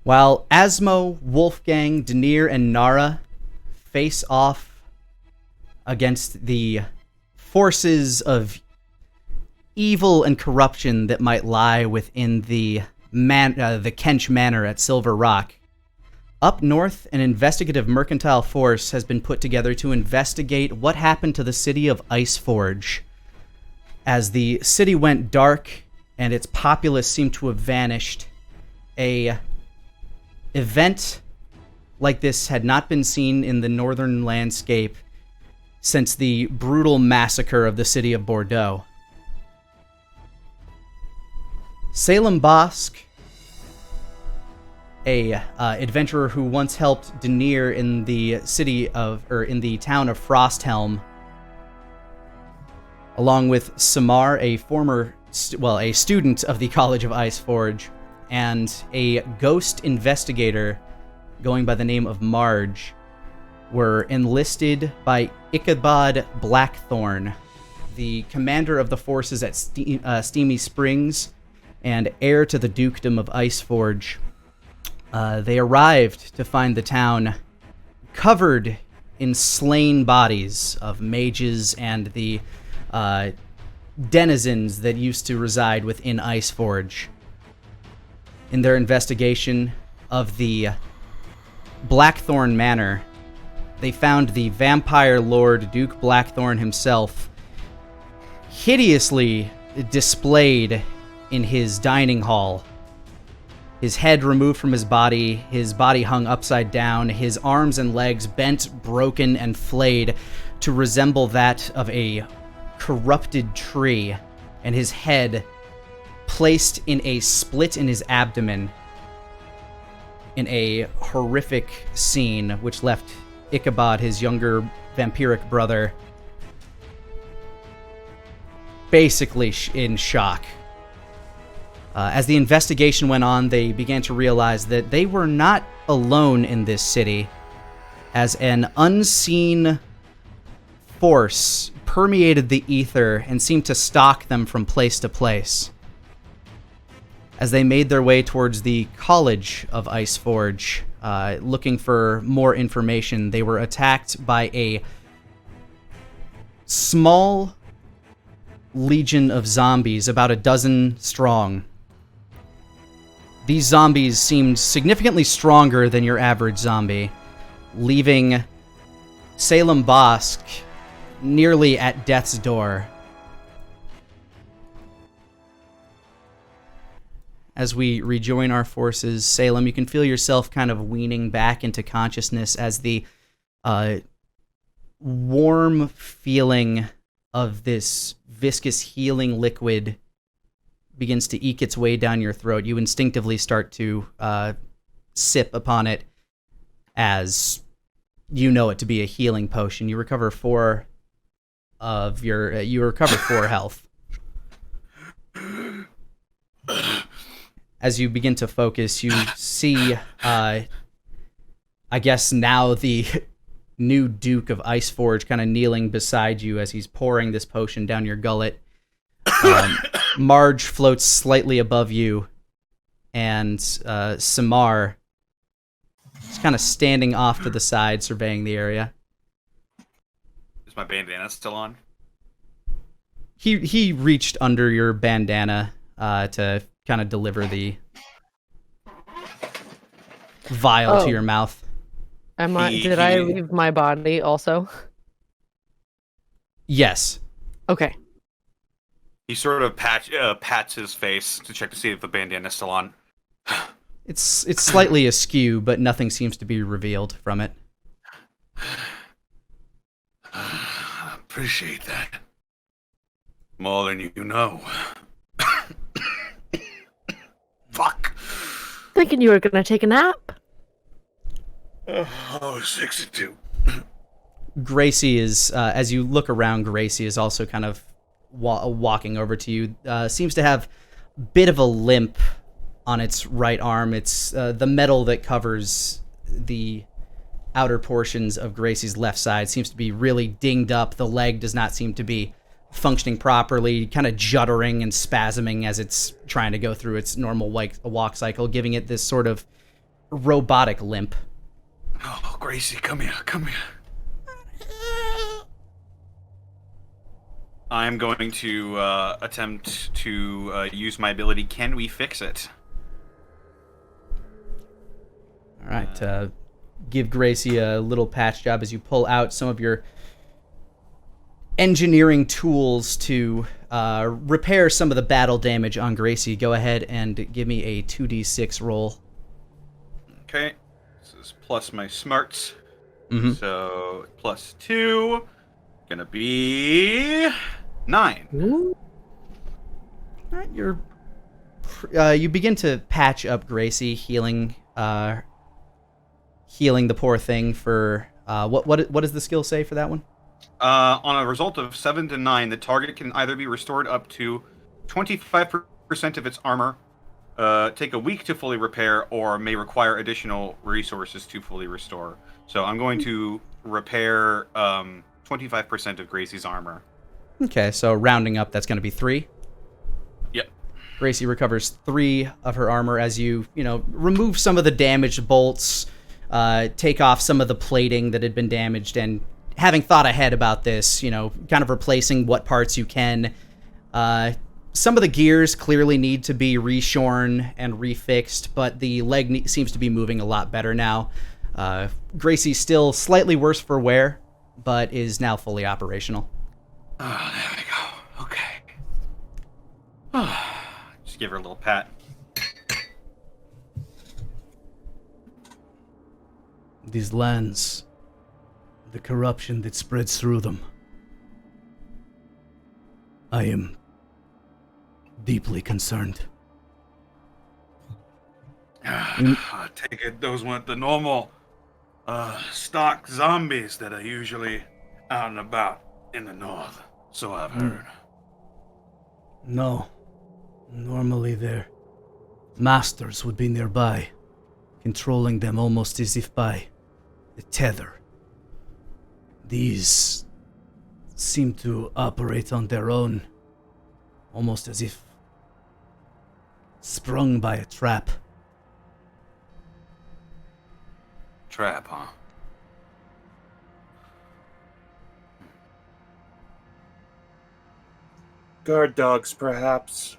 While Asmo, Wolfgang, Denier, and Nara face off against the forces of evil and corruption that might lie within the Kench Manor at Silver Rock, up north, an investigative mercantile force has been put together to investigate what happened to the city of Iceforge. As the city went dark and its populace seemed to have vanished, a event like this had not been seen in the northern landscape since the brutal massacre of the city of Bordeaux. Salem Bosk, a adventurer who once helped Denier in the in the town of Frosthelm, along with Samar, a a student of the College of Iceforge, and a ghost investigator going by the name of Marge, were enlisted by Ichabod Blackthorn, the commander of the forces at Steamy Springs and heir to the dukedom of Iceforge. They arrived to find the town covered in slain bodies of mages and the denizens that used to reside within Iceforge. In their investigation of the Blackthorn Manor, they found the vampire lord Duke Blackthorn himself hideously displayed in his dining hall. His head removed from his body hung upside down, his arms and legs bent, broken, and flayed to resemble that of a corrupted tree, and his head placed in a split in his abdomen in a horrific scene which left Ichabod, his younger vampiric brother, basically in shock. As the investigation went on, they began to realize that they were not alone in this city, as an unseen force permeated the ether and seemed to stalk them from place to place. As they made their way towards the College of Iceforge, looking for more information, they were attacked by a small legion of zombies, about a dozen strong. These zombies seemed significantly stronger than your average zombie, leaving Salem Bosk nearly at death's door. As we rejoin our forces, Salem, you can feel yourself kind of weaning back into consciousness as the warm feeling of this viscous healing liquid begins to eke its way down your throat. You instinctively start to sip upon it as you know it to be a healing potion. You recover 4 health. As you begin to focus, you see, I guess now the new Duke of Iceforge kind of kneeling beside you as he's pouring this potion down your gullet. Marge floats slightly above you, and Samar is kind of standing off to the side, surveying the area. Is my bandana still on? He reached under your bandana to kind of deliver the vial to your mouth. Did I leave my body also? Yes. Okay. He sort of pats his face to check to see if the bandana's still on. It's slightly askew, but nothing seems to be revealed from it. Appreciate that. More than you know. Fuck. Thinking you were gonna take a nap. I was 62. Gracie is, as you look around, Gracie is also kind of walking over to you. Seems to have a bit of a limp on its right arm. It's the metal that covers the outer portions of Gracie's left side seems to be really dinged up. The leg does not seem to be functioning properly, kind of juddering and spasming as it's trying to go through its normal walk cycle, giving it this sort of robotic limp. Oh, Gracie, come here, come here. I'm going to attempt to use my ability, Can We Fix It? All right, give Gracie a little patch job as you pull out some of your engineering tools to repair some of the battle damage on Gracie. Go ahead and give me a 2d6 roll. Okay, this is plus my smarts. Mm-hmm. So, plus 2, gonna be 9. Ooh. All right, you begin to patch up Gracie, healing the poor thing for what does the skill say for that one? On a result of 7 to 9, the target can either be restored up to 25% of its armor, take a week to fully repair, or may require additional resources to fully restore. So I'm going to repair 25% of Gracie's armor. Okay, so rounding up, that's going to be 3. Yep. Gracie recovers 3 of her armor as you remove some of the damaged bolts, take off some of the plating that had been damaged, and having thought ahead about this, kind of replacing what parts you can. Some of the gears clearly need to be reshorn and refixed, but the leg seems to be moving a lot better now. Gracie's still slightly worse for wear, but is now fully operational. Oh, there we go. Okay. Just give her a little pat. These lands, the corruption that spreads through them, I am deeply concerned. I take it those weren't the normal stock zombies that are usually out and about in the north, so I've heard. No. Normally their masters would be nearby, controlling them almost as if by a tether. These seem to operate on their own, almost as if sprung by a trap. Trap, huh? Guard dogs, perhaps.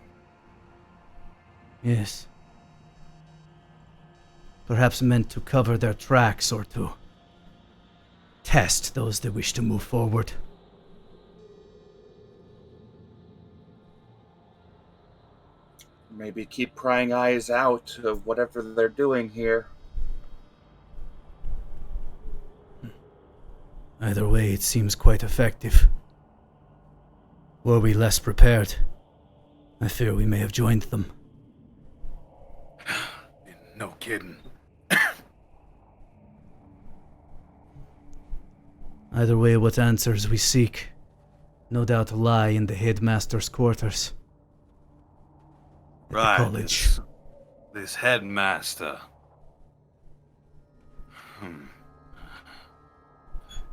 Yes. Perhaps meant to cover their tracks or to test those that wish to move forward. Maybe keep prying eyes out of whatever they're doing here. Either way, it seems quite effective. Were we less prepared, I fear we may have joined them. No kidding. Either way, what answers we seek no doubt lie in the headmaster's quarters. At Right. the college. This headmaster.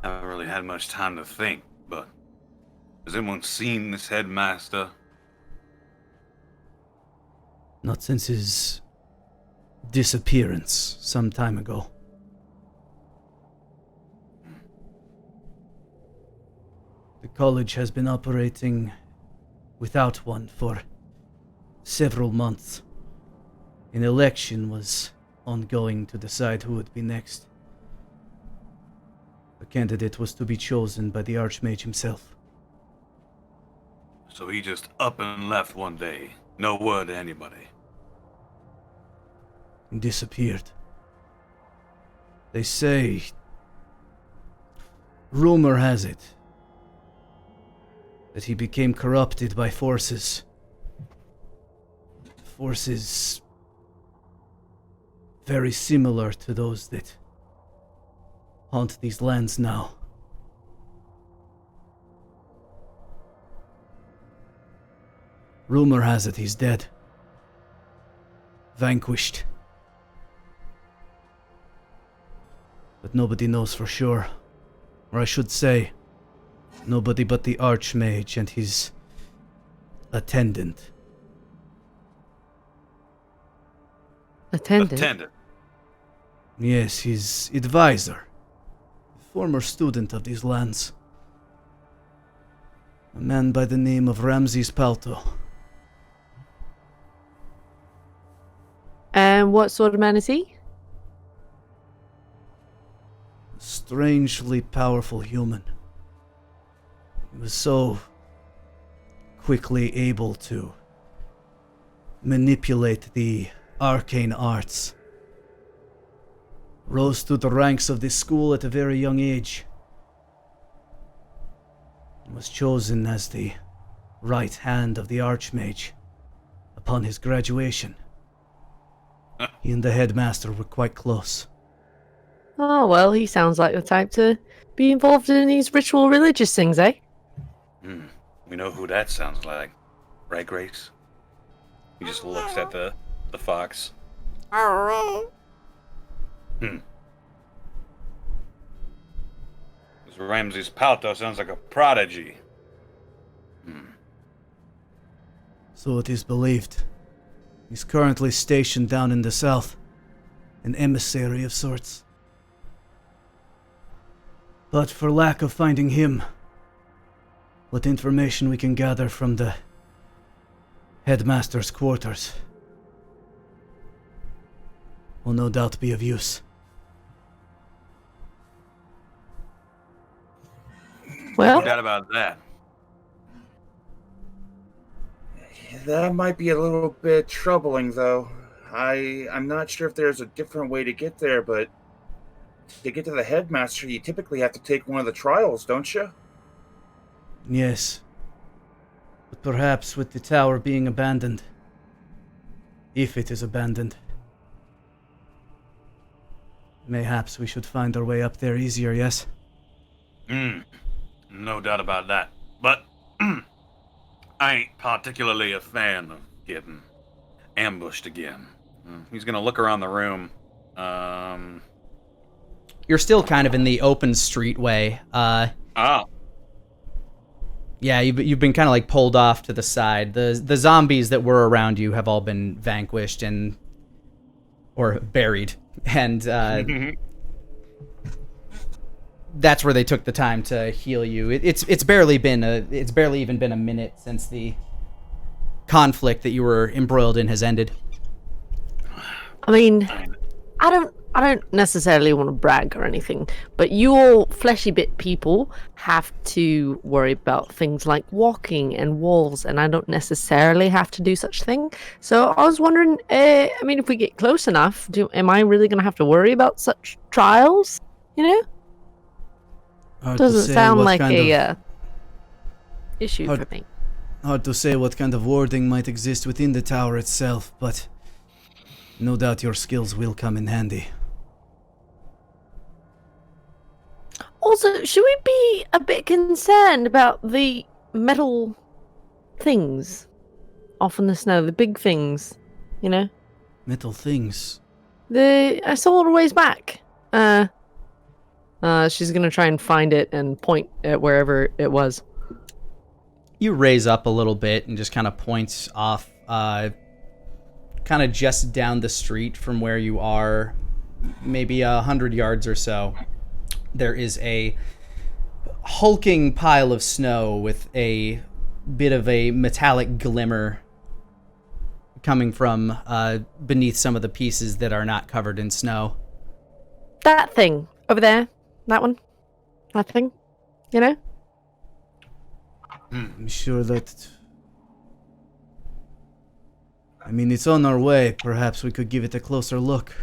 I haven't really had much time to think, but has anyone seen this headmaster? Not since his disappearance some time ago. The college has been operating without one for several months. An election was ongoing to decide who would be next. A candidate was to be chosen by the Archmage himself. So he just up and left one day. No word to anybody. And disappeared. They say... rumor has it that he became corrupted by forces. Forces very similar to those that haunt these lands now. Rumor has it he's dead. Vanquished. But nobody knows for sure. Or I should say, nobody but the Archmage and his attendant. Attendant. Attendant. Yes, his advisor. Former student of these lands. A man by the name of Ramses Palto. And what sort of man is he? A strangely powerful human. He was so quickly able to manipulate the arcane arts. Rose through the ranks of this school at a very young age. Was chosen as the right hand of the Archmage upon his graduation. He and the headmaster were quite close. Oh, well, he sounds like the type to be involved in these ritual religious things, eh? We know who that sounds like. Right, Grace? He just looks at the fox. This Ramses Palto sounds like a prodigy. So it is believed. He's currently stationed down in the south. An emissary of sorts. But for lack of finding him, what information we can gather from the headmaster's quarters will no doubt be of use. Well, No doubt about that. That might be a little bit troubling, though. I'm not sure if there's a different way to get there, but to get to the headmaster, you typically have to take one of the trials, don't you? Yes. But perhaps with the tower being abandoned, if it is abandoned, mayhaps we should find our way up there easier, yes? No doubt about that. But I ain't particularly a fan of getting ambushed again. He's gonna look around the room. You're still kind of in the open streetway. Yeah, you've been kind of like pulled off to the side. The zombies that were around you have all been vanquished or buried, and that's where they took the time to heal you. It's barely even been a minute since the conflict that you were embroiled in has ended. I mean, I don't necessarily want to brag or anything, but you all fleshy bit people have to worry about things like walking and walls, and I don't necessarily have to do such thing. So I was wondering, I mean, if we get close enough, am I really going to have to worry about such trials? You know? Doesn't sound like a issue for me. Hard to say what kind of warding might exist within the tower itself, but no doubt your skills will come in handy. Also, should we be a bit concerned about the metal things off in the snow, the big things, you know? Metal things? I saw it a ways back. She's gonna try and find it and point at wherever it was. You raise up a little bit and just kind of points off, kind of just down the street from where you are, maybe 100 yards or so. There is a hulking pile of snow with a bit of a metallic glimmer coming from beneath some of the pieces that are not covered in snow. That thing over there, that one, that thing, you know? I'm sure that... I mean, it's on our way. Perhaps we could give it a closer look.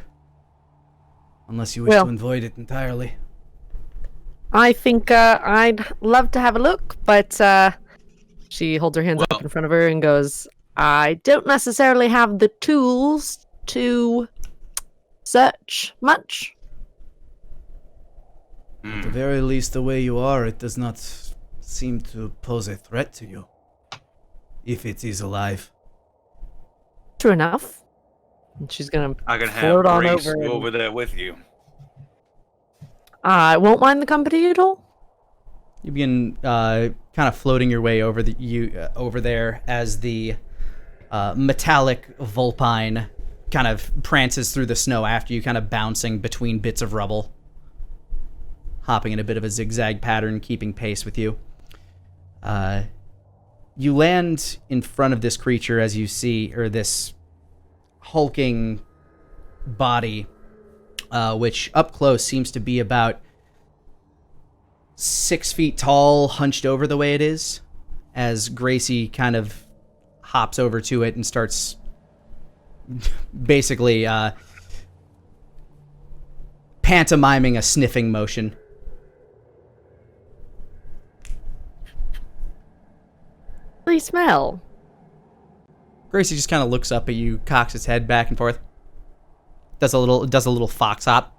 Unless you wish to avoid it entirely. I think I'd love to have a look, but she holds her hands up in front of her and goes, I don't necessarily have the tools to search much. At the very least, the way you are, it does not seem to pose a threat to you. If it is alive. True enough. And she's gonna I can have float on Grace over. over there with you. I won't mind the company at all. You begin kind of floating your way over there as the metallic vulpine kind of prances through the snow after you, kind of bouncing between bits of rubble, hopping in a bit of a zigzag pattern, keeping pace with you. You land in front of this creature as you see, or this hulking body, which up close seems to be about 6 feet tall, hunched over the way it is, as Gracie kind of hops over to it and starts basically pantomiming a sniffing motion. They smell. Gracie just kind of looks up at you, cocks its head back and forth, does a little fox hop.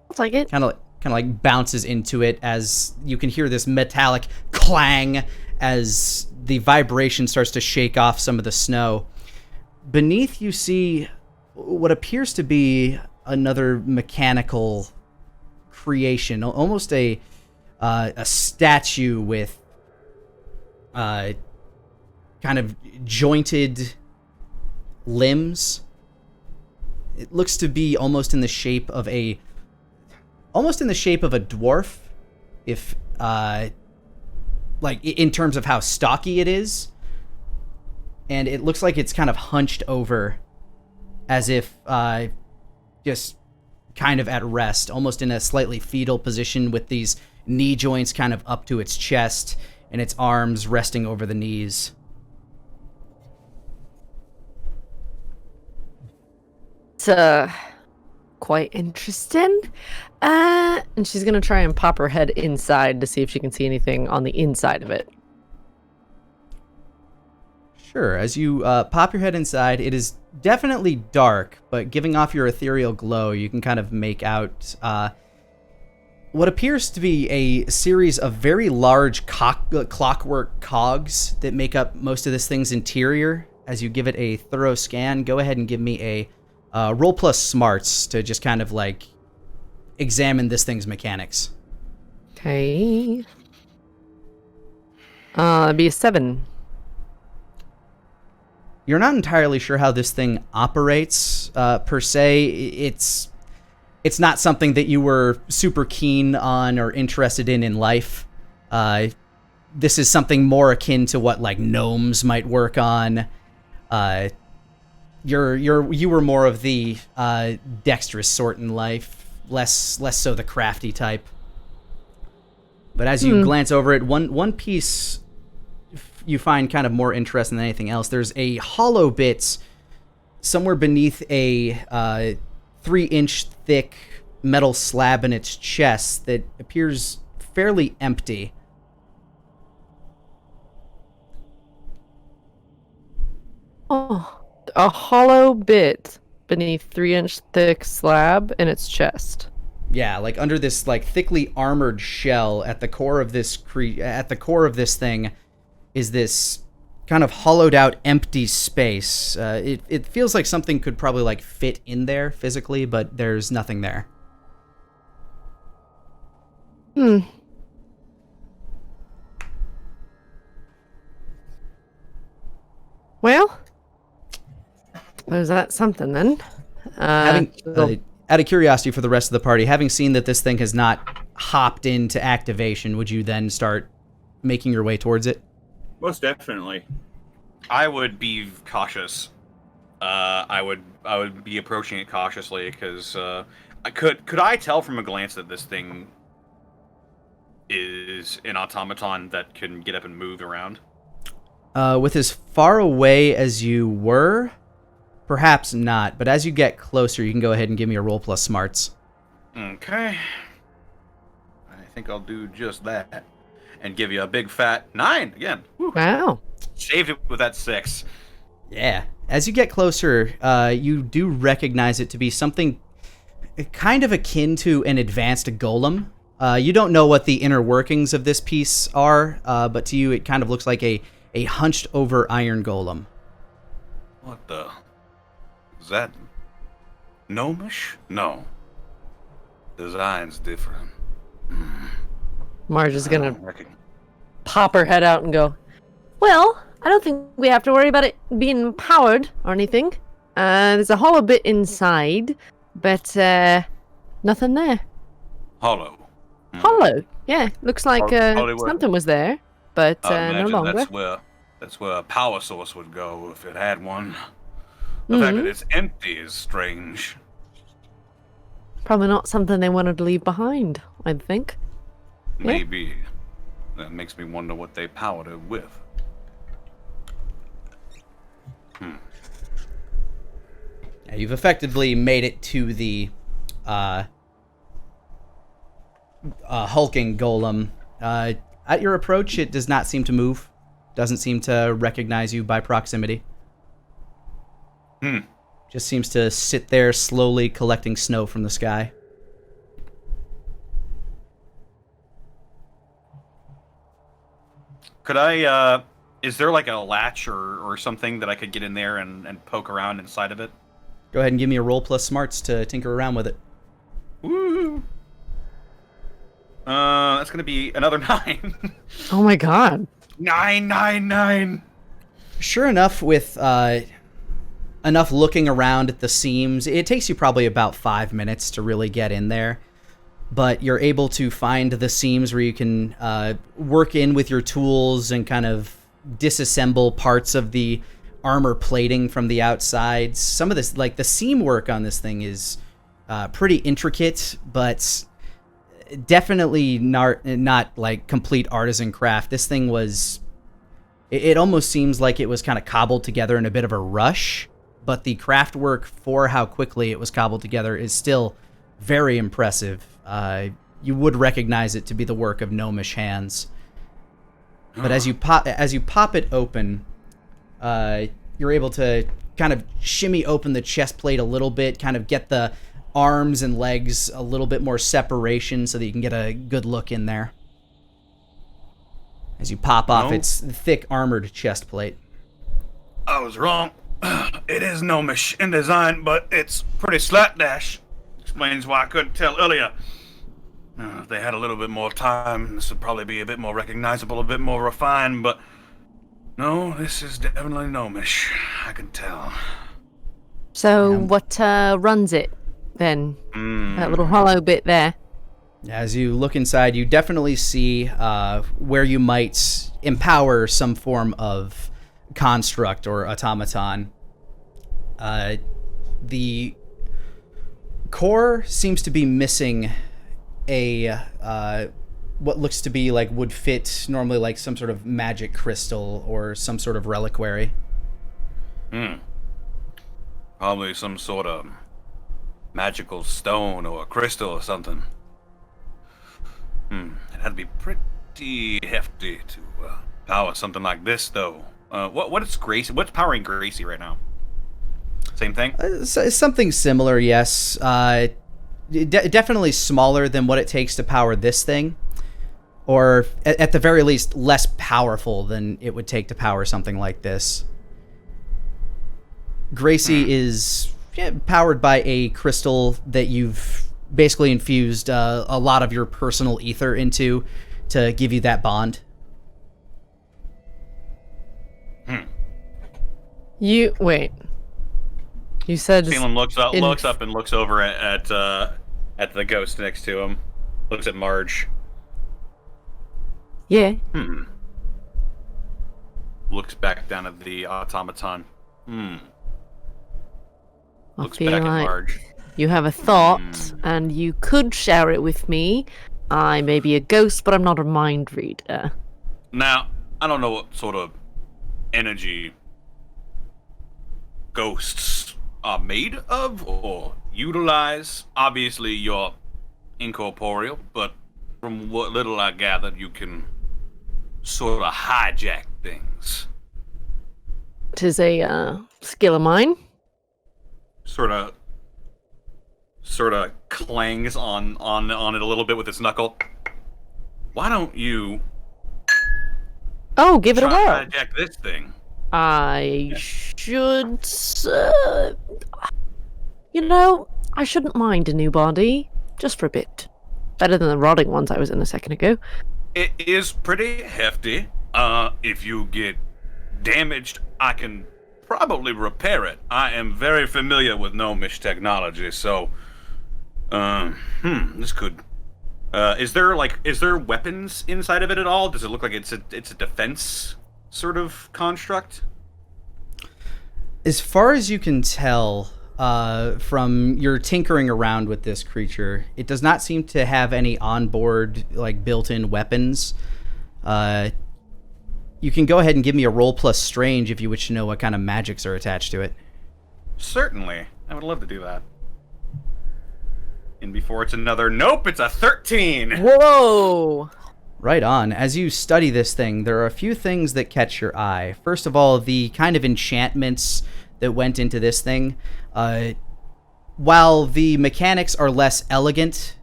Looks like it. Kind of like bounces into it as you can hear this metallic clang as the vibration starts to shake off some of the snow. Beneath you see what appears to be another mechanical creation, almost a statue with kind of jointed limbs. It looks to be almost in the shape of a dwarf, if like in terms of how stocky it is, and it looks like it's kind of hunched over as if just kind of at rest, almost in a slightly fetal position, with these knee joints kind of up to its chest and its arms resting over the knees. It's quite interesting. And she's gonna try and pop her head inside to see if she can see anything on the inside of it. Sure. As you pop your head inside, it is definitely dark, but giving off your ethereal glow, you can kind of make out what appears to be a series of very large clockwork cogs that make up most of this thing's interior. As you give it a thorough scan, go ahead and give me a roll plus smarts to just kind of like examine this thing's mechanics. Okay. It'd be a 7. You're not entirely sure how this thing operates, per se. It's not something that you were super keen on or interested in life. This is something more akin to what like gnomes might work on. You were more of the dexterous sort in life, less so the crafty type. But as you glance over it, one piece you find kind of more interesting than anything else. There's a hollow bit somewhere beneath a 3-inch thick metal slab in its chest that appears fairly empty. Oh, a hollow bit beneath 3-inch thick slab in its chest. Yeah, like under this like thickly armored shell at the core of this thing is this kind of hollowed out empty space. It feels like something could probably like fit in there physically, but there's nothing there. Well, there's that something then. Out of curiosity for the rest of the party, having seen that this thing has not hopped into activation, would you then start making your way towards it? Most definitely. I would be cautious. I would be approaching it cautiously because could I tell from a glance that this thing is an automaton that can get up and move around? With as far away as you were, perhaps not. But as you get closer, you can go ahead and give me a roll plus smarts. Okay. I think I'll do just that. And give you a big fat 9 again. Woo. Wow. Saved it with that 6. Yeah. As you get closer, you do recognize it to be something kind of akin to an advanced golem. You don't know what the inner workings of this piece are, but to you it kind of looks like a hunched over iron golem. What the? Is that gnomish? No. Design's different. Marge is gonna pop her head out and go, well, I don't think we have to worry about it being powered or anything. There's a hollow bit inside, but nothing there. Hollow. Hollow. Yeah, looks like Hollywood. something was there, but I no imagine longer. that's where a power source would go if it had one. The fact that it's empty is strange. Probably not something they wanted to leave behind, I think. Maybe. That makes me wonder what they powered it with. Yeah, you've effectively made it to the hulking golem. At your approach, it does not seem to move. Doesn't seem to recognize you by proximity. Just seems to sit there slowly collecting snow from the sky. Could I, is there like a latch or something that I could get in there and poke around inside of it? Go ahead and give me a roll plus smarts to tinker around with it. Woo! That's gonna be another 9. Oh my god. 9. Sure enough, with enough looking around at the seams, it takes you probably about 5 minutes to really get in there. But you're able to find the seams where you can work in with your tools and kind of disassemble parts of the armor plating from the outside. Some of this, like the seam work on this thing is pretty intricate, but definitely not like complete artisan craft. This thing was, it almost seems like it was kind of cobbled together in a bit of a rush, but the craft work for how quickly it was cobbled together is still very impressive. You would recognize it to be the work of gnomish hands. But as you pop it open, you're able to kind of shimmy open the chest plate a little bit, kind of get the arms and legs a little bit more separation so that you can get a good look in there. As you pop off its thick armored chest plate. I was wrong. It is gnomish in design, but it's pretty slapdash. Explains why I couldn't tell earlier. If they had a little bit more time, this would probably be a bit more recognizable, a bit more refined, but no, this is definitely gnomish. I can tell. So what runs it then? That little hollow bit there. As you look inside, you definitely see where you might empower some form of construct or automaton. The core seems to be missing a what looks to be like would fit normally like some sort of magic crystal or some sort of reliquary. Probably some sort of magical stone or a crystal or something. It had to be pretty hefty to power something like this, though. What is Gracie? What's powering Gracie right now? Same thing? Something similar, yes. Definitely smaller than what it takes to power this thing. Or, at the very least, less powerful than it would take to power something like this. Gracie is powered by a crystal that you've basically infused a lot of your personal ether into to give you that bond. Wait. You said Phelan looks up and looks over at the ghost next to him. Looks at Marge. Yeah. Looks back down at the automaton. I Looks feel back like at Marge. you have a thought, and you could share it with me. I may be a ghost, but I'm not a mind reader. Now, I don't know what sort of energy ghosts are made of or utilize. Obviously, you're incorporeal, but from what little I gathered, you can sort of hijack things. Tis a skill of mine. Sort of clangs on it a little bit with its knuckle. Why don't you give it a try whirl. to hijack this thing? I should. I shouldn't mind a new body. Just for a bit. Better than the rotting ones I was in a second ago. It is pretty hefty. If you get damaged, I can probably repair it. I am very familiar with gnomish technology, so this could. Is there weapons inside of it at all? Does it look like it's a defense sort of construct? As far as you can tell, from your tinkering around with this creature, it does not seem to have any onboard, like, built-in weapons. You can go ahead and give me a roll plus strange if you wish to know what kind of magics are attached to it. Certainly. I would love to do that. And before it's another nope, it's a 13! Whoa! Right on. As you study this thing, there are a few things that catch your eye. First of all, the kind of enchantments that went into this thing. While the mechanics are less elegant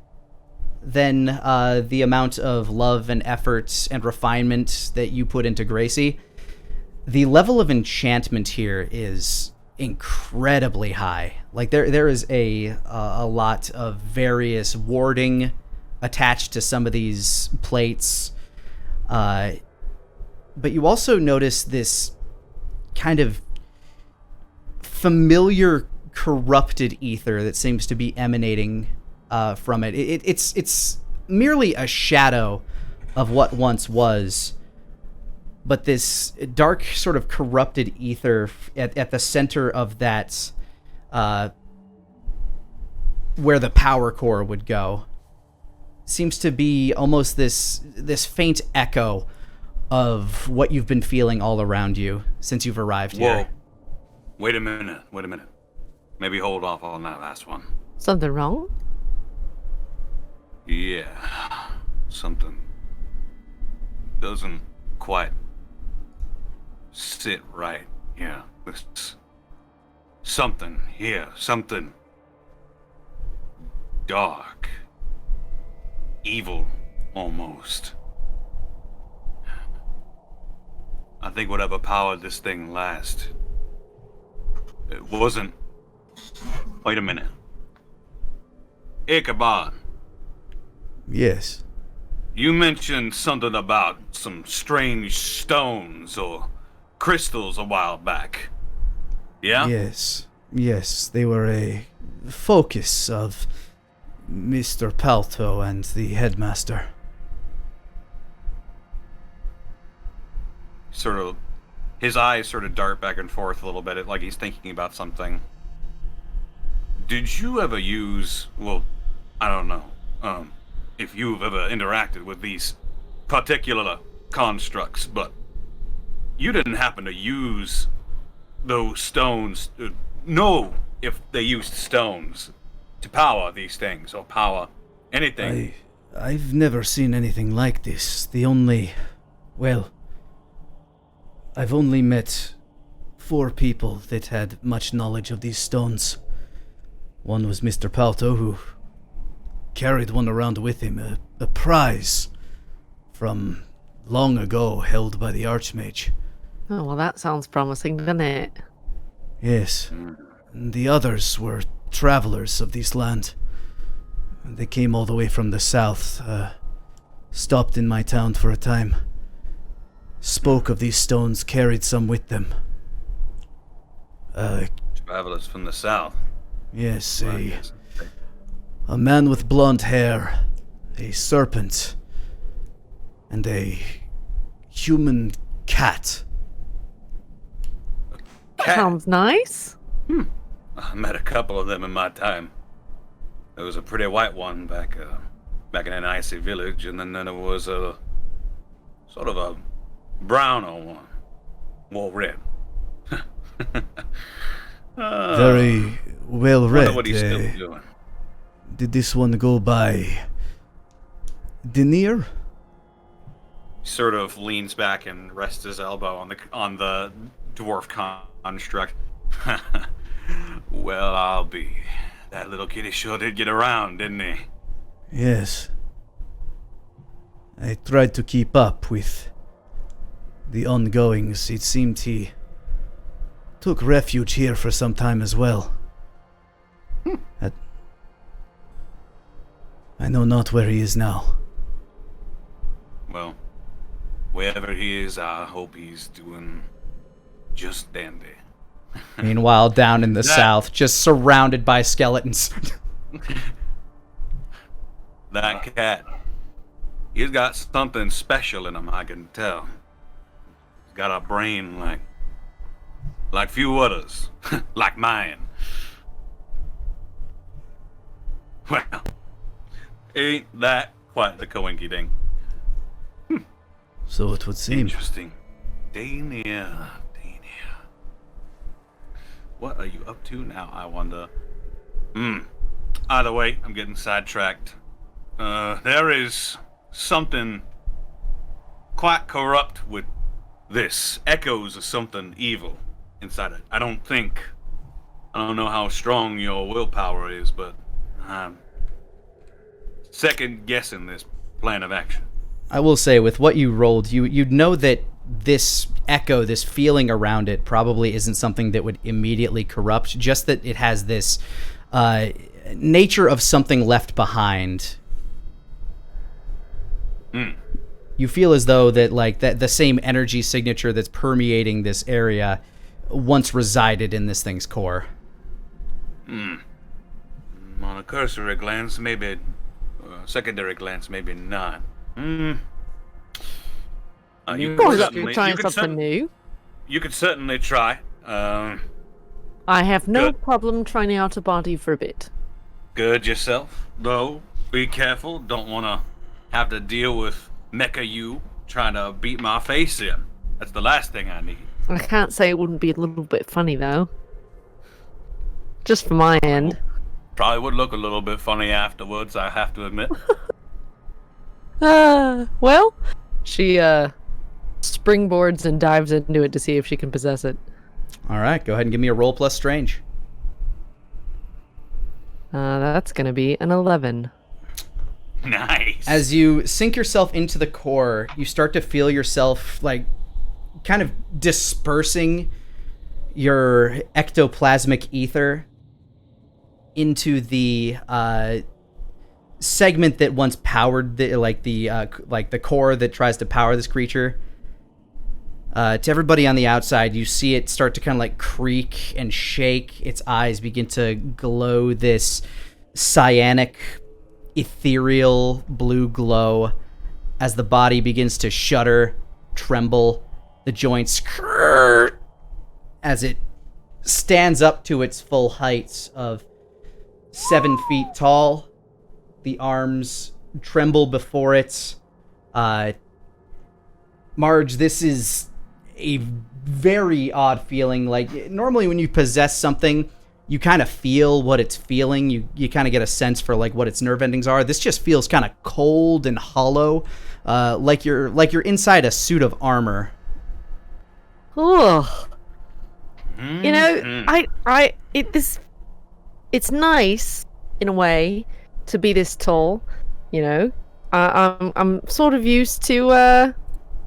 than the amount of love and effort and refinement that you put into Gracie, the level of enchantment here is incredibly high. Like there is a lot of various warding attached to some of these plates, but you also notice this kind of familiar corrupted ether that seems to be emanating from it. It's merely a shadow of what once was, but this dark sort of corrupted ether at the center of that, where the power core would go, seems to be almost this faint echo of what you've been feeling all around you since you've arrived here. Whoa. Wait a minute. Maybe hold off on that last one. Something wrong? Yeah. Something doesn't quite sit right. Yeah. There's something here. Something dark. Evil, almost. I think whatever powered this thing last, it wasn't... Wait a minute. Ichabod. Yes. You mentioned something about some strange stones or crystals a while back. Yeah? Yes, they were a focus of Mr. Palto and the headmaster. His eyes sort of dart back and forth a little bit, like he's thinking about something. Did you ever use, well, I don't know, if you've ever interacted with these particular constructs, but you didn't happen to use those stones, know if they used stones to power these things, or power anything? I've never seen anything like this. I've only met 4 people that had much knowledge of these stones. One was Mr. Palto, who carried one around with him, a prize from long ago held by the Archmage. Oh, well, that sounds promising, doesn't it? Yes. And the others were travelers of this land. They came all the way from the south, stopped in my town for a time. Spoke of these stones, carried some with them. Travelers from the south. Yes, a man with blonde hair, a serpent, and a human cat. Sounds nice. I met a couple of them in my time. There was a pretty white one back in an icy village, and then there was a sort of a browner one. Well, red. Very well read. What he's still doing. Did this one go by Denier? He sort of leans back and rests his elbow on the dwarf construct. Well, I'll be. That little kitty sure did get around, didn't he? Yes. I tried to keep up with the ongoings. It seemed he took refuge here for some time as well. I know not where he is now. Well, wherever he is, I hope he's doing just dandy. Meanwhile, down in the south, just surrounded by skeletons. That cat, he's got something special in him, I can tell. He's got a brain like few others, like mine. Well, ain't that quite the coinky ding? So it would seem. Interesting. Dania. What are you up to now, I wonder? Either way, I'm getting sidetracked. There is something quite corrupt with this. Echoes of something evil inside it. I don't know how strong your willpower is, but I'm second guessing this plan of action. I will say, with what you rolled, you'd know that this echo, this feeling around it, probably isn't something that would immediately corrupt, just that it has this nature of something left behind. You feel as though that, like, that the same energy signature that's permeating this area once resided in this thing's core. On a cursory glance, maybe. Secondary glance, maybe not. You're trying something new. You could certainly try. I have no problem trying out a body for a bit. Good yourself, though. Be careful. Don't want to have to deal with Mecha you trying to beat my face in. That's the last thing I need. I can't say it wouldn't be a little bit funny, though. Just from my end. Probably would look a little bit funny afterwards, I have to admit. Well, she springboards and dives into it to see if she can possess it. All right, go ahead and give me a roll plus strange. That's gonna be an 11. Nice. As you sink yourself into the core, you start to feel yourself, like, kind of dispersing your ectoplasmic ether into the segment that once powered the core that tries to power this creature. To everybody on the outside, you see it start to kind of like creak and shake. Its eyes begin to glow this cyanic, ethereal blue glow as the body begins to shudder, tremble, the joints as it stands up to its full height of 7 feet tall. The arms tremble before it. Marge, this is a very odd feeling. Like, normally when you possess something, you kind of feel what it's feeling. You kind of get a sense for, like, what its nerve endings are. This just feels kind of cold and hollow, like you're inside a suit of armor. Oh, you know, it's nice in a way to be this tall. You know, I'm sort of used to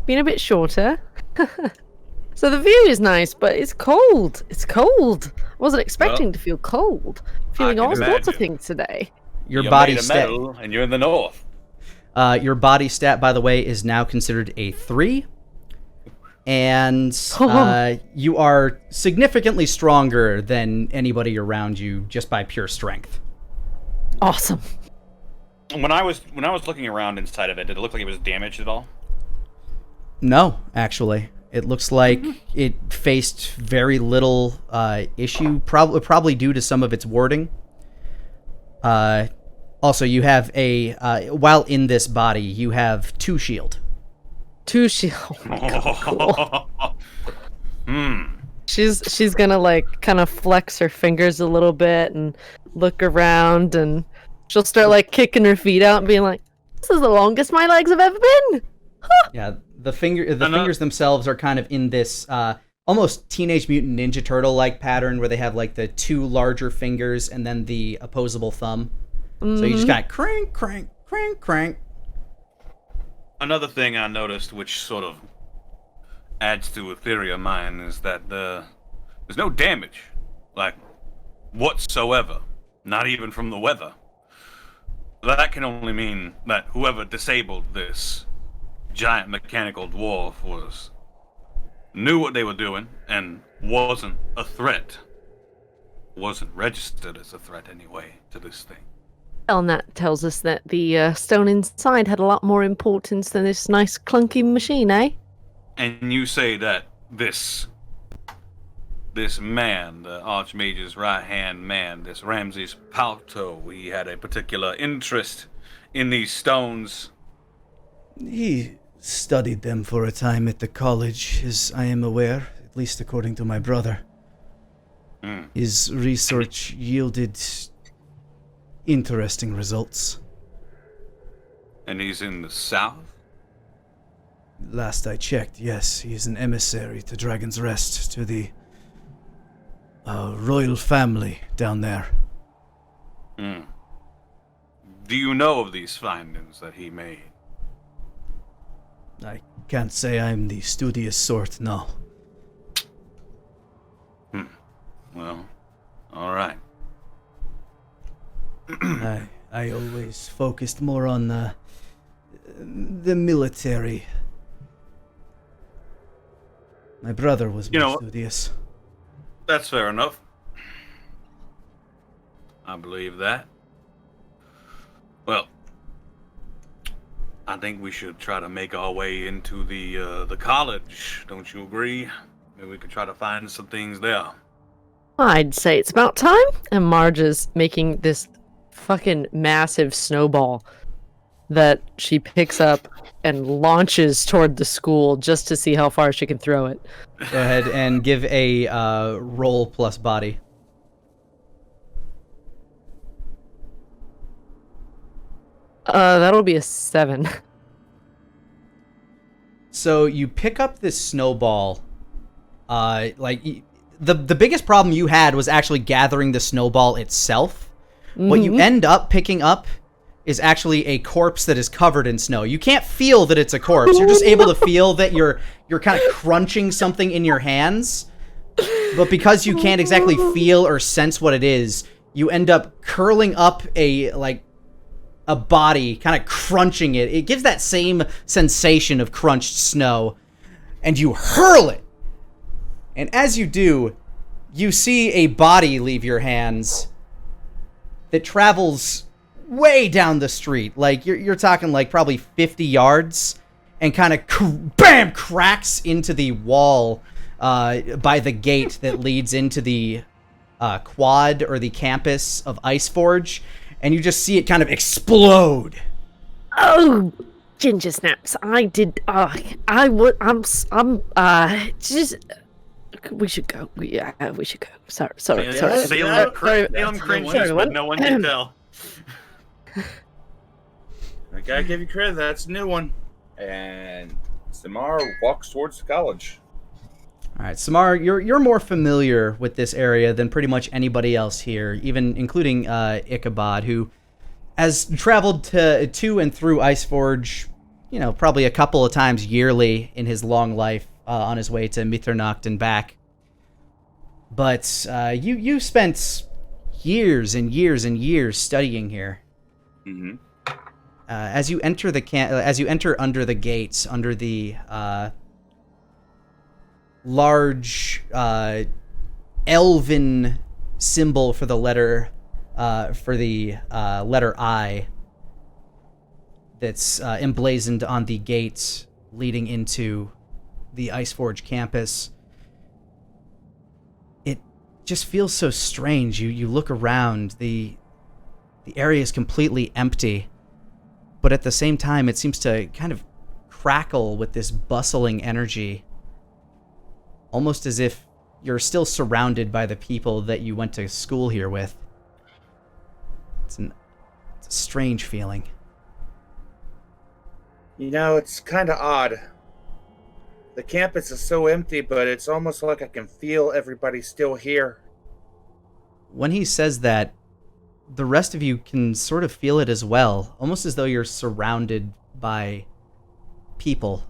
being a bit shorter. So the view is nice, but it's cold. It's cold. I wasn't expecting to feel cold. Feeling all sorts of things today. Your body stat, and you're in the north. Your body stat, by the way, is now considered a 3. And you are significantly stronger than anybody around you just by pure strength. Awesome. When I was looking around inside of it, did it look like it was damaged at all? No, actually. It looks like it faced very little issue, probably due to some of its warding. Also, you have while in this body, you have 2 shield. 2 shield. Oh my God, cool. She's gonna, like, kind of flex her fingers a little bit and look around, and she'll start, like, kicking her feet out and being like, "This is the longest my legs have ever been." Huh. Yeah, the fingers themselves are kind of in this almost Teenage Mutant Ninja Turtle-like pattern where they have, like, the 2 larger fingers and then the opposable thumb. Mm-hmm. So you just kind of crank, crank, crank, crank. Another thing I noticed, which sort of adds to a theory of mine, is that there's no damage, like, whatsoever. Not even from the weather. That can only mean that whoever disabled this giant mechanical dwarf was knew what they were doing and wasn't a threat. Wasn't registered as a threat anyway to this thing. And that tells us that the stone inside had a lot more importance than this nice clunky machine, eh? And you say that this man, the Archmage's right-hand man, this Ramses Palto, he had a particular interest in these stones. He studied them for a time at the college, as I am aware, at least according to my brother. His research yielded interesting results. And he's in the south? Last I checked, yes, he is an emissary to Dragon's Rest, to the royal family down there. Do you know of these findings that he made? I can't say I'm the studious sort, no. Well, all right. I always focused more on the military. My brother was more studious. That's fair enough. I believe that. Well, I think we should try to make our way into the college. Don't you agree? Maybe we could try to find some things there. I'd say it's about time. And Marge is making this fucking massive snowball that she picks up and launches toward the school just to see how far she can throw it. Go ahead and give a roll plus body. That'll be a 7. So you pick up this snowball. The biggest problem you had was actually gathering the snowball itself. What you end up picking up is actually a corpse that is covered in snow. You can't feel that it's a corpse. You're just able to feel that you're kind of crunching something in your hands. But because you can't exactly feel or sense what it is, you end up curling up a body, kind of crunching it. It gives that same sensation of crunched snow. And you hurl it. And as you do, you see a body leave your hands that travels way down the street. Like, you're talking like probably 50 yards, and kind of bam, cracks into the wall by the gate that leads into the quad or the campus of Iceforge, and you just see it kind of explode. Oh, ginger snaps! I did. Just. We should go. Yeah, we should go. Sorry. Salem cringes, but no one can tell. I gotta give you credit. That's a new one. And Samar walks towards the college. All right, Samar, you're more familiar with this area than pretty much anybody else here, even including Ichabod, who has traveled to and through Iceforge, probably a couple of times yearly in his long life. On his way to Mitternacht and back. But you spent years and years and years studying here. Mm-hmm. As you enter under the gates, under the large elven symbol for the letter I that's emblazoned on the gates leading into the Iceforge campus, it just feels so strange. You look around, the area is completely empty, but at the same time it seems to kind of crackle with this bustling energy, almost as if you're still surrounded by the people that you went to school here with. It's a strange feeling. It's kind of odd. The campus is so empty, but it's almost like I can feel everybody still here. When he says that, the rest of you can sort of feel it as well, almost as though you're surrounded by people.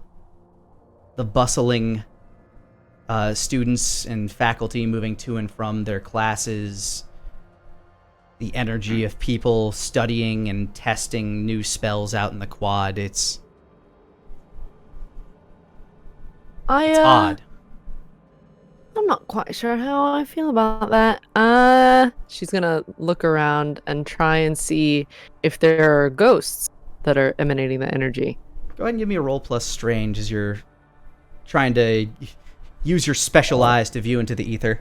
The bustling students and faculty moving to and from their classes, the energy of people studying and testing new spells out in the quad. It's odd. not quite sure how I feel about that. She's gonna look around and try and see if there are ghosts that are emanating the energy. Go ahead and give me a roll plus strange as you're trying to use your special eyes to view into the ether.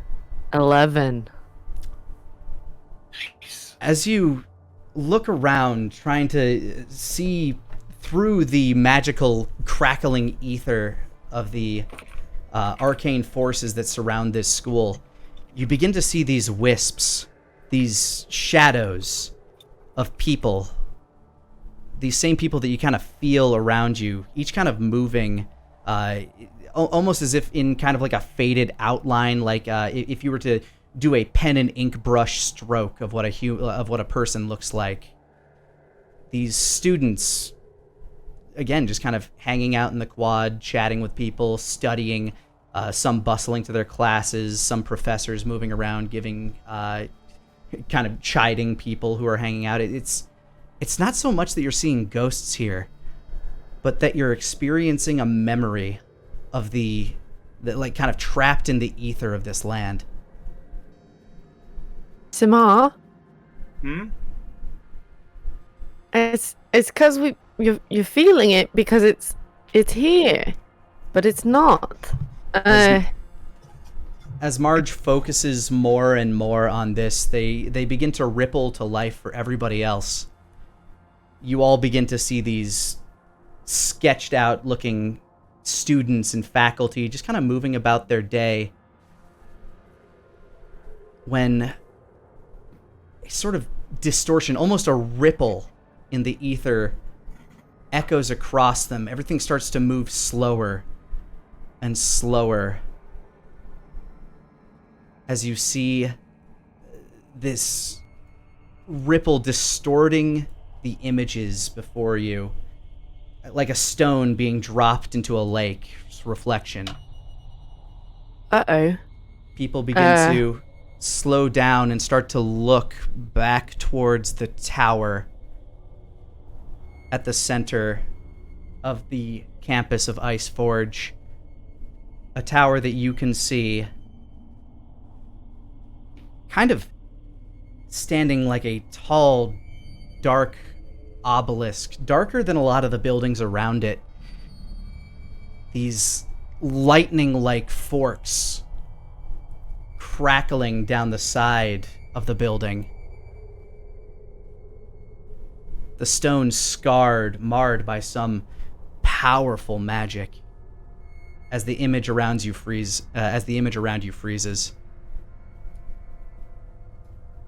11. As you look around, trying to see through the magical crackling ether of the arcane forces that surround this school, you begin to see these wisps, these shadows of people, these same people that you kind of feel around you, each kind of moving almost as if in kind of like a faded outline, like if you were to do a pen and ink brush stroke of what a person looks like. These students, again, just kind of hanging out in the quad, chatting with people, studying, some bustling to their classes, some professors moving around, giving, kind of chiding people who are hanging out. It's not so much that you're seeing ghosts here, but that you're experiencing a memory of the like kind of trapped in the ether of this land. Samar? It's because you're feeling it because it's here, but it's not. As Marge focuses more and more on this, they begin to ripple to life for everybody else. You all begin to see these sketched out looking students and faculty just kind of moving about their day, when a sort of distortion, almost a ripple in the ether, echoes across them. Everything starts to move slower and slower as you see this ripple distorting the images before you, like a stone being dropped into a lake. Reflection. Uh-oh. People begin to slow down and start to look back towards the tower at the center of the campus of Ice Forge. A tower that you can see kind of standing like a tall, dark obelisk, darker than a lot of the buildings around it. These lightning-like forks crackling down the side of the building. The stone scarred, marred by some powerful magic as the image around you freezes.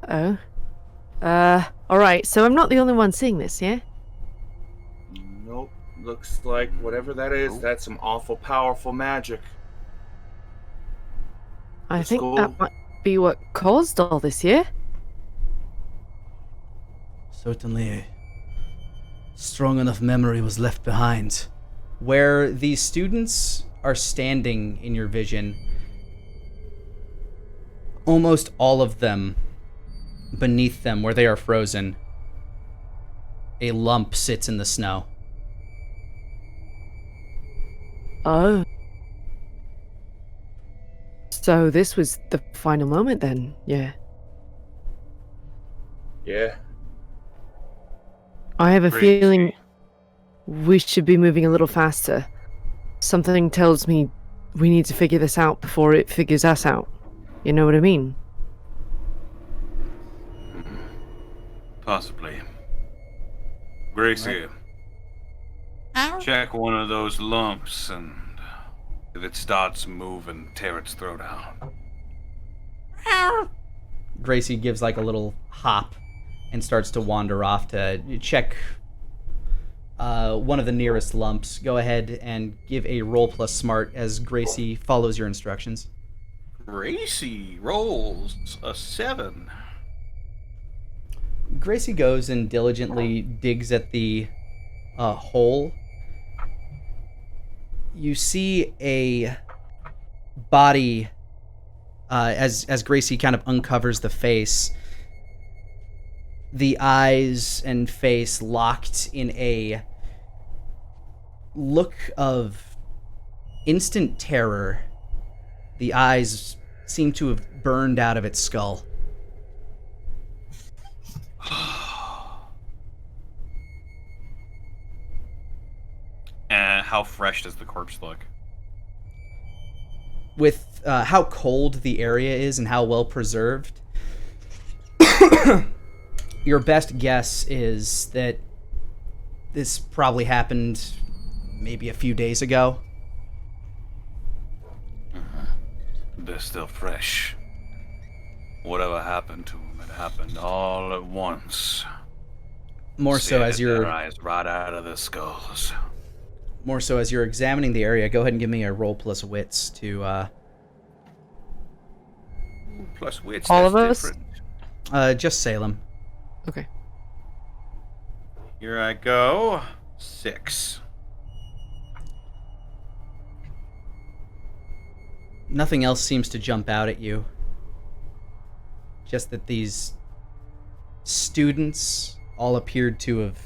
Oh. Alright, so I'm not the only one seeing this, yeah? Nope. Looks like whatever that is, that's some awful powerful magic. I think that might be what caused all this, yeah? Certainly a strong enough memory was left behind. Where these students are standing in your vision, almost all of them, beneath them where they are frozen, a lump sits in the snow. Oh. So this was the final moment then, yeah. Yeah. I have a Crazy. feeling we should be moving a little faster. Something tells me we need to figure this out before it figures us out. You know what I mean? Possibly. Gracie, check one of those lumps, and if it starts moving, tear its throat out. Gracie gives like a little hop and starts to wander off to check one of the nearest lumps. Go ahead and give a roll plus smart as Gracie follows your instructions. Gracie rolls a 7. Gracie goes and diligently digs at the hole. You see a body as Gracie kind of uncovers the face. The eyes and face locked in a look of instant terror. The eyes seem to have burned out of its skull. And how fresh does the corpse look? With how cold the area is and how well preserved, your best guess is that this probably happened maybe a few days ago. They're still fresh. Whatever happened to them, it happened all at once. More so as Their you're eyes right out of their skulls. examining the area, go ahead and give me a roll plus wits to Plus wits. All that's of us? different. just Salem. Okay. Here I go. 6. Nothing else seems to jump out at you. Just that these students all appeared to have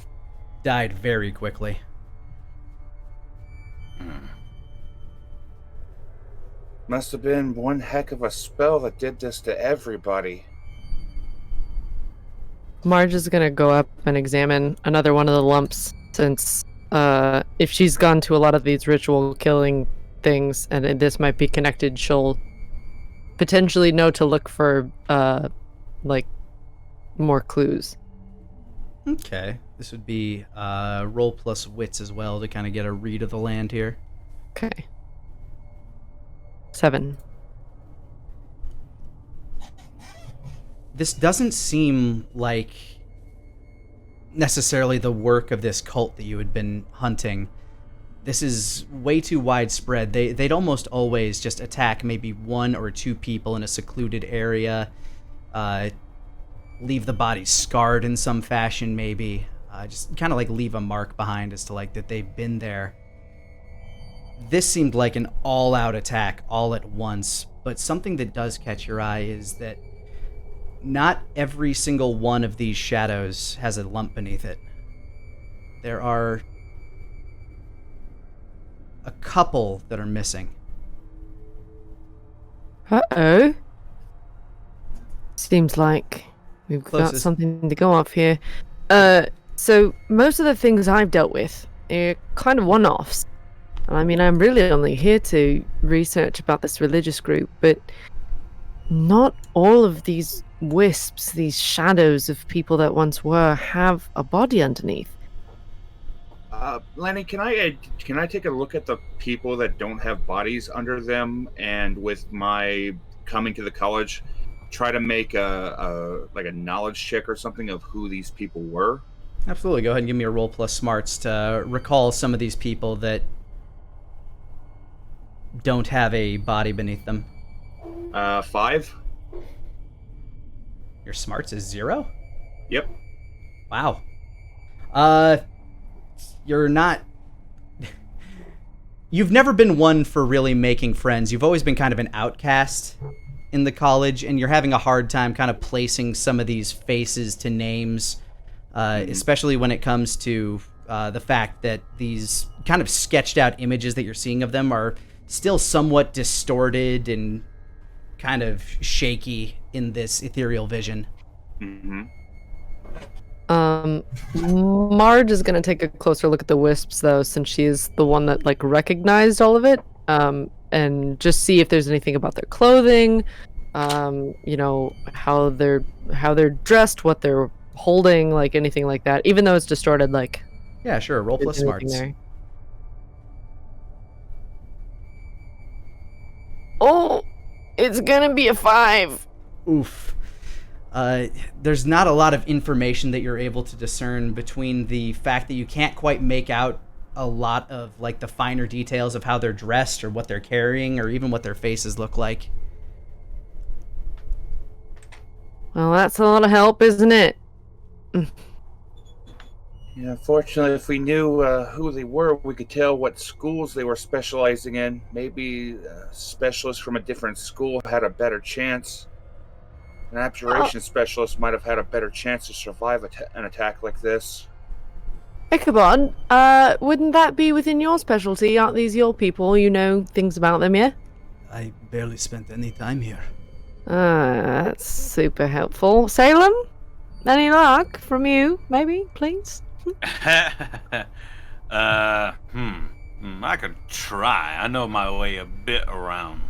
died very quickly. Must have been one heck of a spell that did this to everybody. Marge is gonna go up and examine another one of the lumps, since if she's gone to a lot of these ritual killing things, and this might be connected, she'll potentially know to look for like more clues. Okay. This would be roll plus wits as well to kind of get a read of the land here. Okay. 7. This doesn't seem like necessarily the work of this cult that you had been hunting. This is way too widespread. They'd almost always just attack maybe 1 or 2 people in a secluded area, leave the body scarred in some fashion maybe, just kind of like leave a mark behind as to like that they've been there. This seemed like an all-out attack all at once, but something that does catch your eye is that not every single one of these shadows has a lump beneath it. There are a couple that are missing. Uh-oh. Seems like we've got Closest. something to go off here. So most of the things I've dealt with are kind of one-offs. I mean, I'm really only here to research about this religious group, but not all of these wisps, these shadows of people that once were, have a body underneath. Lani, can I take a look at the people that don't have bodies under them, and with my coming to the college, try to make a knowledge check or something of who these people were? Absolutely. Go ahead and give me a roll plus smarts to recall some of these people that don't have a body beneath them. 5. Your smarts is 0? Yep. Wow. You're not... You've never been one for really making friends. You've always been kind of an outcast in the college, and you're having a hard time kind of placing some of these faces to names, especially when it comes to the fact that these kind of sketched out images that you're seeing of them are still somewhat distorted and kind of shaky in this ethereal vision. Mm-hmm. Marge is gonna take a closer look at the wisps, though, since she's the one that like recognized all of it, and just see if there's anything about their clothing, you know, how they're dressed, what they're holding, like anything like that. Even though it's distorted, like Yeah, sure. Roll plus there's anything smarts. there. Oh, it's gonna be a 5. Oof. There's not a lot of information that you're able to discern between the fact that you can't quite make out a lot of like the finer details of how they're dressed or what they're carrying or even what their faces look like. Well, that's a lot of help, isn't it? Yeah, fortunately, if we knew who they were, we could tell what schools they were specializing in. Maybe specialists from a different school had a better chance. An abjuration specialist might have had a better chance to survive an attack like this. Ichabod, wouldn't that be within your specialty? Aren't these your people? You know things about them, yeah? I barely spent any time here. That's super helpful. Salem, any luck from you, maybe, please? I could try. I know my way a bit around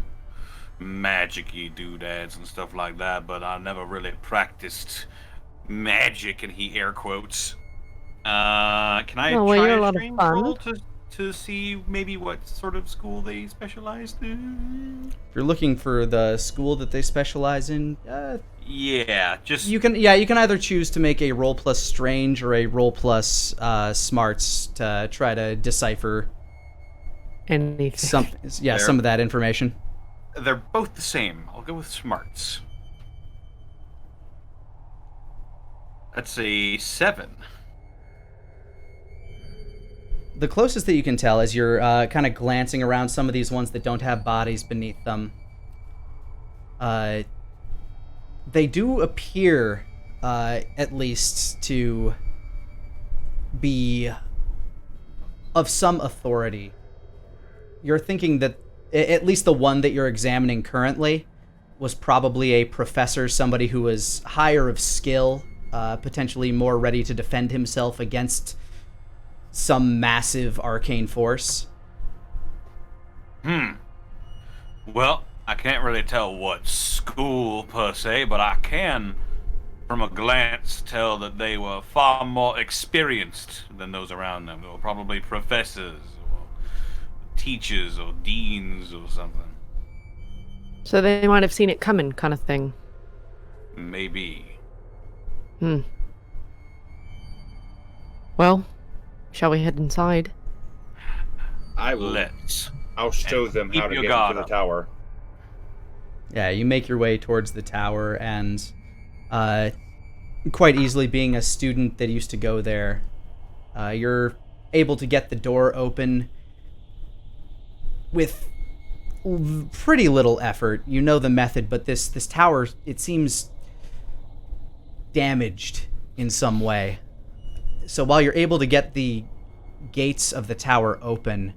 magic-y doodads and stuff like that, but I never really practiced magic, and he air quotes. Can I Oh, well, try you're a a lot of strange fun. roll to see maybe what sort of school they specialized in? If you're looking for the school that they specialize in, Yeah, just you can either choose to make a roll plus strange or a roll plus smarts to try to decipher Anything. some of that information. they're both the same. I'll go with smarts. That's a 7. The closest that you can tell as you're kind of glancing around some of these ones that don't have bodies beneath them, they do appear, at least, to be of some authority. You're thinking that at least the one that you're examining currently was probably a professor, somebody who was higher of skill, potentially more ready to defend himself against some massive arcane force. Well, I can't really tell what school per se, but I can, from a glance, tell that they were far more experienced than those around them. They were probably professors, or teachers, or deans, or something. So they might have seen it coming, kind of thing. Maybe. Well, shall we head inside? I will. Let's. I'll show And them keep how to your get guard into the up. tower. Yeah, you make your way towards the tower, and quite easily, being a student that used to go there, you're able to get the door open with pretty little effort. You know the method, but this tower, it seems damaged in some way. So while you're able to get the gates of the tower open,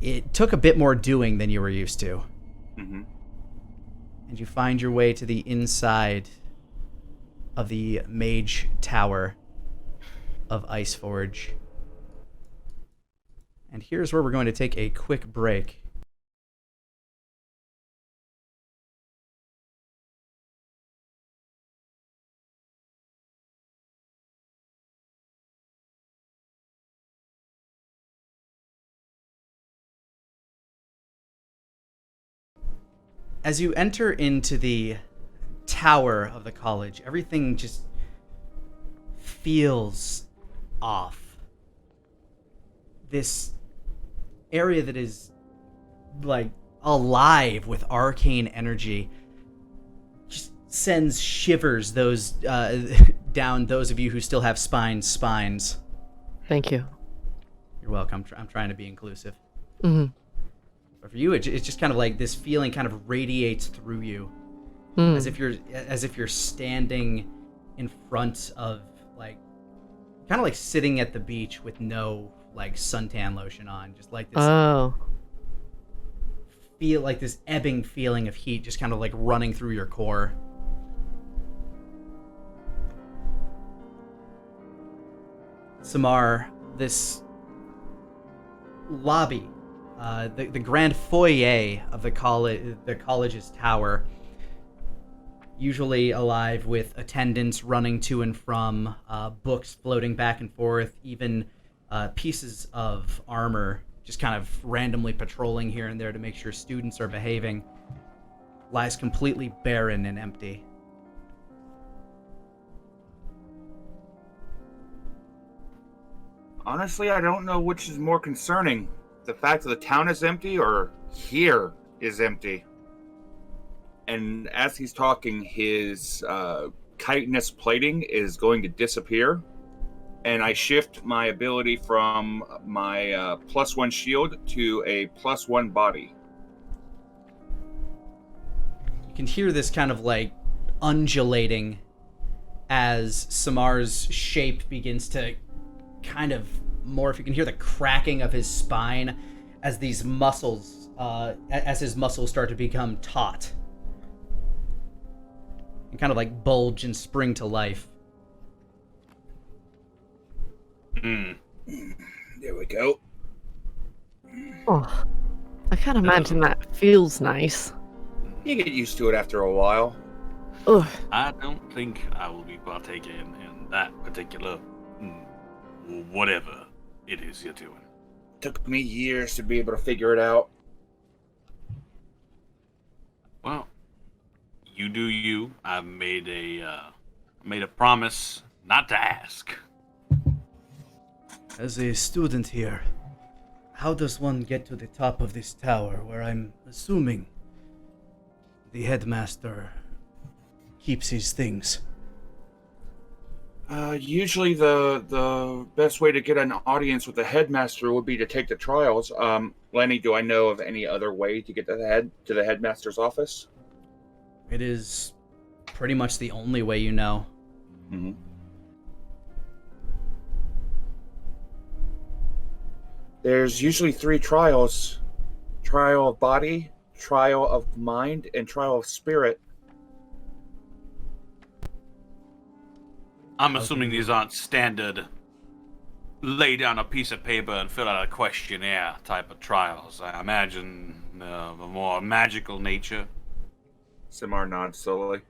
it took a bit more doing than you were used to. Mm-hmm. And you find your way to the inside of the Mage Tower of Iceforge. And here's where we're going to take a quick break. As you enter into the tower of the college, everything just feels off. This area that is like alive with arcane energy just sends shivers down those of you who still have spines. Thank you. You're welcome. I'm trying to be inclusive. Mm-hmm. But for you, it's just kind of like this feeling kind of radiates through you, as if you're standing in front of kind of like sitting at the beach with no suntan lotion on, just like this. Feel like this ebbing feeling of heat, just kind of like running through your core. Samar, this lobby. The grand foyer of the college's tower, usually alive with attendants running to and from, books floating back and forth, even pieces of armor just kind of randomly patrolling here and there to make sure students are behaving, lies completely barren and empty. Honestly, I don't know which is more concerning. The fact that the town is empty or here is empty. And as he's talking, his chitinous plating is going to disappear. And I shift my ability from my +1 shield to a +1 body. You can hear this kind of undulating as Samar's shape begins to kind of morph. You can hear the cracking of his spine as these muscles, as his muscles start to become taut. and kind of like bulge and spring to life. Hmm. There we go. Oh, I can't imagine that feels nice. You get used to it after a while. Ugh. I don't think I will be partaking in that particular whatever it is you're doing. Took me years to be able to figure it out. Well, you do you. I've made a promise not to ask. As a student here, how does one get to the top of this tower where I'm assuming the headmaster keeps his things? Usually the best way to get an audience with the headmaster would be to take the trials. Lenny, do I know of any other way to get to the headmaster's office? It is pretty much the only way you know. Mm-hmm. There's usually 3 trials: trial of body, trial of mind, and trial of spirit. I'm assuming these aren't standard lay down a piece of paper and fill out a questionnaire type of trials. I imagine of a more magical nature. Simar nods slowly.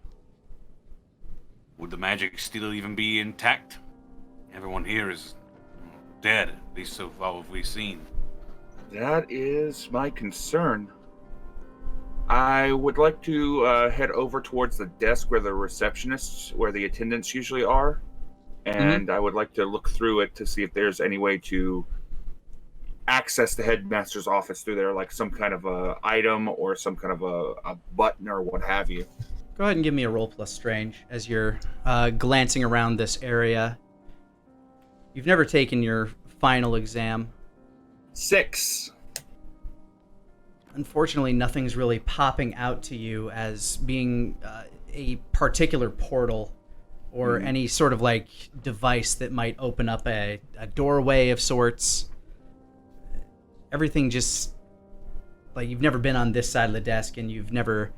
Would the magic still even be intact? Everyone here is dead, at least so far as we've seen. That is my concern. I would like to head over towards the desk where the receptionists, where the attendants usually are, and I would like to look through it to see if there's any way to access the headmaster's office through there, like some kind of a item or some kind of a button or what have you. Go ahead and give me a roll plus strange as you're glancing around this area. You've never taken your final exam. 6. Unfortunately, nothing's really popping out to you as being a particular portal or any sort of like device that might open up a doorway of sorts. Everything just like you've never been on this side of the desk and you've never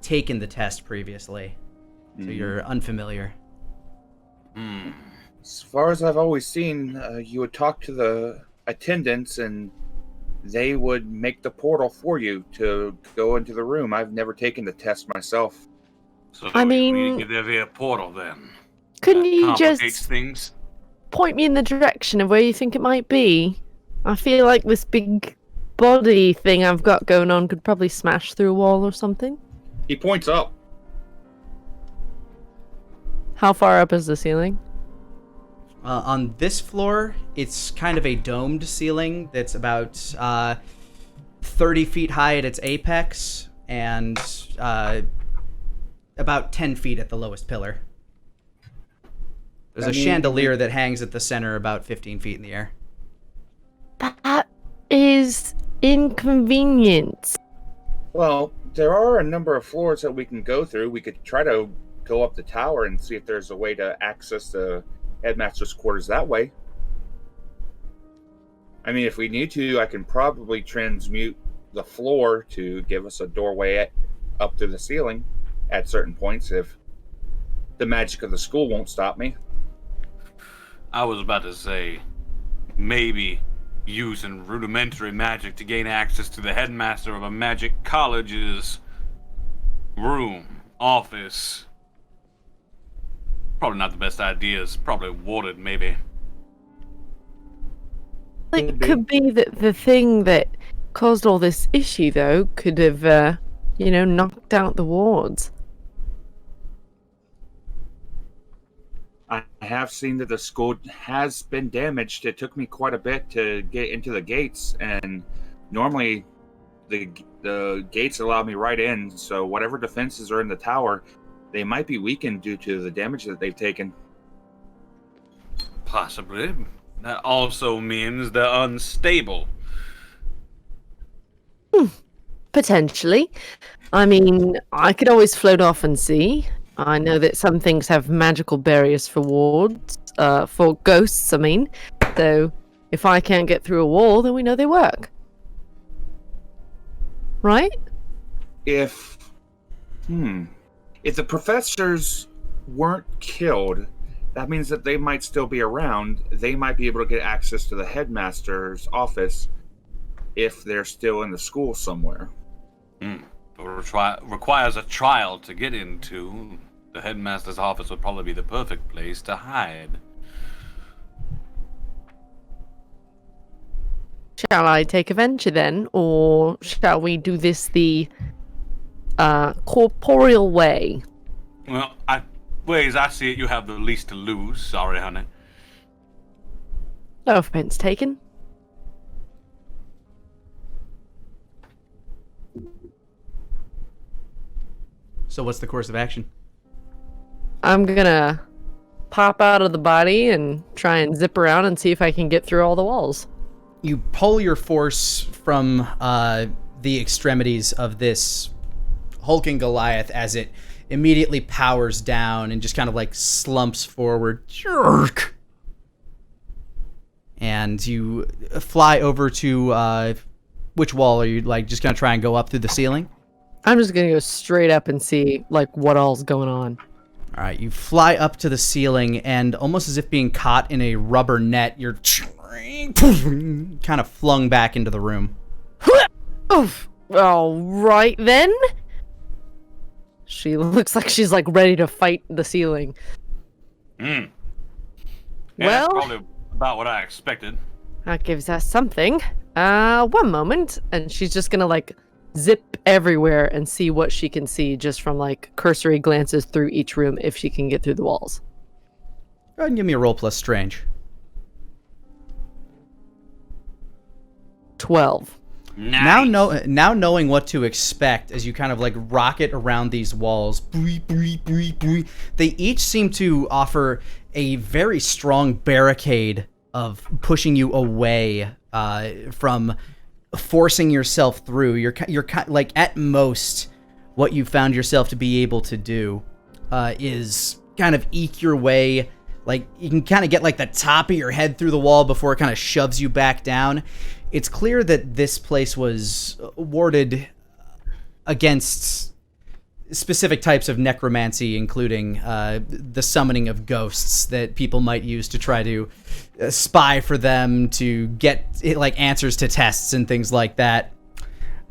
taken the test previously, so you're unfamiliar. As far as I've always seen, you would talk to the attendants and they would make the portal for you to go into the room. I've never taken the test myself. So I mean, we need to get there via portal then. Couldn't That you complicates just things. point me in the direction of where you think it might be? I feel like this big body thing I've got going on could probably smash through a wall or something. He points up. How far up is the ceiling? On this floor, it's kind of a domed ceiling that's about 30 feet high at its apex and about 10 feet at the lowest pillar. There's a chandelier that hangs at the center about 15 feet in the air. That is inconvenient. Well, there are a number of floors that we can go through. We could try to go up the tower and see if there's a way to access the headmaster's quarters that way. I mean, if we need to, I can probably transmute the floor to give us a doorway up to the ceiling at certain points if the magic of the school won't stop me. I was about to say, maybe using rudimentary magic to gain access to the headmaster of a magic college's room, office. Probably not the best ideas. Probably warded, maybe. It could be that the thing that caused all this issue, though, could have, knocked out the wards. I have seen that the school has been damaged. It took me quite a bit to get into the gates, and normally the gates allow me right in, so whatever defenses are in the tower, they might be weakened due to the damage that they've taken. Possibly. That also means they're unstable. Potentially. I mean, I could always float off and see. I know that some things have magical barriers for wards, for ghosts, I mean. So, if I can't get through a wall, then we know they work. Right? If If the professors weren't killed, that means that they might still be around. They might be able to get access to the headmaster's office if they're still in the school somewhere. Requires a trial to get into. The headmaster's office would probably be the perfect place to hide. Shall I take a venture then, or shall we do this the corporeal way? Well, ways I see it, you have the least to lose. Sorry, honey. No offense taken. So what's the course of action? I'm gonna pop out of the body and try and zip around and see if I can get through all the walls. You pull your force from the extremities of this hulking Goliath as it immediately powers down and just kind of like slumps forward. Jerk! And you fly over to which wall are you like just gonna try and go up through the ceiling? I'm just gonna go straight up and see like what all's going on. All right, you fly up to the ceiling and almost as if being caught in a rubber net, you're kind of flung back into the room. Oof. All right then. She looks like she's like ready to fight the ceiling. Yeah, Well, that's probably about what I expected. that gives us something. One moment, and she's just gonna like zip everywhere and see what she can see just from like cursory glances through each room if she can get through the walls. Go ahead and give me a roll plus strange. 12. Nice. Now knowing what to expect as you kind of like rocket around these walls, they each seem to offer a very strong barricade of pushing you away from forcing yourself through. You're like at most what you found yourself to be able to do is kind of eke your way. Like you can kind of get like the top of your head through the wall before it kind of shoves you back down. It's clear that this place was warded against specific types of necromancy, including the summoning of ghosts that people might use to try to spy for them, to get like answers to tests and things like that.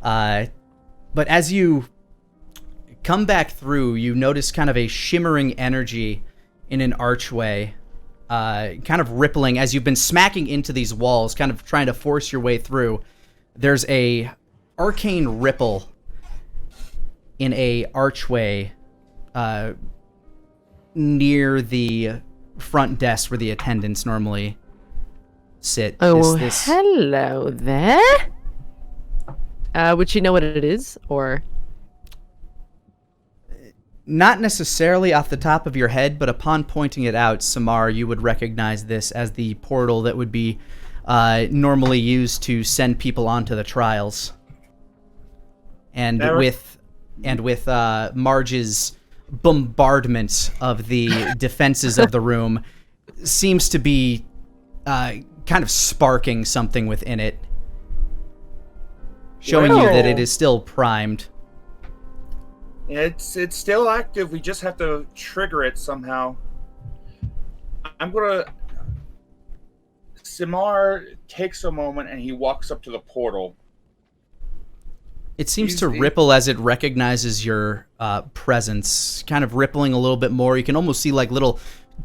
But as you come back through, you notice kind of a shimmering energy in an archway, kind of rippling as you've been smacking into these walls, kind of trying to force your way through. There's a arcane ripple in a archway near the front desk where the attendants normally sit. Oh, This hello there. Would she know what it is, or? Not necessarily off the top of your head, but upon pointing it out, Samar, you would recognize this as the portal that would be normally used to send people onto the trials. And with Marge's bombardment of the defenses of the room, seems to be kind of sparking something within it, showing you that it is still primed. It's still active. We just have to trigger it somehow. Samar takes a moment and he walks up to the portal. It seems to ripple as it recognizes your presence, kind of rippling a little bit more. You can almost see like little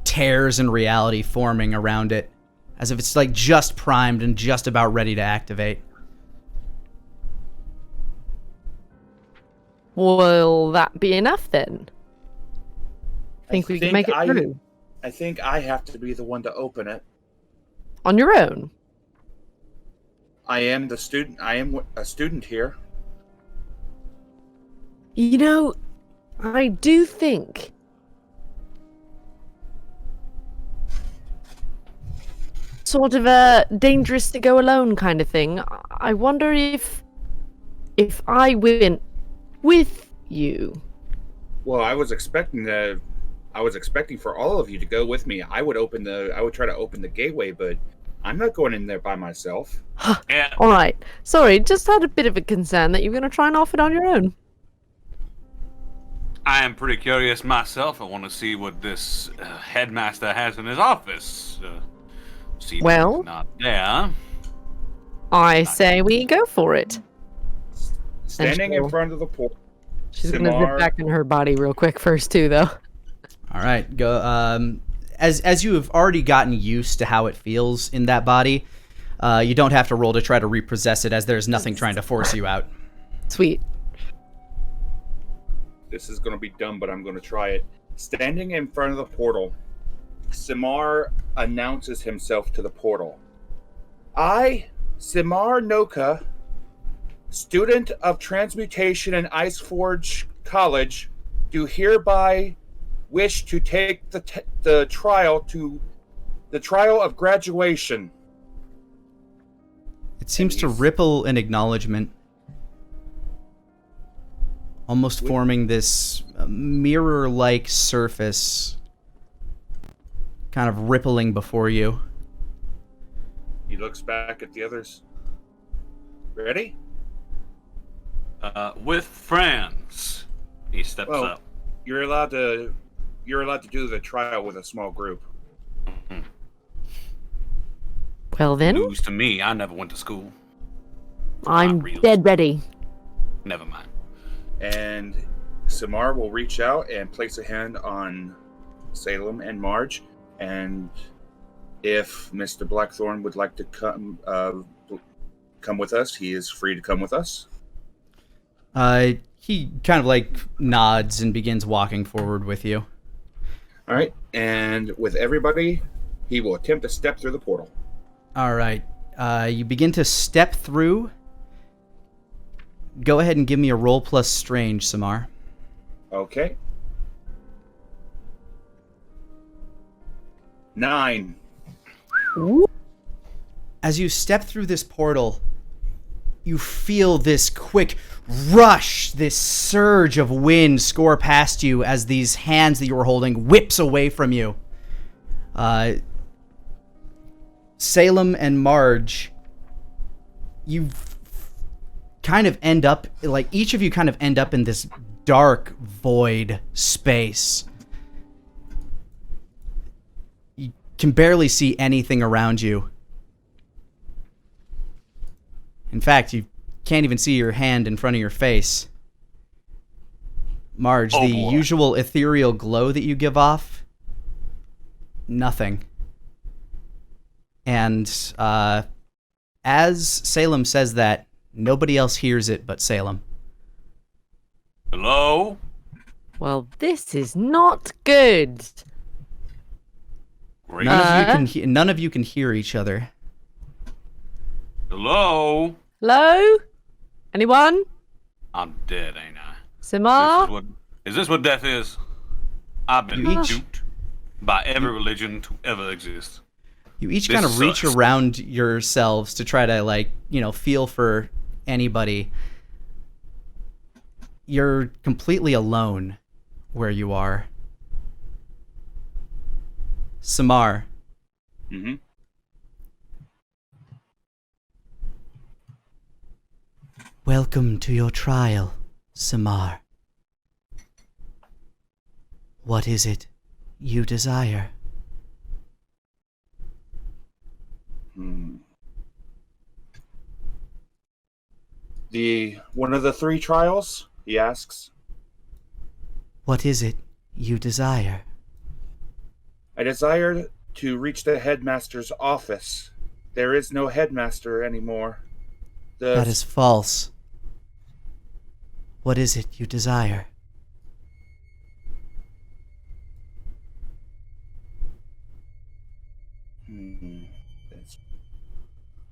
tears in reality forming around it, as if it's like just primed and just about ready to activate. Will that be enough then? Think we can make it through? I think I have to be the one to open it. On your own? I am the student. I am a student here. You know, I do think sort of a dangerous to go alone kind of thing. I wonder if I went with you. Well, I was expecting for all of you to go with me. I would try to open the gateway, but I'm not going in there by myself. Yeah. All right. Sorry, just had a bit of a concern that you're going to try and off it on your own. I am pretty curious myself. I want to see what this headmaster has in his office. See that Well- he's not there. I say we go for it. Standing in she'll- front of the portal, She's gonna Simar- zip back in her body real quick first, too, though. All right, go. As you have already gotten used to how it feels in that body, you don't have to roll to try to repossess it, as there's nothing trying to force you out. Sweet. This is going to be dumb, but I'm going to try it. Standing in front of the portal, Simar announces himself to the portal. I, Simar Noka, student of Transmutation in Iceforge College, do hereby wish to take the trial of graduation. It seems to ripple in acknowledgement, almost forming this mirror-like surface, kind of rippling before you. He looks back at the others. Ready? With friends. He steps Well, up. You're allowed to do the trial with a small group. Well, then, News to me. I never went to school. I'm Not real. dead ready. Never mind. And Samar will reach out and place a hand on Salem and Marge. And if Mr. Blackthorn would like to come with us, he is free to come with us. He kind of like nods and begins walking forward with you. All right. And with everybody, he will attempt to step through the portal. All right. You begin to step through. Go ahead and give me a roll plus strange, Samar. Okay. 9. As you step through this portal, you feel this quick rush, this surge of wind score past you as these hands that you were holding whips away from you. Salem and Marge, you kind of end up, like, each of you kind of end up in this dark void space. You can barely see anything around you. In fact, you can't even see your hand in front of your face. Marge, Oh, the boy. usual ethereal glow that you give off, nothing. And as Salem says that, nobody else hears it but Salem. Hello? Well, this is not good. Great. None of you can hear each other. Hello? Hello? Anyone? I'm dead, ain't I? Simar? Is this what death is? I've been You each- duped by every religion to ever exist. You each This kind of reach sucks. around yourselves to try to, like, feel for anybody. You're completely alone where you are. Samar, Mm-hmm. welcome to your trial, Samar. What is it you desire? One of the 3 trials, he asks. What is it you desire? I desire to reach the headmaster's office. There is no headmaster anymore. That is false. What is it you desire?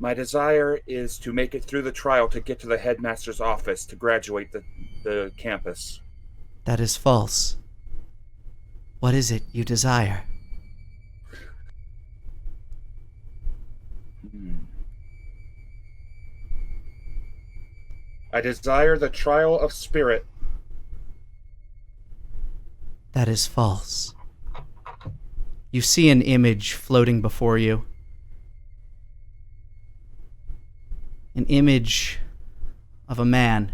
My desire is to make it through the trial to get to the headmaster's office to graduate the campus. That is false. What is it you desire? I desire the trial of spirit. That is false. You see an image floating before you. An image of a man.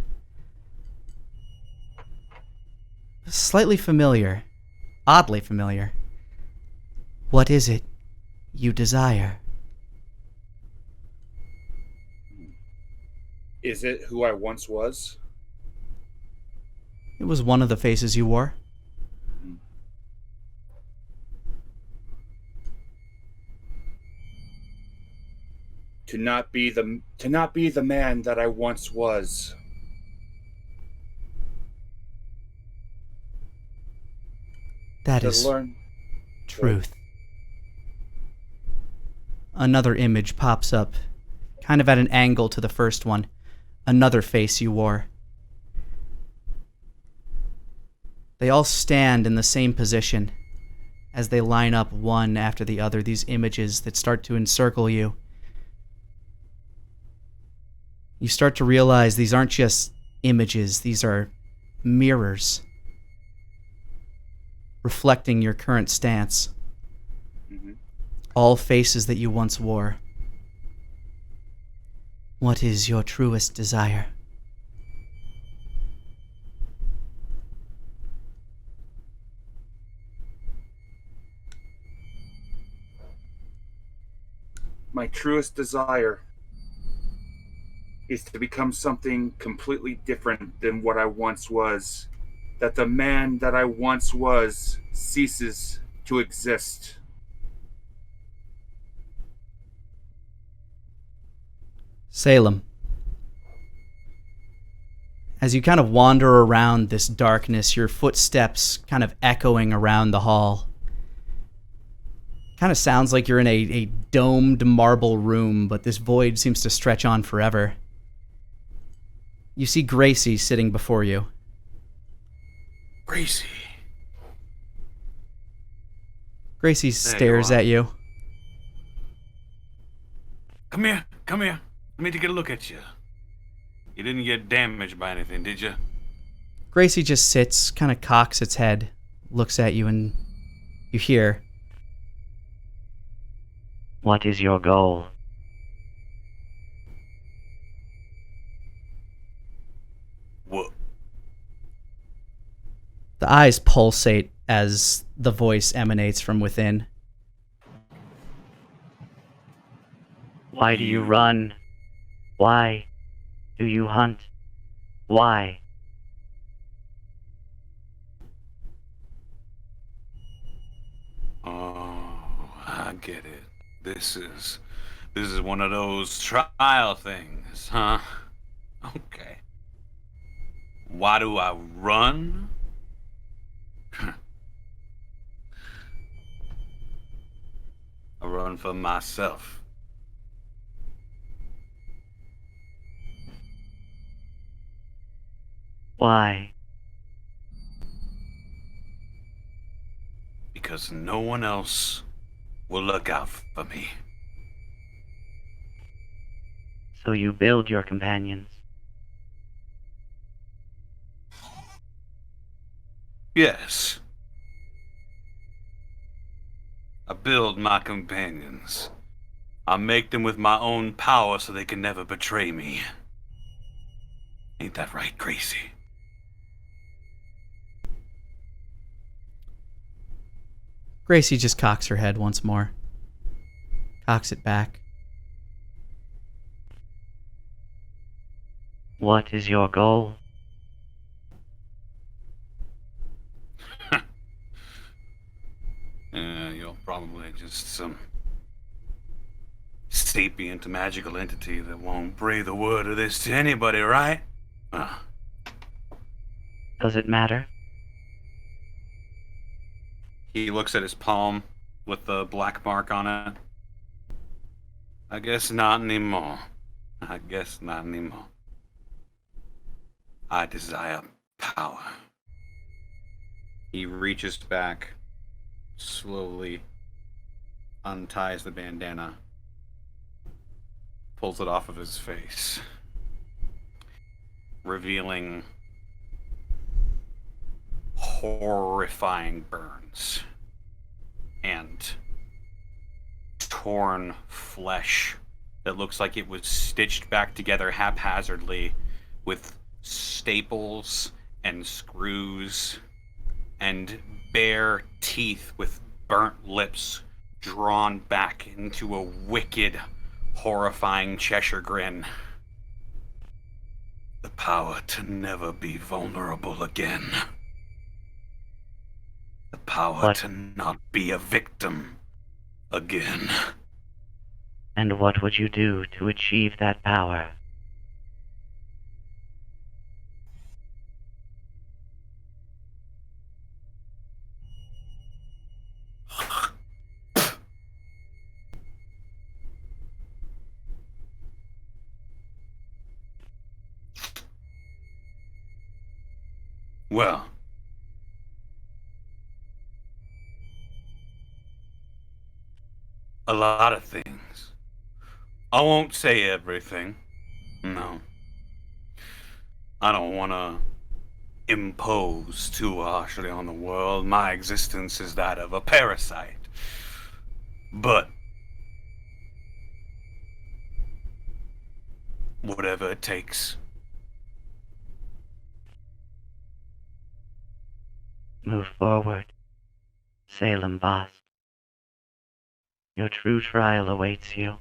slightly familiar. Oddly familiar. What is it you desire? Is it who I once was? It was one of the faces you wore. To not be the man that I once was. That To is learn. truth. Another image pops up, kind of at an angle to the first one. Another face you wore. They all stand in the same position as they line up one after the other, these images that start to encircle you. You start to realize these aren't just images, these are mirrors reflecting your current stance. All faces that you once wore. What is your truest desire? My truest desire is to become something completely different than what I once was. That the man that I once was ceases to exist. Salem. As you kind of wander around this darkness, your footsteps kind of echoing around the hall. Kind of sounds like you're in a domed marble room, but this void seems to stretch on forever. You see Gracie sitting before you. Gracie. Gracie stares at you. Come here. Let me take a look at you. You didn't get damaged by anything, did you? Gracie just sits, kind of cocks its head, looks at you, and you hear, What is your goal? What? the eyes pulsate as the voice emanates from within. Why do you run? Why do you hunt? Why? Oh, I get it. This is one of those trial things, huh? Okay. Why do I run? I run for myself. Why? Because no one else will look out for me. So you build your companions. Yes. I build my companions. I make them with my own power so they can never betray me. Ain't that right, Gracie? Gracie just cocks her head once more. Cocks it back. What is your goal? You're probably just some sapient magical entity that won't breathe a word of this to anybody, right? Does it matter? He looks at his palm with the black mark on it. I guess not anymore. I guess not anymore. I desire power. He reaches back, slowly unties the bandana, pulls it off of his face, revealing horrifying burns and torn flesh that looks like it was stitched back together haphazardly with staples and screws and bare teeth with burnt lips drawn back into a wicked, horrifying Cheshire grin. The power to never be vulnerable again. The power What? to not be a victim again. And what would you do to achieve that power? Well, a lot of things. I won't say everything. No. I don't want to impose too harshly on the world. My existence is that of a parasite. But whatever it takes. Move forward, Salem boss. Your true trial awaits you.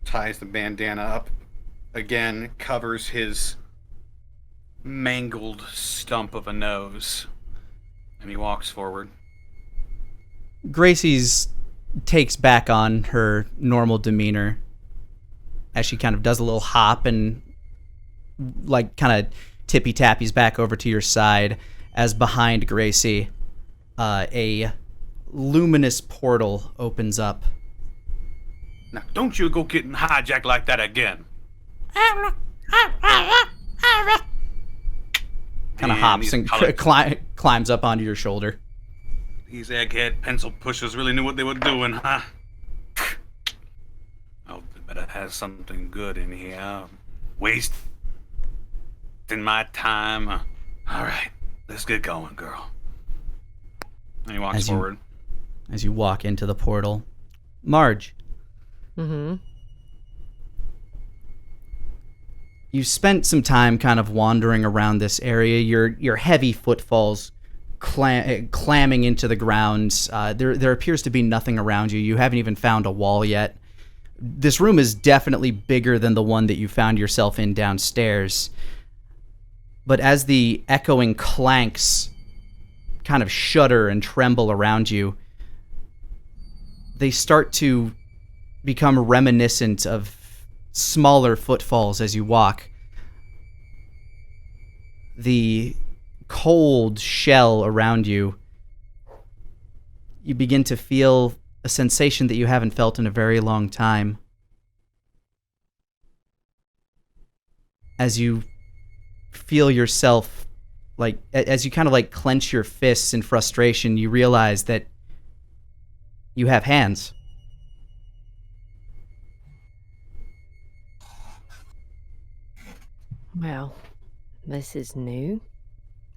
Ties the bandana up again, covers his mangled stump of a nose, and he walks forward. Gracie's takes back on her normal demeanor as she kind of does a little hop and like kind of tippy tappies back over to your side as behind Gracie a luminous portal opens up. Now, don't you go getting hijacked like that again. Kind of hops and climbs up onto your shoulder. These egghead pencil pushers really knew what they were doing, huh? Oh, they better have something good in here. Wasting my time. All right, let's get going, girl. And he walks forward. As you walk into the portal. Marge. Mm-hmm. You spent some time kind of wandering around this area. Your heavy footfalls clamming into the ground. There appears to be nothing around you. You haven't even found a wall yet. This room is definitely bigger than the one that you found yourself in downstairs. But as the echoing clanks kind of shudder and tremble around you, they start to become reminiscent of smaller footfalls as you walk. The cold shell around you, you begin to feel a sensation that you haven't felt in a very long time. As you feel yourself, like, as you kind of like clench your fists in frustration, you realize that you have hands. Well, this is new.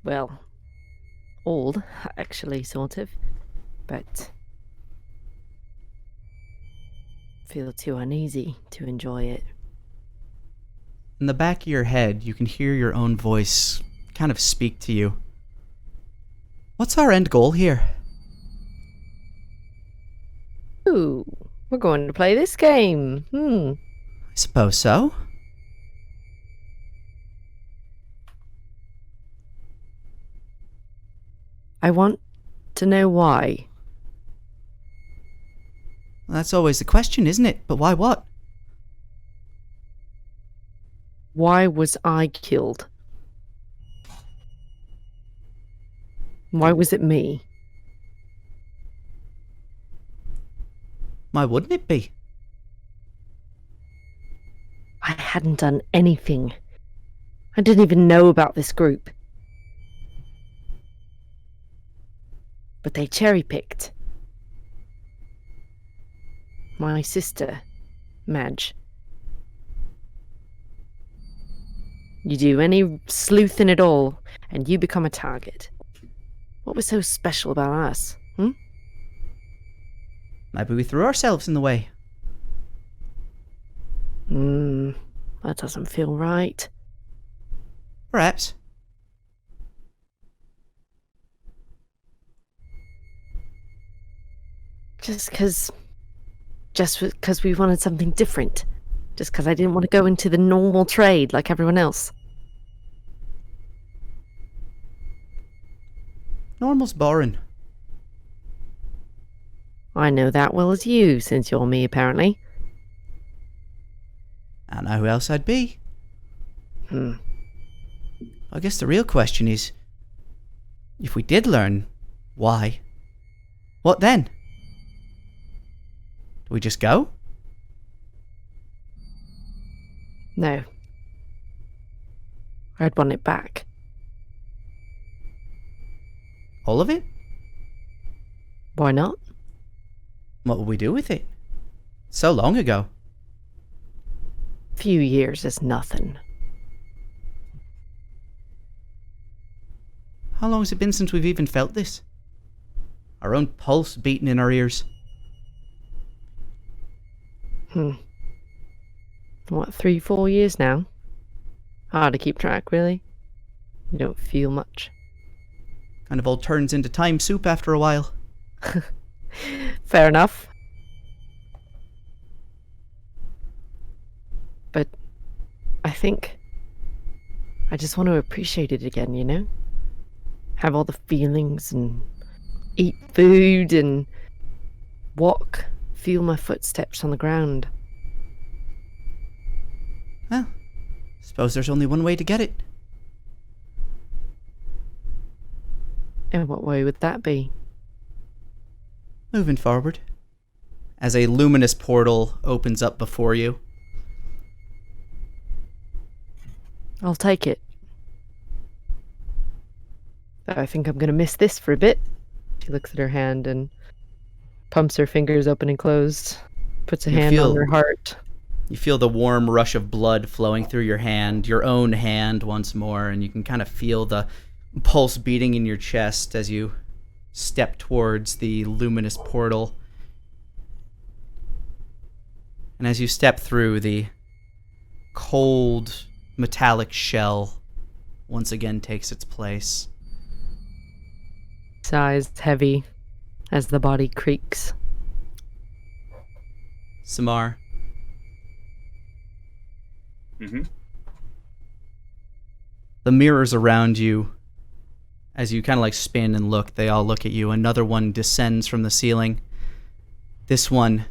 Well, old, actually, sort of. But feel too uneasy to enjoy it. In the back of your head, you can hear your own voice kind of speak to you. What's our end goal here? Ooh, we're going to play this game. I suppose so. I want to know why. Well, that's always the question, isn't it? But why what? Why was I killed? Why was it me? Why wouldn't it be? I hadn't done anything. I didn't even know about this group. But they cherry-picked. My sister, Marge. You do any sleuthing at all, and you become a target. What was so special about us, Maybe we threw ourselves in the way. That doesn't feel right. Perhaps. Just because we wanted something different. Just because I didn't want to go into the normal trade like everyone else. Normal's boring. I know that well as you, since you're me, apparently. I know who else I'd be. Hmm. I guess the real question is, if we did learn why, what then? Do we just go? No. I'd want it back. All of it? Why not? What would we do with it? So long ago. Few years is nothing. How long has it been since we've even felt this? Our own pulse beating in our ears. What, 3-4 years now? Hard to keep track, really. You don't feel much. Kind of all turns into time soup after a while. Fair enough. But I think I just want to appreciate it again, you know? Have all the feelings and eat food and walk, feel my footsteps on the ground. Well, suppose there's only one way to get it. In what way would that be? Moving forward. As a luminous portal opens up before you. I'll take it. I think I'm gonna miss this for a bit. She looks at her hand and pumps her fingers open and closed. Puts a hand on her heart. You feel the warm rush of blood flowing through your hand, your own hand once more, and you can kind of feel the pulse beating in your chest as you step towards the luminous portal. And as you step through, the cold metallic shell once again takes its place. Sighs heavy as the body creaks. Samar. The mirrors around you, as you kind of like spin and look, they all look at you. Another one descends from the ceiling. This one,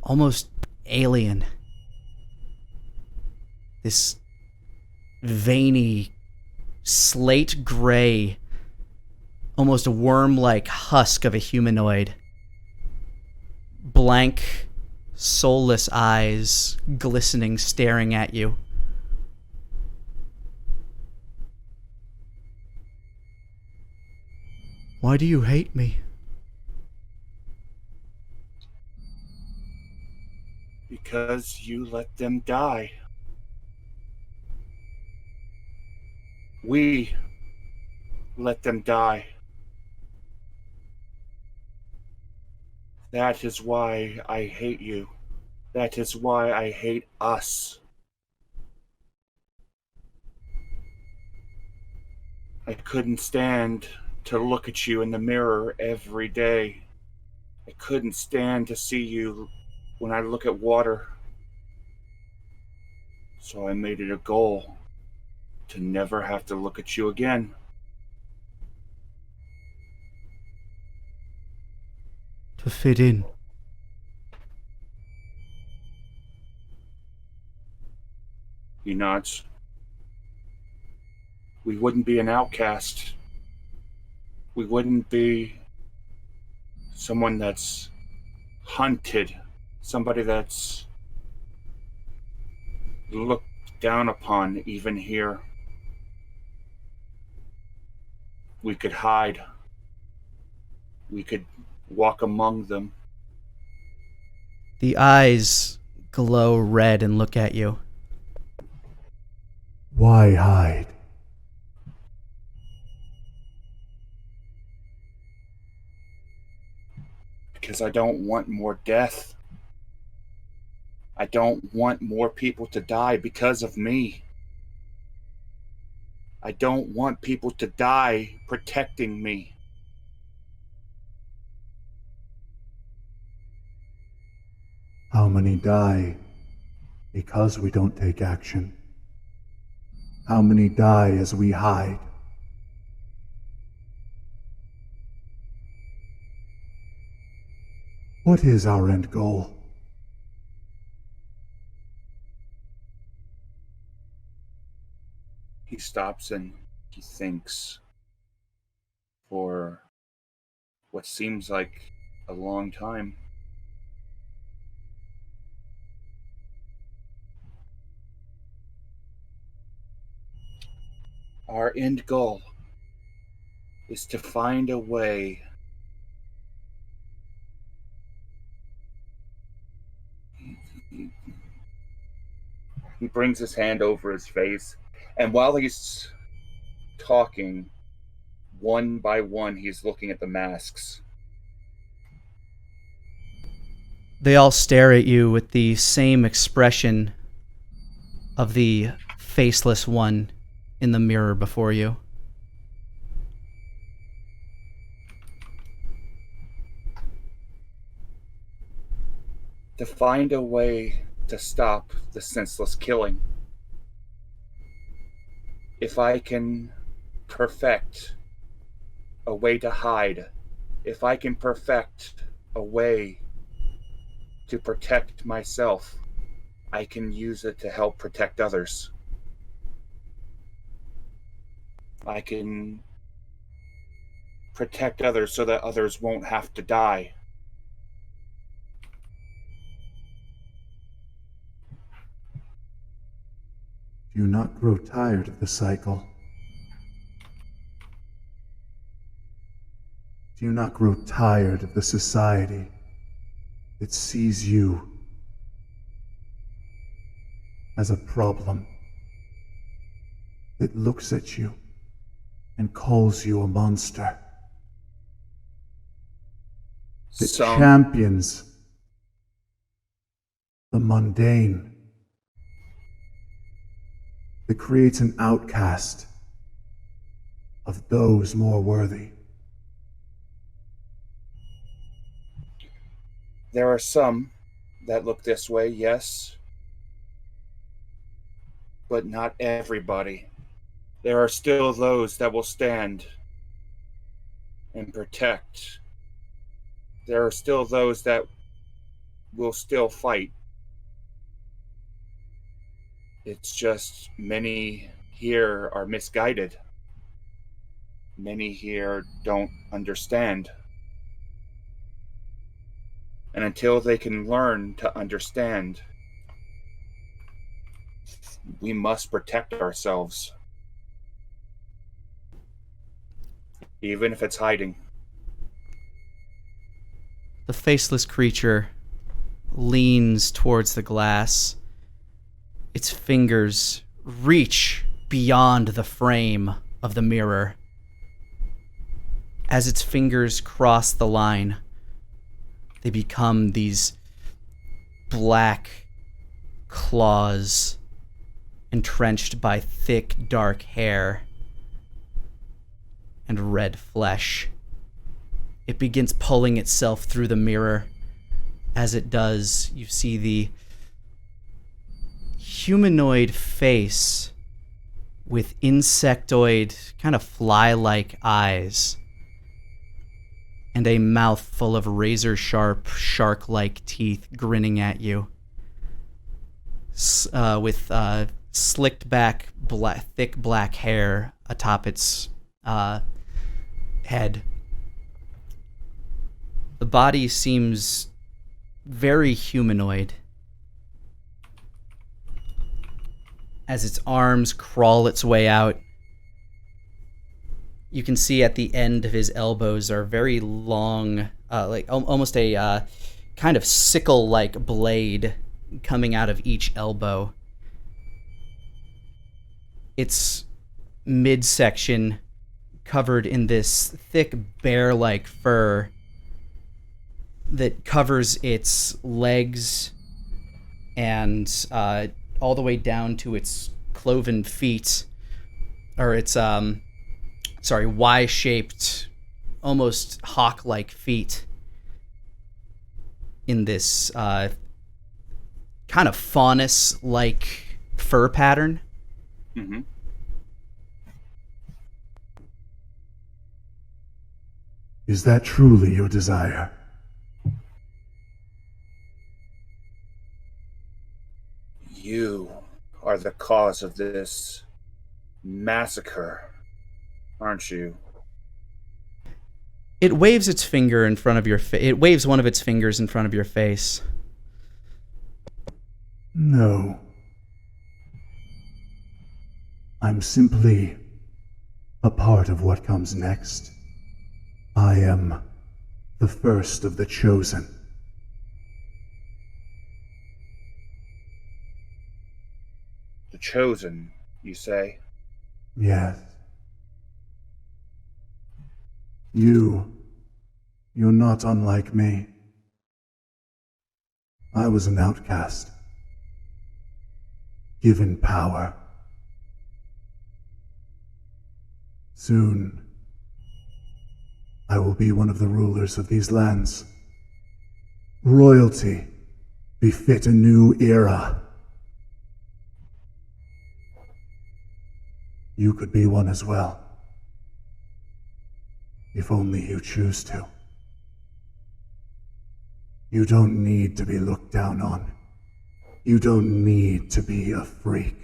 almost alien. This veiny, slate gray, almost worm-like husk of a humanoid. Blank, soulless eyes glistening, staring at you. Why do you hate me? Because you let them die. We let them die. That is why I hate you. That is why I hate us. I couldn't stand to look at you in the mirror every day. I couldn't stand to see you when I look at water. So I made it a goal to never have to look at you again. To fit in. He nods. We wouldn't be an outcast. We wouldn't be someone that's hunted, somebody that's looked down upon even here. We could hide. We could walk among them. The eyes glow red and look at you. Why hide? Because I don't want more death. I don't want more people to die because of me. I don't want people to die protecting me. How many die because we don't take action? How many die as we hide? What is our end goal? He stops and he thinks for what seems like a long time. Our end goal is to find a way he brings his hand over his face, and while he's talking, one by one, he's looking at the masks. They all stare at you with the same expression of the faceless one in the mirror before you. To find a way to stop the senseless killing. If I can perfect a way to hide, if I can perfect a way to protect myself, I can use it to help protect others. I can protect others so that others won't have to die. Do you not grow tired of the cycle? Do you not grow tired of the society that sees you as a problem, that looks at you and calls you a monster, that champions the mundane, that creates an outcast of those more worthy? There are some that look this way, yes, but not everybody. There are still those that will stand and protect. There are still those that will still fight. It's just many here are misguided. Many here don't understand. And until they can learn to understand, we must protect ourselves. Even if it's hiding. The faceless creature leans towards the glass. Its fingers reach beyond the frame of the mirror. As its fingers cross the line, they become these black claws entrenched by thick, dark hair and red flesh. It begins pulling itself through the mirror. As it does, you see the humanoid face with insectoid, kind of fly-like eyes, and a mouth full of razor-sharp, shark-like teeth grinning at you, with slicked back, thick black hair atop its head. The body seems very humanoid. As its arms crawl its way out, you can see at the end of his elbows are very long, like almost a kind of sickle-like blade coming out of each elbow. Its midsection covered in this thick bear-like fur that covers its legs and all the way down to its cloven feet, or its Y-shaped, almost hawk-like feet in this kind of faunus-like fur pattern. Mm-hmm. Is that truly your desire? You are the cause of this massacre, aren't you? It waves its finger in front of your face. It waves one of its fingers in front of your face. No. I'm simply a part of what comes next. I am the first of the chosen. The chosen, you say? Yes. You're not unlike me. I was an outcast, given power. Soon, I will be one of the rulers of these lands. Royalty befit a new era. You could be one as well. If only you choose to. You don't need to be looked down on. You don't need to be a freak.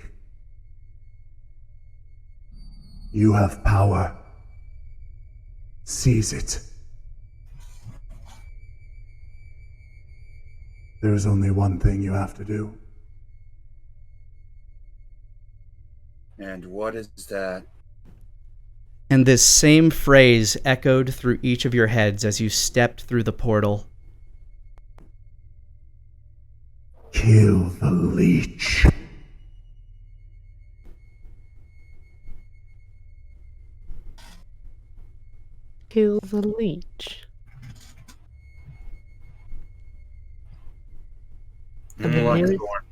You have power. Seize it. There is only one thing you have to do. And what is that? And this same phrase echoed through each of your heads as you stepped through the portal. Kill the leech. Kill the leech. The And then blood there is- thorn.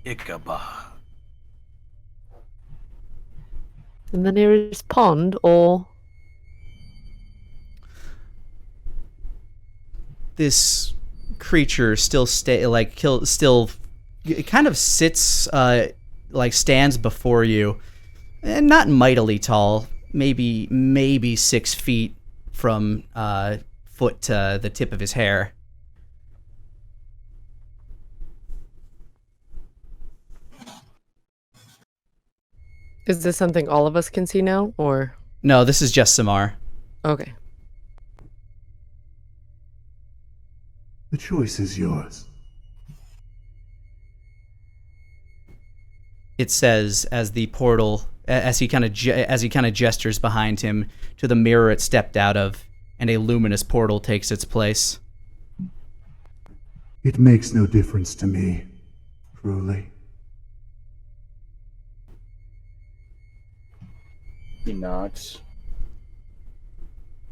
Ichabod. in the nearest pond, or This creature still it kind of sits stands before you, and not mightily tall, maybe 6 feet from foot to the tip of his hair. is this something all of us can see now, or No, this is just Samar. okay? The choice is yours. It says as the portal, as he kind of gestures behind him to the mirror it stepped out of, and a luminous portal takes its place. It makes no difference to me, truly. He nods.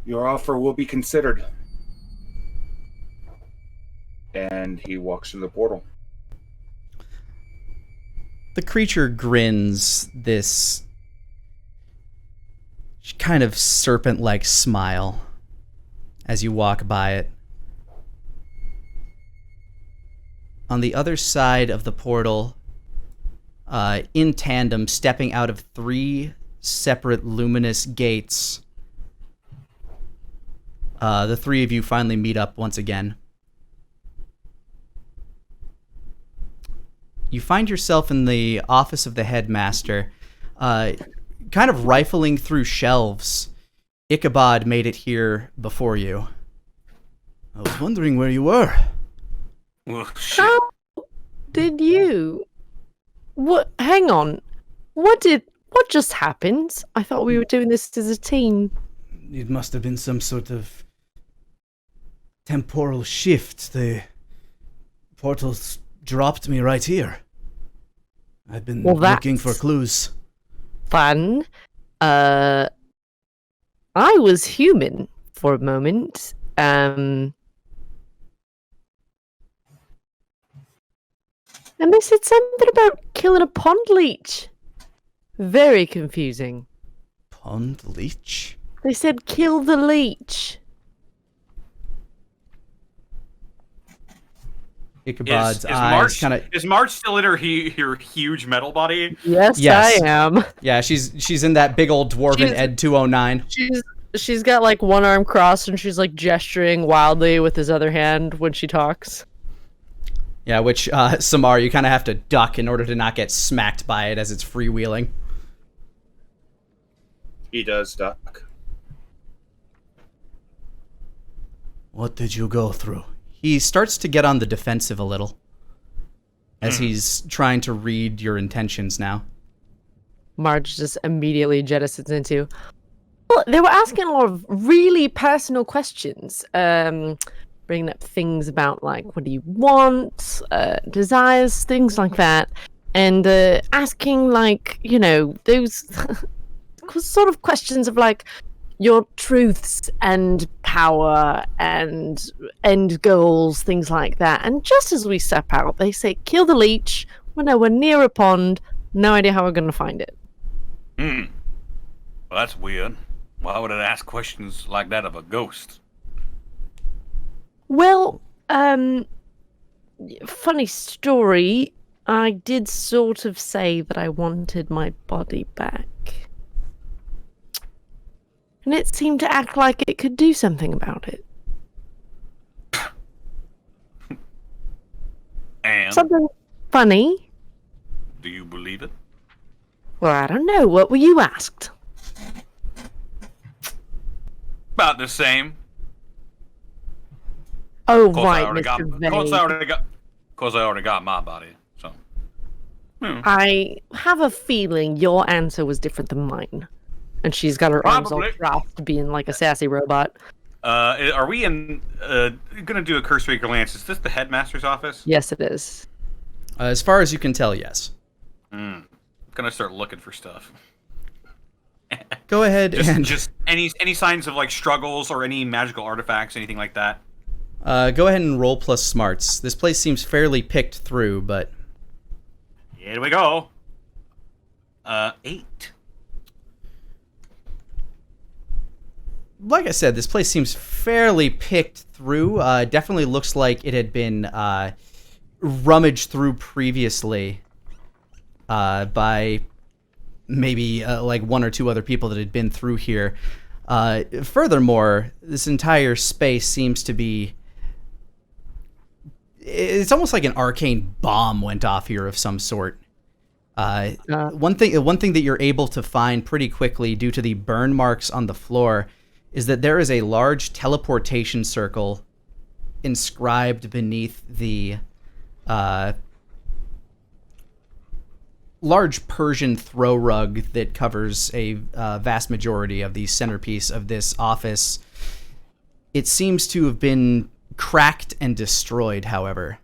Your offer will be considered. And he walks through the portal. The creature grins this kind of serpent-like smile as you walk by it. On the other side of the portal, in tandem, stepping out of 3 separate luminous gates, the 3 of you finally meet up once again. You find yourself in the office of the headmaster, kind of rifling through shelves. Ichabod made it here before you. I was wondering where you were. Well, shit. How did you? What? Hang on. What just happened? I thought we were doing this as a team. It must have been some sort of temporal shift. The portals dropped me right here. I've been Well, looking for that's- clues. Fun. I was human for a moment. And they said something about killing a pond leech. Very confusing. Pond leech? They said kill the leech. Ichabod's eyes kind of. Is Marge still in her huge metal body? Yes, Yes. I am. Yeah, she's in that big old dwarven Ed 209. She's got like one arm crossed and she's like gesturing wildly with his other hand when she talks. Yeah, which Samar, you kind of have to duck in order to not get smacked by it as it's freewheeling. He does duck. What did you go through? He starts to get on the defensive a little as he's trying to read your intentions now. Marge just immediately jettisons into. Well, they were asking a lot of really personal questions, bringing up things about like, what do you want, desires, things like that, and asking like, you know, those sort of questions of like your truths and power and end goals, things like that. And just as we step out, they say, kill the leech. We're nowhere near a pond. No idea how we're going to find it. Well, that's weird. Why would it ask questions like that of a ghost? Well, funny story. I did sort of say that I wanted my body back. And it seemed to act like it could do something about it. And Something funny. do you believe it? Well, I don't know. What were you asked? About the same. Oh, Of course, right, I already got. Mr. Of course, Vague. I already got my body. So. I have a feeling your answer was different than mine. And she's got her arms all Probably. crossed, being like a sassy robot. Are we gonna do a cursory glance? Is this the headmaster's office? Yes, it is. As far as you can tell, yes. Gonna start looking for stuff. Go ahead and Just any signs of like struggles or any magical artifacts, anything like that. go ahead and roll plus smarts. This place seems fairly picked through, but Here we go. 8. like I said, this place seems fairly picked through. Definitely looks like it had been rummaged through previously by maybe like one or two other people that had been through here. Furthermore, this entire space seems to be... It's almost like an arcane bomb went off here of some sort. One thing that you're able to find pretty quickly due to the burn marks on the floor is that there is a large teleportation circle inscribed beneath the large Persian throw rug that covers a vast majority of the centerpiece of this office. It seems to have been cracked and destroyed, however.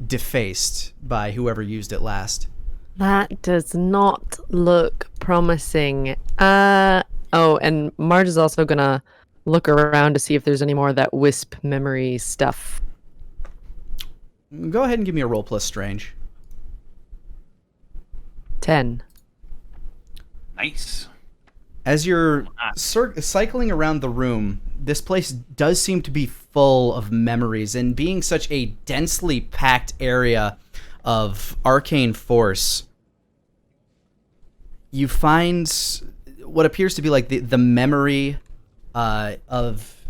Defaced by whoever used it last. That does not look promising. Oh, and Marge is also gonna look around to see if there's any more of that wisp memory stuff. Go ahead and give me a roll plus strange. 10. Nice. As you're cycling around the room, this place does seem to be full of memories, and being such a densely packed area of arcane force, you find what appears to be like the memory of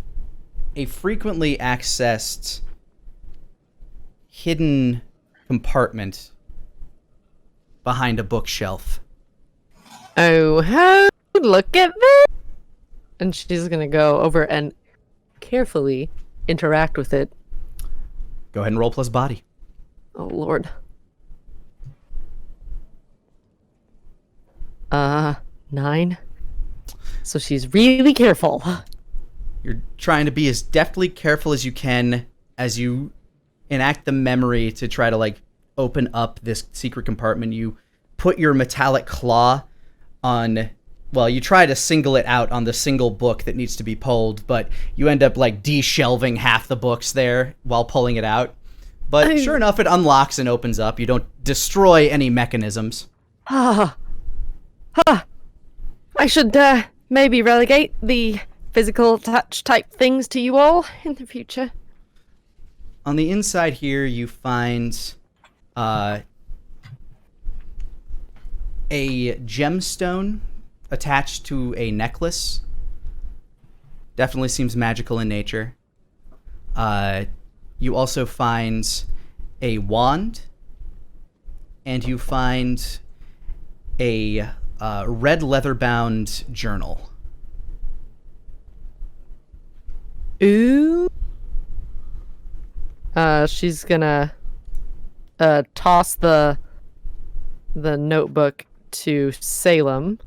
a frequently accessed hidden compartment behind a bookshelf. Oh, ho, look at this! And she's gonna go over and carefully interact with it. Go ahead and roll plus body. Oh, Lord. 9. So she's really careful. You're trying to be as deftly careful as you can as you enact the memory to try to like open up this secret compartment. You put your metallic claw on, well, you try to single it out on the single book that needs to be pulled, but you end up like de-shelving half the books there while pulling it out. But sure enough, it unlocks and opens up. You don't destroy any mechanisms. I should maybe relegate the physical touch type things to you all in the future. On the inside here, you find a gemstone attached to a necklace. Definitely seems magical in nature. You also find a wand, and you find a red leather-bound journal. Ooh. She's gonna toss the notebook to Salem,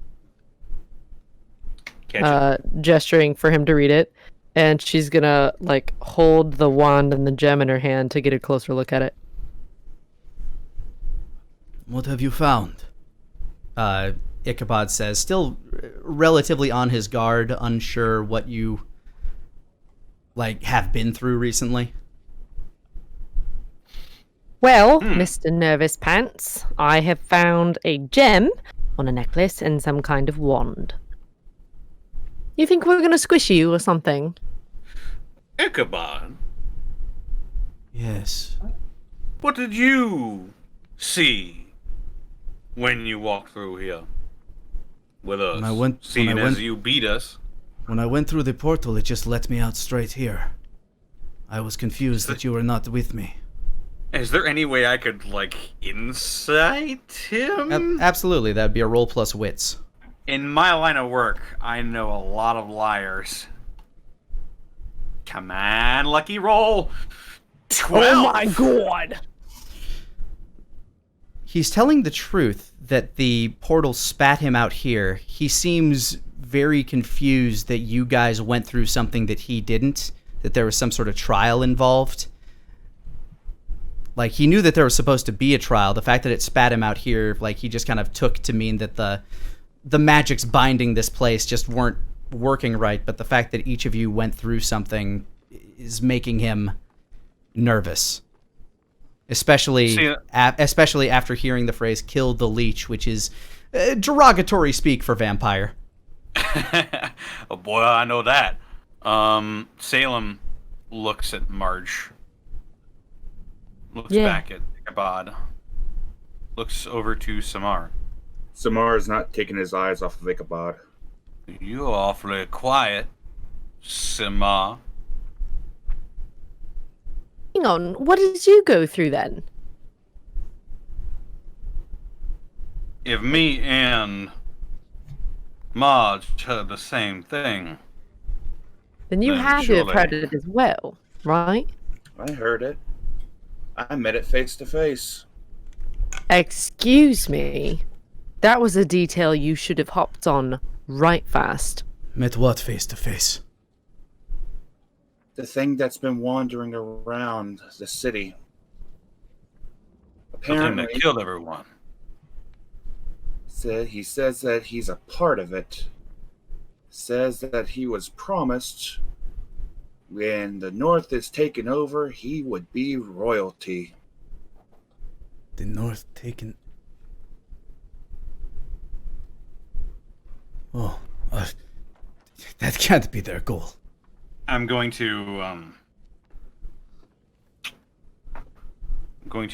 gesturing for him to read it, and she's gonna like hold the wand and the gem in her hand to get a closer look at it. What have you found? Ichabod says, still relatively on his guard, unsure what you have been through recently. Well, Mr. Nervous Pants, I have found a gem on a necklace and some kind of wand. You think we're gonna squish you or something? Ichabod, Yes. what did you see when you walked through here with us? Seeing as you beat us. When I went through the portal, it just let me out straight here. I was confused that you were not with me. Is there any way I could, insight him? Absolutely, that'd be a roll plus wits. In my line of work, I know a lot of liars. Come on, lucky roll. 12. Oh my god! He's telling the truth that the portal spat him out here. He seems very confused that you guys went through something that he didn't, that there was some sort of trial involved. He knew that there was supposed to be a trial. The fact that it spat him out here, he just kind of took to mean that the magics binding this place just weren't working right, but the fact that each of you went through something is making him nervous. Especially after hearing the phrase "kill the leech," which is derogatory speak for vampire. Oh boy, I know that. Salem looks at Marge. Looks back at Ichabod. Looks over to Samar. Samar is not taking his eyes off of Ichabod. You're awfully quiet, Samar. Hang on, what did you go through then? If me and Marge heard the same thing, Then you Then had to have surely- heard it as well, right? I heard it. I met it face to face. Excuse me. That was a detail you should have hopped on right fast. Met what face to face? The thing that's been wandering around the city. the thing Apparently, that killed everyone. he says that he's a part of it. Says that he was promised when the North is taken over, he would be royalty. The North taken... Oh, that can't be their goal. I'm going to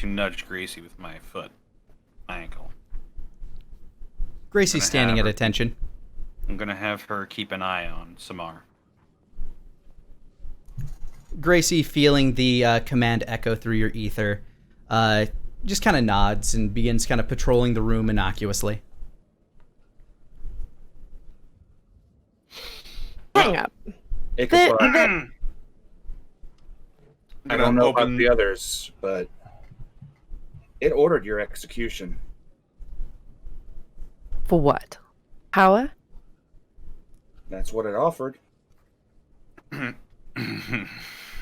nudge Gracie with my foot, my ankle. Gracie's Gonna standing have at her- attention. I'm gonna have her keep an eye on Samar. Gracie, feeling the command echo through your ether, just kind of nods and begins kind of patrolling the room innocuously. Hang up. Ichabod, The- I don't know about the others, but it ordered your execution. For what? Power? That's what it offered.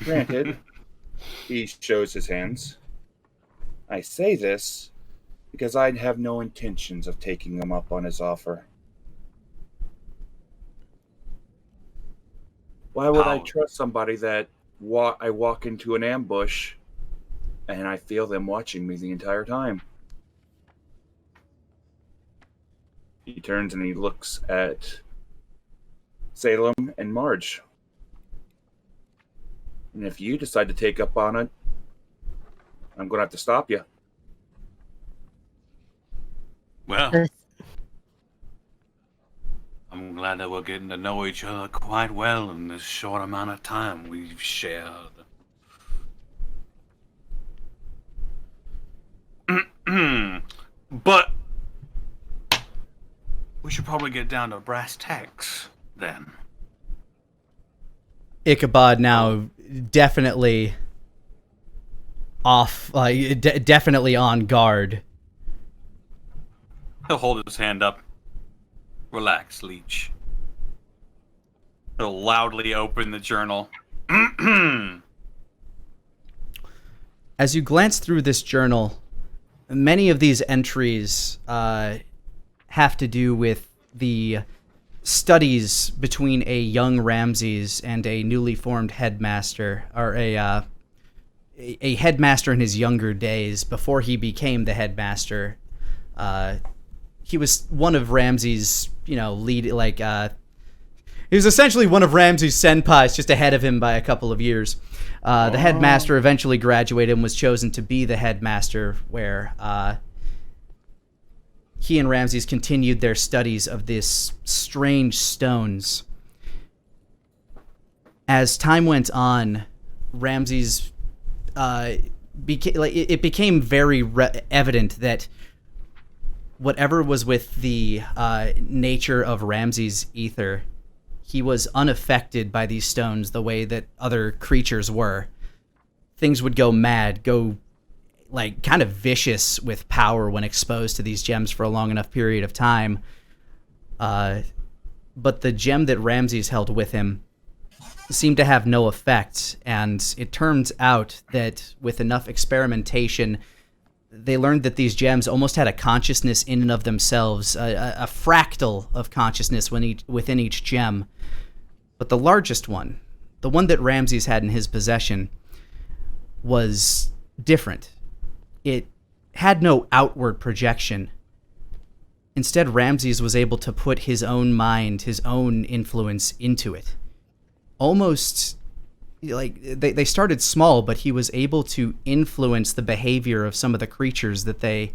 Granted, he shows his hands. I say this because I'd have no intentions of taking him up on his offer. Why would I How? trust somebody that I walk into an ambush and I feel them watching me the entire time? He turns and he looks at Salem and Marge. And if you decide to take up on it, I'm going to have to stop you. Well, I'm glad that we're getting to know each other quite well in this short amount of time we've shared. But we should probably get down to brass tacks then. Ichabod now definitely off, definitely on guard. He'll hold his hand up. Relax, Leech. He'll loudly open the journal. As you glance through this journal, many of these entries have to do with the studies between a young Ramses and a newly formed headmaster, or a headmaster in his younger days before he became the headmaster. He was one of Ramses' he was essentially one of Ramses' senpais, just ahead of him by a couple of years. The headmaster eventually graduated and was chosen to be the headmaster, where he and Ramses continued their studies of this strange stones. As time went on, Ramses it became very evident that whatever was with the nature of Ramses' ether, he was unaffected by these stones the way that other creatures were. Things would go mad, go kind of vicious with power when exposed to these gems for a long enough period of time. But the gem that Ramses held with him seemed to have no effect, and it turns out that with enough experimentation, they learned that these gems almost had a consciousness in and of themselves, a fractal of consciousness within each gem. But the largest one, the one that Ramses had in his possession, was different. It had no outward projection. Instead, Ramses was able to put his own mind, his own influence into it. Almost they started small, but he was able to influence the behavior of some of the creatures that they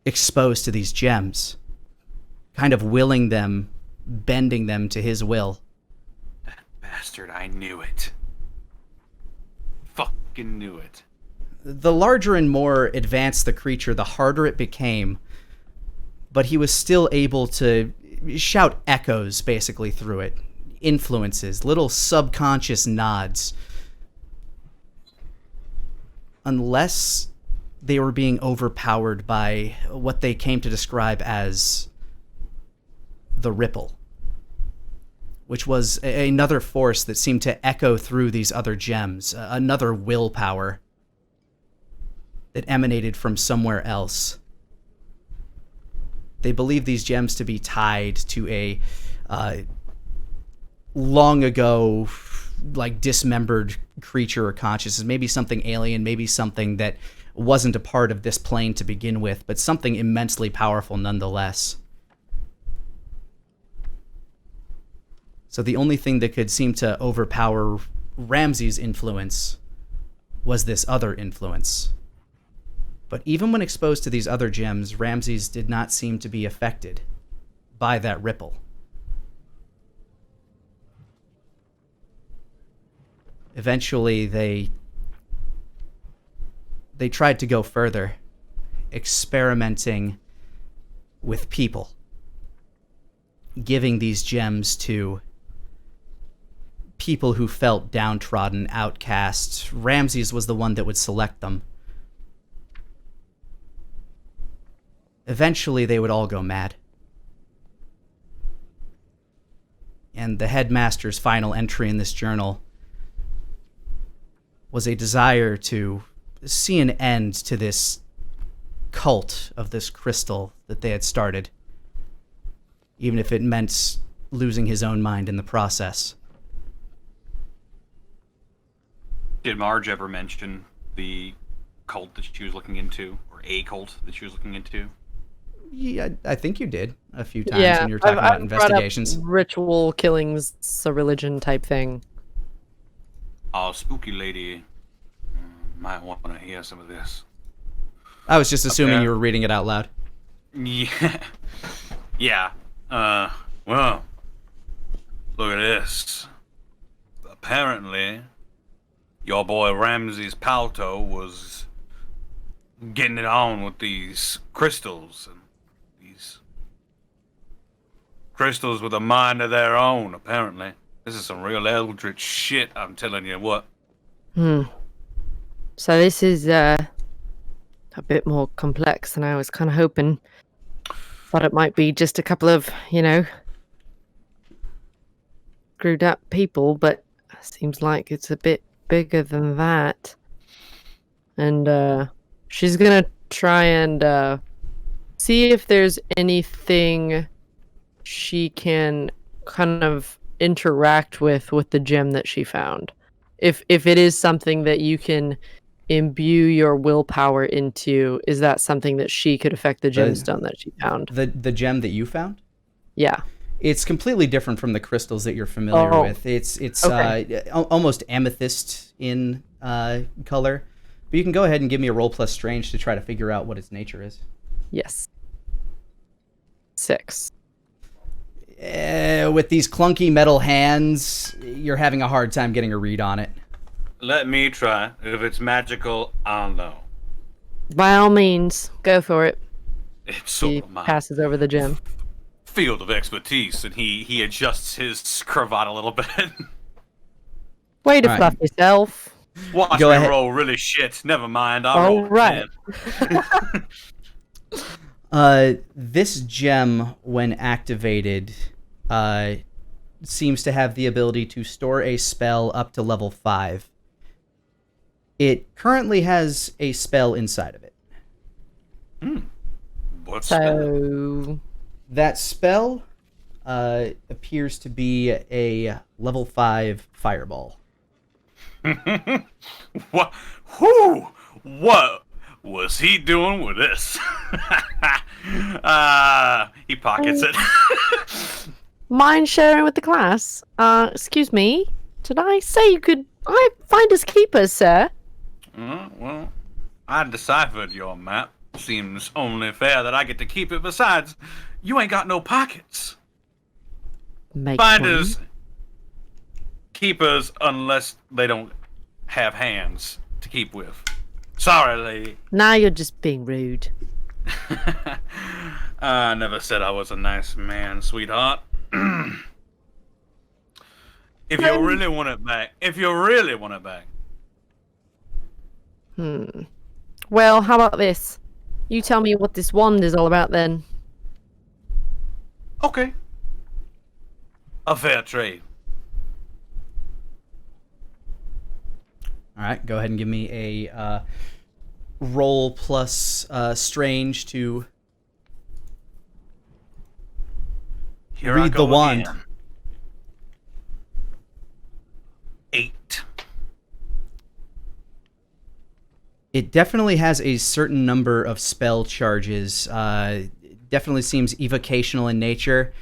exposed to these gems, kind of willing them, bending them to his will. That bastard, I knew it. Fucking knew it. The larger and more advanced the creature, the harder it became, but he was still able to shout echoes basically through it. Influences, little subconscious nods. Unless they were being overpowered by what they came to describe as the ripple, which was another force that seemed to echo through these other gems, another willpower that emanated from somewhere else. They believed these gems to be tied to a long ago, dismembered creature or consciousness, maybe something alien, maybe something that wasn't a part of this plane to begin with, but something immensely powerful nonetheless. So the only thing that could seem to overpower Ramses' influence was this other influence. But even when exposed to these other gems, Ramses did not seem to be affected by that ripple. Eventually, they tried to go further, experimenting with people, giving these gems to people who felt downtrodden, outcasts. Ramses was the one that would select them. Eventually, they would all go mad. And the headmaster's final entry in this journal was a desire to see an end to this cult of this crystal that they had started, even if it meant losing his own mind in the process. Did Marge ever mention the cult that she was looking into, or a cult that she was looking into? Yeah, I think you did a few times when you were talking about investigations. Ritual killings, a religion type thing. Oh, spooky lady. might want to hear some of this. I was just assuming Okay. you were reading it out loud. Yeah. Yeah. Well, look at this. Apparently, your boy Ramses Palto was getting it on with these crystals. And these crystals with a mind of their own, apparently. This is some real eldritch shit, I'm telling you what. So this is a bit more complex than I was kind of hoping. Thought it might be just a couple of, screwed up people, but seems like it's a bit bigger than that. And she's gonna try and see if there's anything she can kind of interact with the gem that she found. If it is something that you can imbue your willpower into, is that something that she could affect the gemstone that she found? The gem that you found? Yeah. It's completely different from the crystals that you're familiar with. It's Okay. Almost amethyst in color. But you can go ahead and give me a roll plus strange to try to figure out what its nature is. Yes. 6. With these clunky metal hands, you're having a hard time getting a read on it. Let me try. If it's magical, I'll know. By all means, go for it. It's He sort of my passes over the gem. field of expertise, and he adjusts his cravat a little bit. Way to All right. fluff yourself. Watch Go me ahead. roll really shit. Never mind, I'll All roll a right. 10. This gem, when activated, seems to have the ability to store a spell up to level 5. It currently has a spell inside of it. What's that? So, That spell appears to be a level 5 fireball. What? Who? What was he doing with this? He pockets it. mind sharing with the class? Excuse me. Did I say you could find us keepers, sir? Well, I deciphered your map. Seems only fair that I get to keep it. Besides, you ain't got no pockets. Make Finders, keepers, unless they don't have hands to keep with. Sorry, lady. Now you're just being rude. I never said I was a nice man, sweetheart. If you really want it back, Well, how about this? You tell me what this wand is all about then. okay. A fair trade. All right, go ahead and give me a roll plus strange to Here I read go the wand. again. 8. It definitely has a certain number of spell charges. Definitely seems evocational in nature.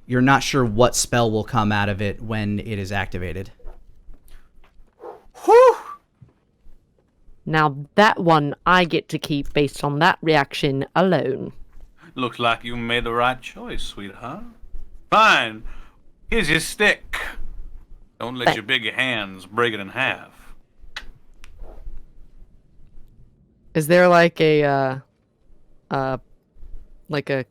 You're not sure what spell will come out of it when it is activated. Whew! Now that one I get to keep based on that reaction alone. Looks like you made the right choice, sweetheart. Fine. Here's your stick. Don't let your big hands break it in half. Is there like a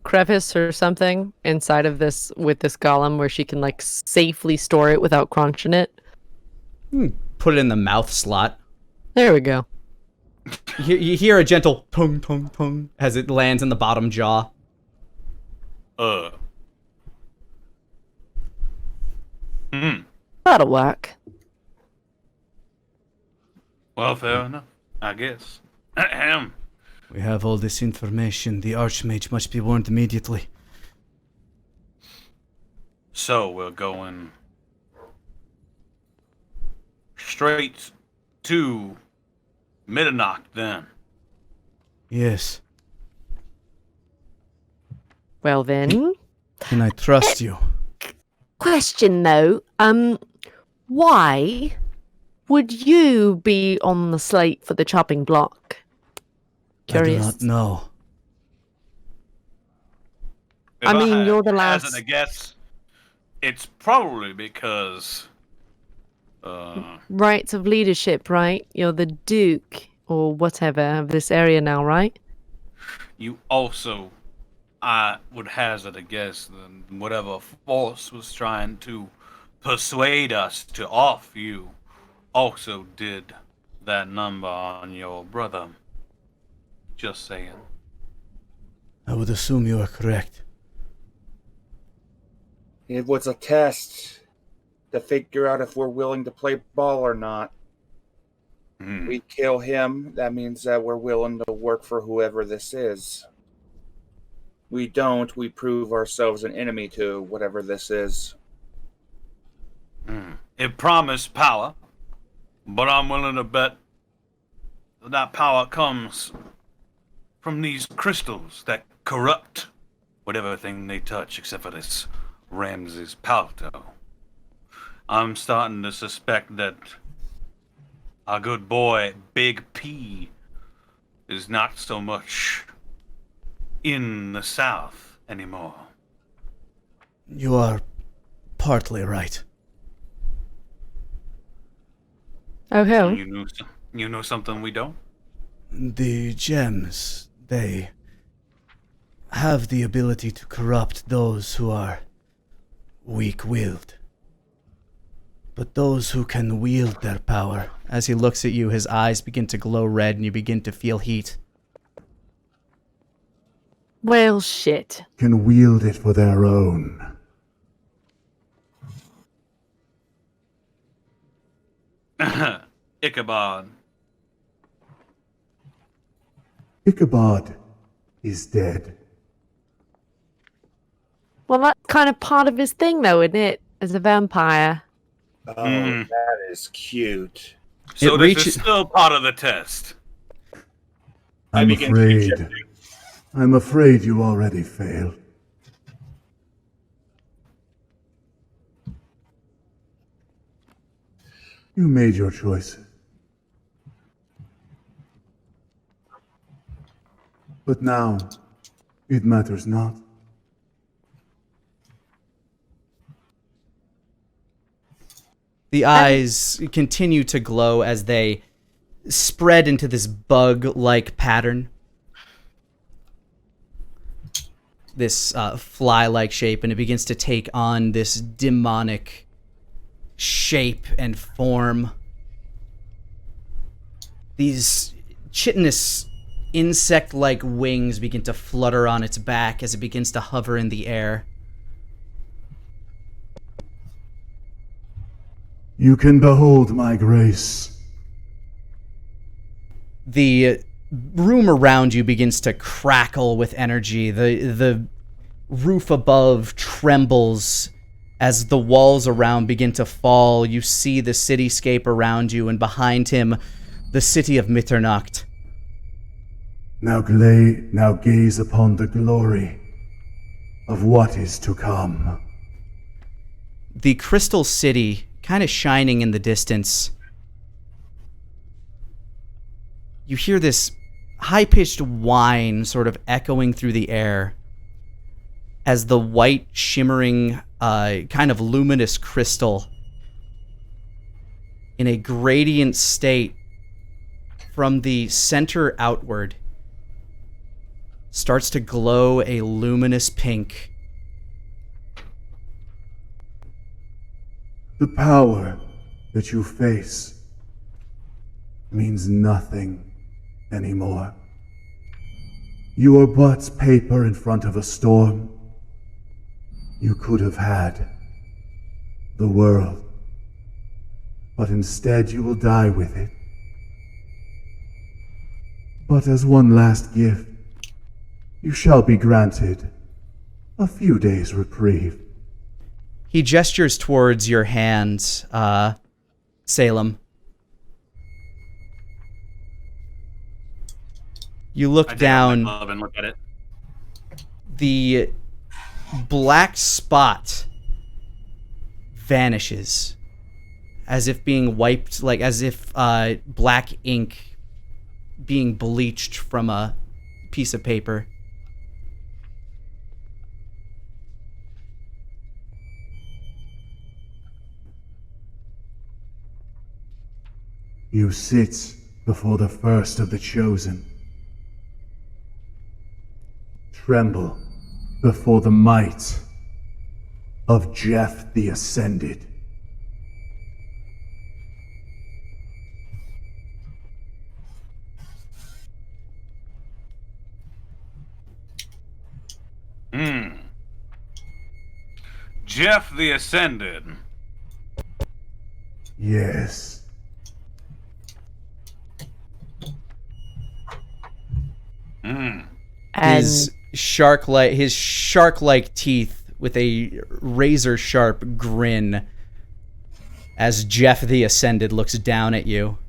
crevice or something inside of this with this golem where she can like safely store it without crunching it? Put it in the mouth slot. There we go. You hear a gentle tung tung tung as it lands in the bottom jaw. That'll work. Well, fair enough, I guess. Ahem. We have all this information. The Archmage must be warned immediately. So we're going straight to Middernock then. Yes. Well then. Can I trust you? Question though, why Would you be on the slate for the chopping block? Curious. I do not know. If I mean, you're the hazard last. a guess, it's probably because Rights of leadership, right? You're the Duke or whatever of this area now, right? you also, I would hazard a guess that whatever force was trying to persuade us to off you also did that number on your brother. Just saying. I would assume you are correct. It was a test to figure out if we're willing to play ball or not. We kill him, that means that we're willing to work for whoever this is. We don't, we prove ourselves an enemy to whatever this is. It promised power, but I'm willing to bet that power comes from these crystals that corrupt whatever thing they touch, except for this Ramses Palto. I'm starting to suspect that our good boy, Big P, is not so much in the South anymore. You are partly right. Oh, You know something we don't? The gems, they have the ability to corrupt those who are weak-willed. But those who can wield their power, As he looks at you, his eyes begin to glow red and you begin to feel heat. well, shit. Can wield it for their own. Ichabod. Ichabod is dead. Well, that's kind of part of his thing, though, isn't it? As a vampire. Oh, that is cute. So It this reaches- is still part of the test. I'm begin afraid. shifting. I'm afraid you already failed. You made your choices. But now, it matters not. The eyes continue to glow as they spread into this bug-like pattern. This fly-like shape, and it begins to take on this demonic shape and form. These chitinous insect-like wings begin to flutter on its back as it begins to hover in the air. You can behold my grace. The room around you begins to crackle with energy. The roof above trembles as the walls around begin to fall. You see the cityscape around you, and behind him, the city of Mitternacht. Now gaze upon the glory of what is to come. The crystal city kind of shining in the distance. You hear this high-pitched whine sort of echoing through the air as the white, shimmering, kind of luminous crystal in a gradient state from the center outward starts to glow a luminous pink. The power that you face means nothing anymore. You are but paper in front of a storm. You could have had the world, but instead you will die with it. But as one last gift, you shall be granted a few days' reprieve. He gestures towards your hand, Salem. You look I take out my down. glove and look at it. The black spot vanishes as if being wiped, like as if black ink being bleached from a piece of paper. You sit before the first of the chosen. Tremble before the might of Jeff the Ascended. Jeff the Ascended. Yes. And His shark-like teeth with a razor-sharp grin as Jeff the Ascended looks down at you.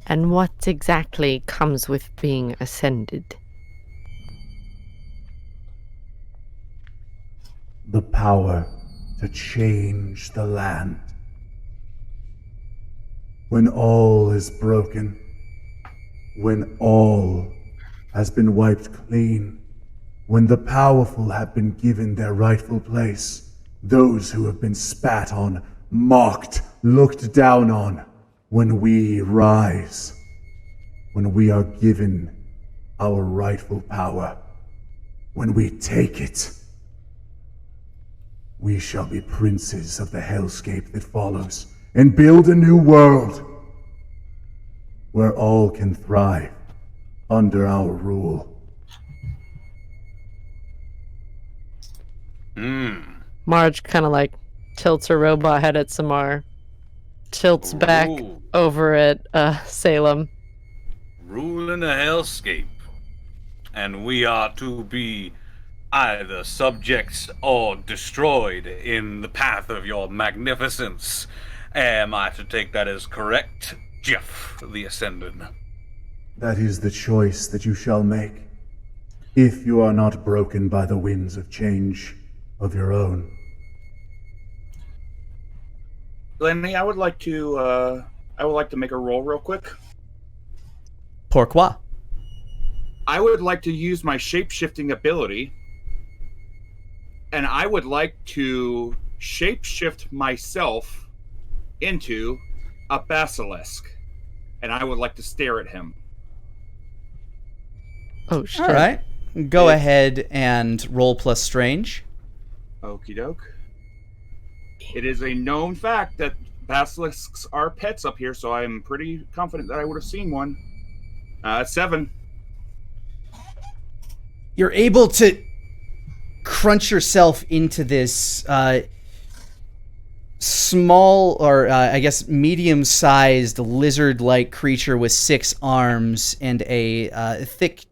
and what exactly comes with being ascended? The power to change the land. When all is broken, when all has been wiped clean, when the powerful have been given their rightful place, those who have been spat on, mocked, looked down on, when we rise, when we are given our rightful power, when we take it, we shall be princes of the hellscape that follows, and build a new world where all can thrive under our rule. Marge kind of like tilts her robot head at Samar, tilts back Ooh. over at Salem. Ruling a hellscape. And we are to be either subjects or destroyed in the path of your magnificence. Am I to take that as correct, Jeff the Ascendant? That is the choice that you shall make, if you are not broken by the winds of change of your own. Lani, I would like to make a roll real quick. Pourquoi? I would like to use my shape-shifting ability, and I would like to shape-shift myself into a basilisk, and I would like to stare at him. Oh shit! All right. Go ahead and roll plus strange. Okie doke. It is a known fact that basilisks are pets up here, so I'm pretty confident that I would have seen one. 7. You're able to crunch yourself into this small, or I guess medium-sized lizard-like creature with 6 arms and a thick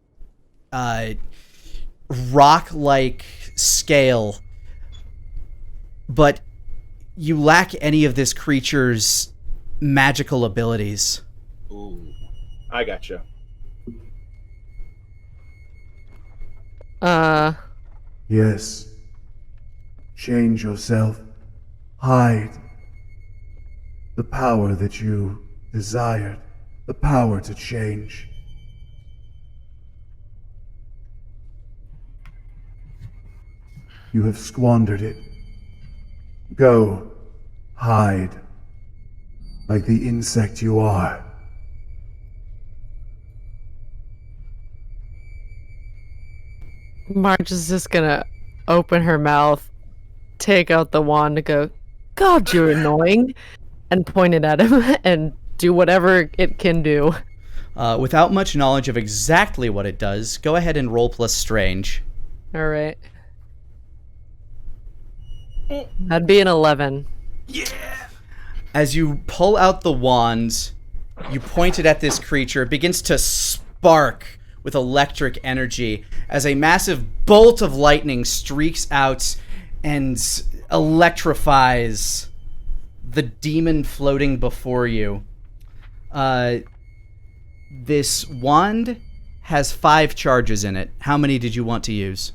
rock-like scale. But you lack any of this creature's magical abilities. Ooh, I gotcha. Yes. Change yourself. Hide. The power that you desired. The power to change. You have squandered it. Go. Hide. Like the insect you are. Marge is just gonna open her mouth, take out the wand to go, God, you're annoying, and point it at him and do whatever it can do. Without much knowledge of exactly what it does, go ahead and roll plus strange. All right. That'd be an 11. As you pull out the wand, you point it at this creature. It begins to spark with electric energy as a massive bolt of lightning streaks out and electrifies the demon floating before you. This wand has 5 charges in it. How many did you want to use?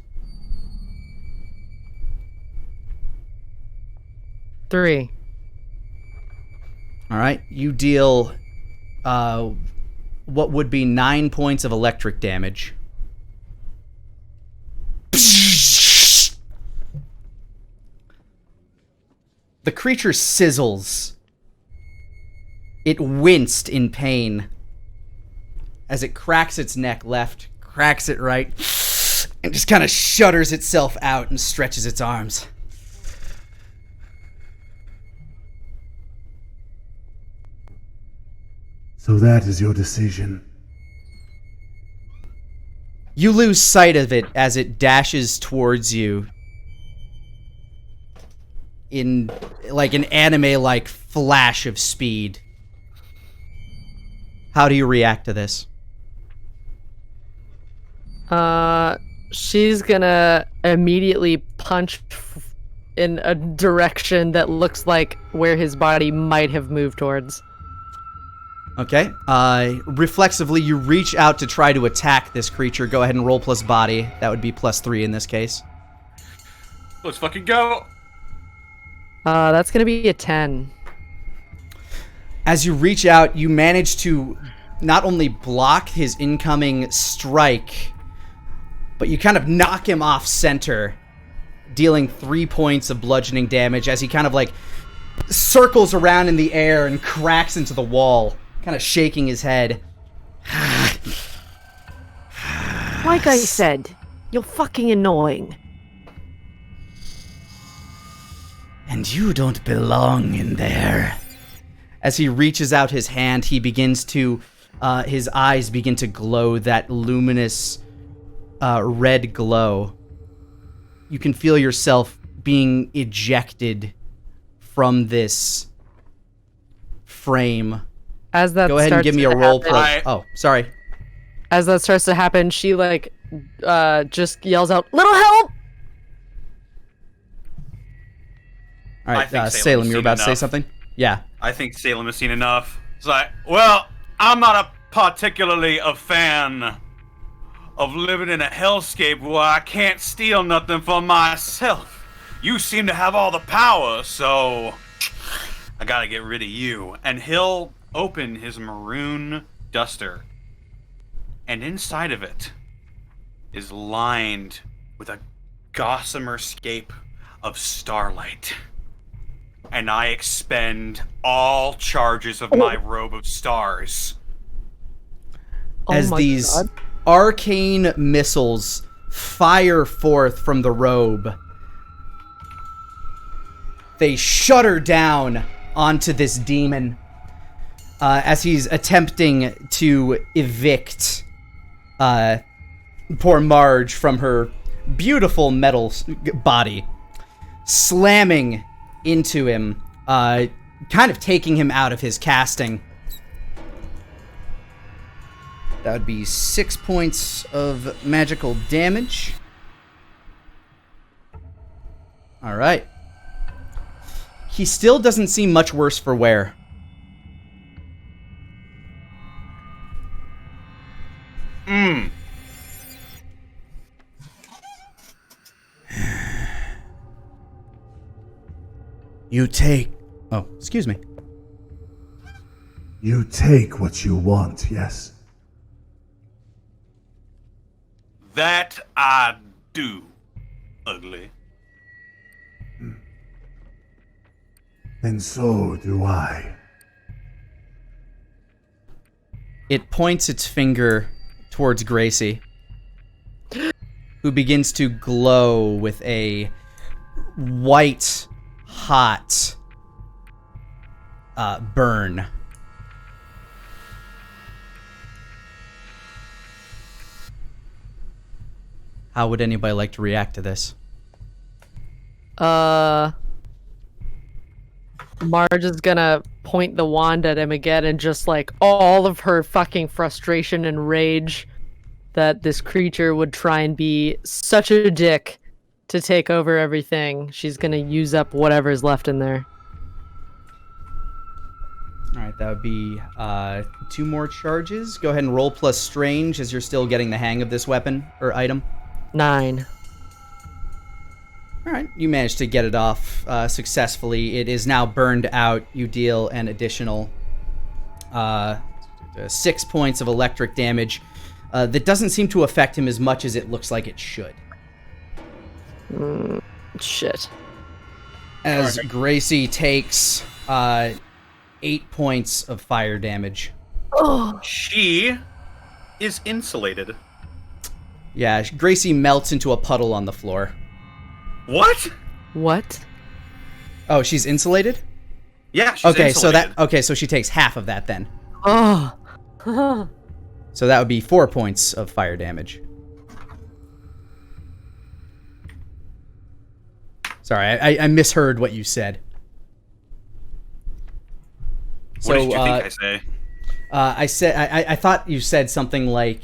3. All right, you deal what would be 9 points of electric damage. The creature sizzles. It winced in pain as it cracks its neck left, cracks it right, and just kind of shudders itself out and stretches its arms. So that is your decision. You lose sight of it as it dashes towards you in like an anime-like flash of speed. How do you react to this? She's gonna immediately punch in a direction that looks like where his body might have moved towards. Okay. Reflexively, you reach out to try to attack this creature. Go ahead and roll plus body. That would be +3 in this case. Let's fucking go. That's gonna be a 10. As you reach out, you manage to not only block his incoming strike, but you kind of knock him off center, dealing 3 points of bludgeoning damage as he kind of like circles around in the air and cracks into the wall, kind of shaking his head. Like I said, you're fucking annoying. And you don't belong in there. As he reaches out his hand, he begins to, his eyes begin to glow that luminous red glow. You can feel yourself being ejected from this frame. As that Go ahead and starts give me to a roll happen- plus. Oh, sorry. As that starts to happen, she like just yells out, "Little help!" All I right, think Salem, Salem's you were seen about to say enough. something? Yeah. I think Salem has seen enough. It's like, well, I'm not a particularly a fan of living in a hellscape where I can't steal nothing for myself. You seem to have all the power, so I gotta get rid of you. And he'll open his maroon duster, and inside of it is lined with a gossamer scape of starlight. And I expend all charges of my robe of stars. As my these God. arcane missiles fire forth from the robe, they shudder down onto this demon as he's attempting to evict poor Marge from her beautiful metal body, slamming into him, kind of taking him out of his casting. That would be 6 points of magical damage. All right. He still doesn't seem much worse for wear. You take... Oh, excuse me. You take what you want, yes? That I do, ugly. And so do I. It points its finger towards Gracie, who begins to glow with a white, hot burn. How would anybody like to react to this? Marge is gonna point the wand at him again and just like all of her fucking frustration and rage that this creature would try and be such a dick to take over everything. She's gonna use up whatever's left in there. All right, that would be 2 more charges. Go ahead and roll plus strange as you're still getting the hang of this weapon or item. 9. All right, you managed to get it off successfully. It is now burned out. You deal an additional 6 points of electric damage. That doesn't seem to affect him as much as it looks like it should. Shit. As Gracie takes 8 points of fire damage. Oh. She is insulated. Yeah, Gracie melts into a puddle on the floor. What? What? Oh, she's insulated? Yeah, she's Okay, insulated. so she takes half of that then. Oh. So that would be 4 points of fire damage. Sorry, I misheard what you said. What did you think I say? I thought you said something like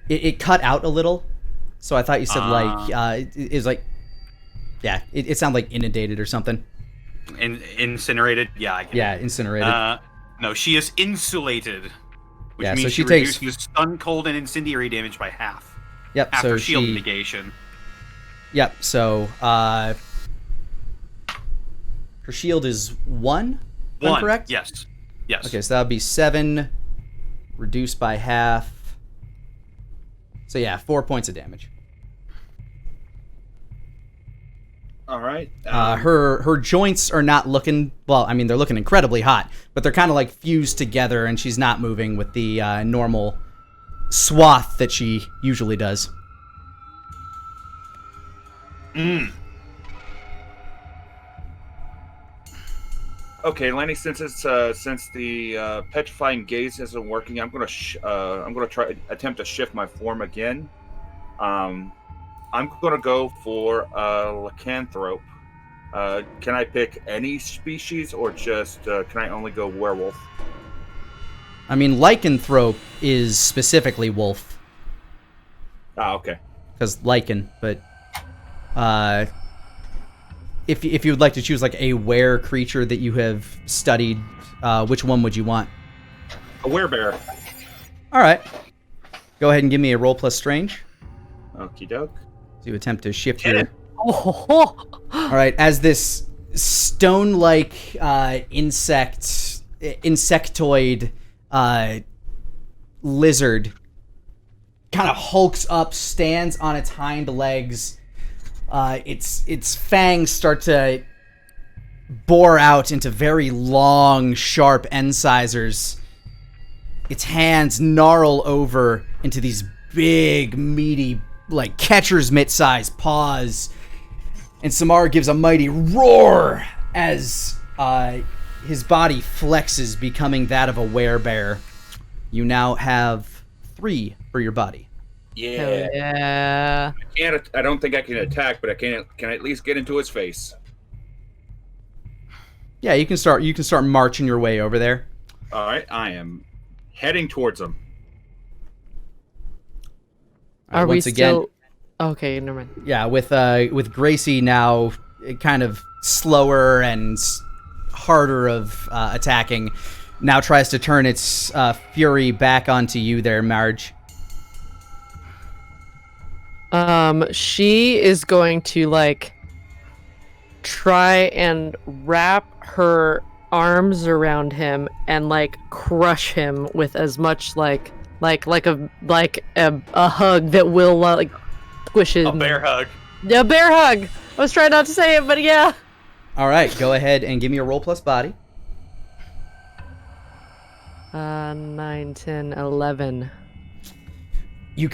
it cut out a little, so I thought you said it was like it sounded like inundated or something. Incinerated? Yeah, I get it. Incinerated. No, she is insulated, which Yeah, means so she she takes- reduces stun, cold, and incendiary damage by half Yep. after So shield she. negation. Yep. So her shield is 1. If I'm correct? Yes. Yes. Okay, so that would be 7 reduced by half. So yeah, 4 points of damage. All right. Her joints are not looking, well, I mean, they're looking incredibly hot, but they're kind of like fused together, and she's not moving with the normal swath that she usually does. Okay, Lani. Since the petrifying gaze isn't working, I'm gonna try attempt to shift my form again. I'm gonna go for lycanthrope. Can I pick any species, or just can I only go werewolf? I mean, lycanthrope is specifically wolf, Ah, okay. because lichen, but if you would like to choose like a were creature that you have studied, which one would you want? A werebear. All right. Go ahead and give me a roll plus strange. Okie doke. To attempt to shift Get your... it. Oh. All right, as this stone-like insectoid lizard kind of hulks up, stands on its hind legs, its fangs start to bore out into very long, sharp incisors. Its hands gnarl over into these big, meaty, like catcher's mitt-sized paws. And Samar gives a mighty roar as his body flexes, becoming that of a werebear. You now have 3 for your body. Yeah. Yeah. I don't think I can attack, but I can at least get into his face. Yeah, you can start marching your way over there. All right, I am heading towards him. Are we once again, still? Okay, never mind. yeah, with Gracie now kind of slower and harder of attacking, now tries to turn its fury back onto you there, Marge. She is going to like try and wrap her arms around him and like crush him with as much like a hug that will like squish his... A bear hug. Yeah, bear hug. I was trying not to say it, but yeah. All right, go ahead and give me a roll plus body. 9, 10, 11. You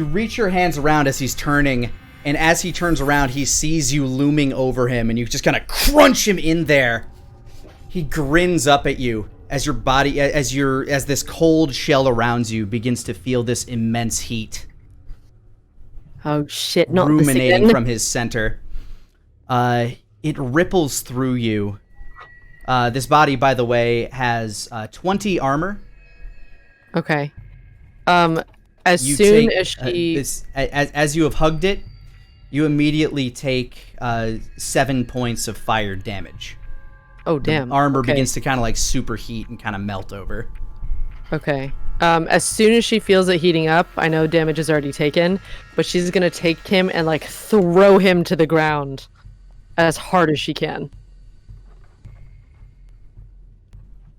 reach your hands around as he's turning, and as he turns around, he sees you looming over him, and you just kind of crunch him in there. He grins up at you as your body, as this cold shell around you begins to feel this immense heat Oh shit! Not this ruminating again. from his center. It ripples through you. This body, by the way, has 20 armor. Okay. As You soon take, as she... as you have hugged it, you immediately take 7 points of fire damage. Oh damn. Armor Okay. begins to kind of like superheat and kind of melt over. Okay. As soon as she feels it heating up, I know damage is already taken, but she's gonna take him and like throw him to the ground as hard as she can.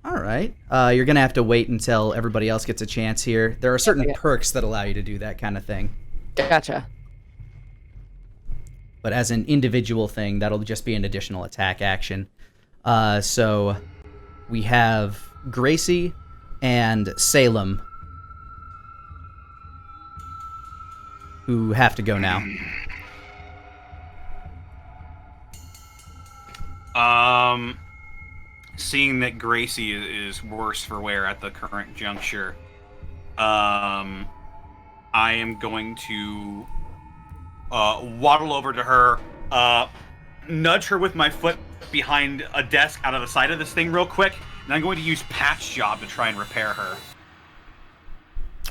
All right. You're going to have to wait until everybody else gets a chance here. There are certain perks that allow you to do that kind of thing. Gotcha. But as an individual thing, that'll just be an additional attack action. So we have Gracie and Salem, who have to go now. Seeing that Gracie is worse for wear at the current juncture, I am going to waddle over to her, nudge her with my foot behind a desk out of the side of this thing real quick, and I'm going to use Patch Job to try and repair her.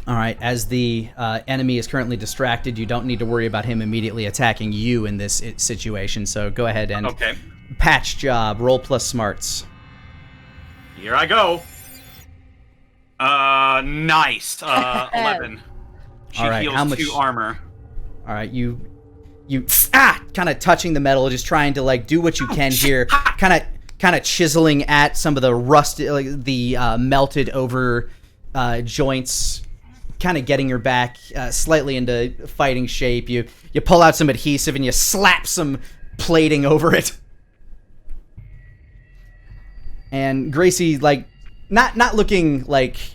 All right. As the enemy is currently distracted, you don't need to worry about him immediately attacking you in this situation. So go ahead and Patch Job. Roll plus smarts. Here I go. Nice. 11. She All right, heals how much 2 armor. All right, you kind of touching the metal, just trying to like do what you can here, kind of chiseling at some of the rusted, like the melted over joints, kind of getting her back slightly into fighting shape. You pull out some adhesive and you slap some plating over it. And Gracie, like, not looking quite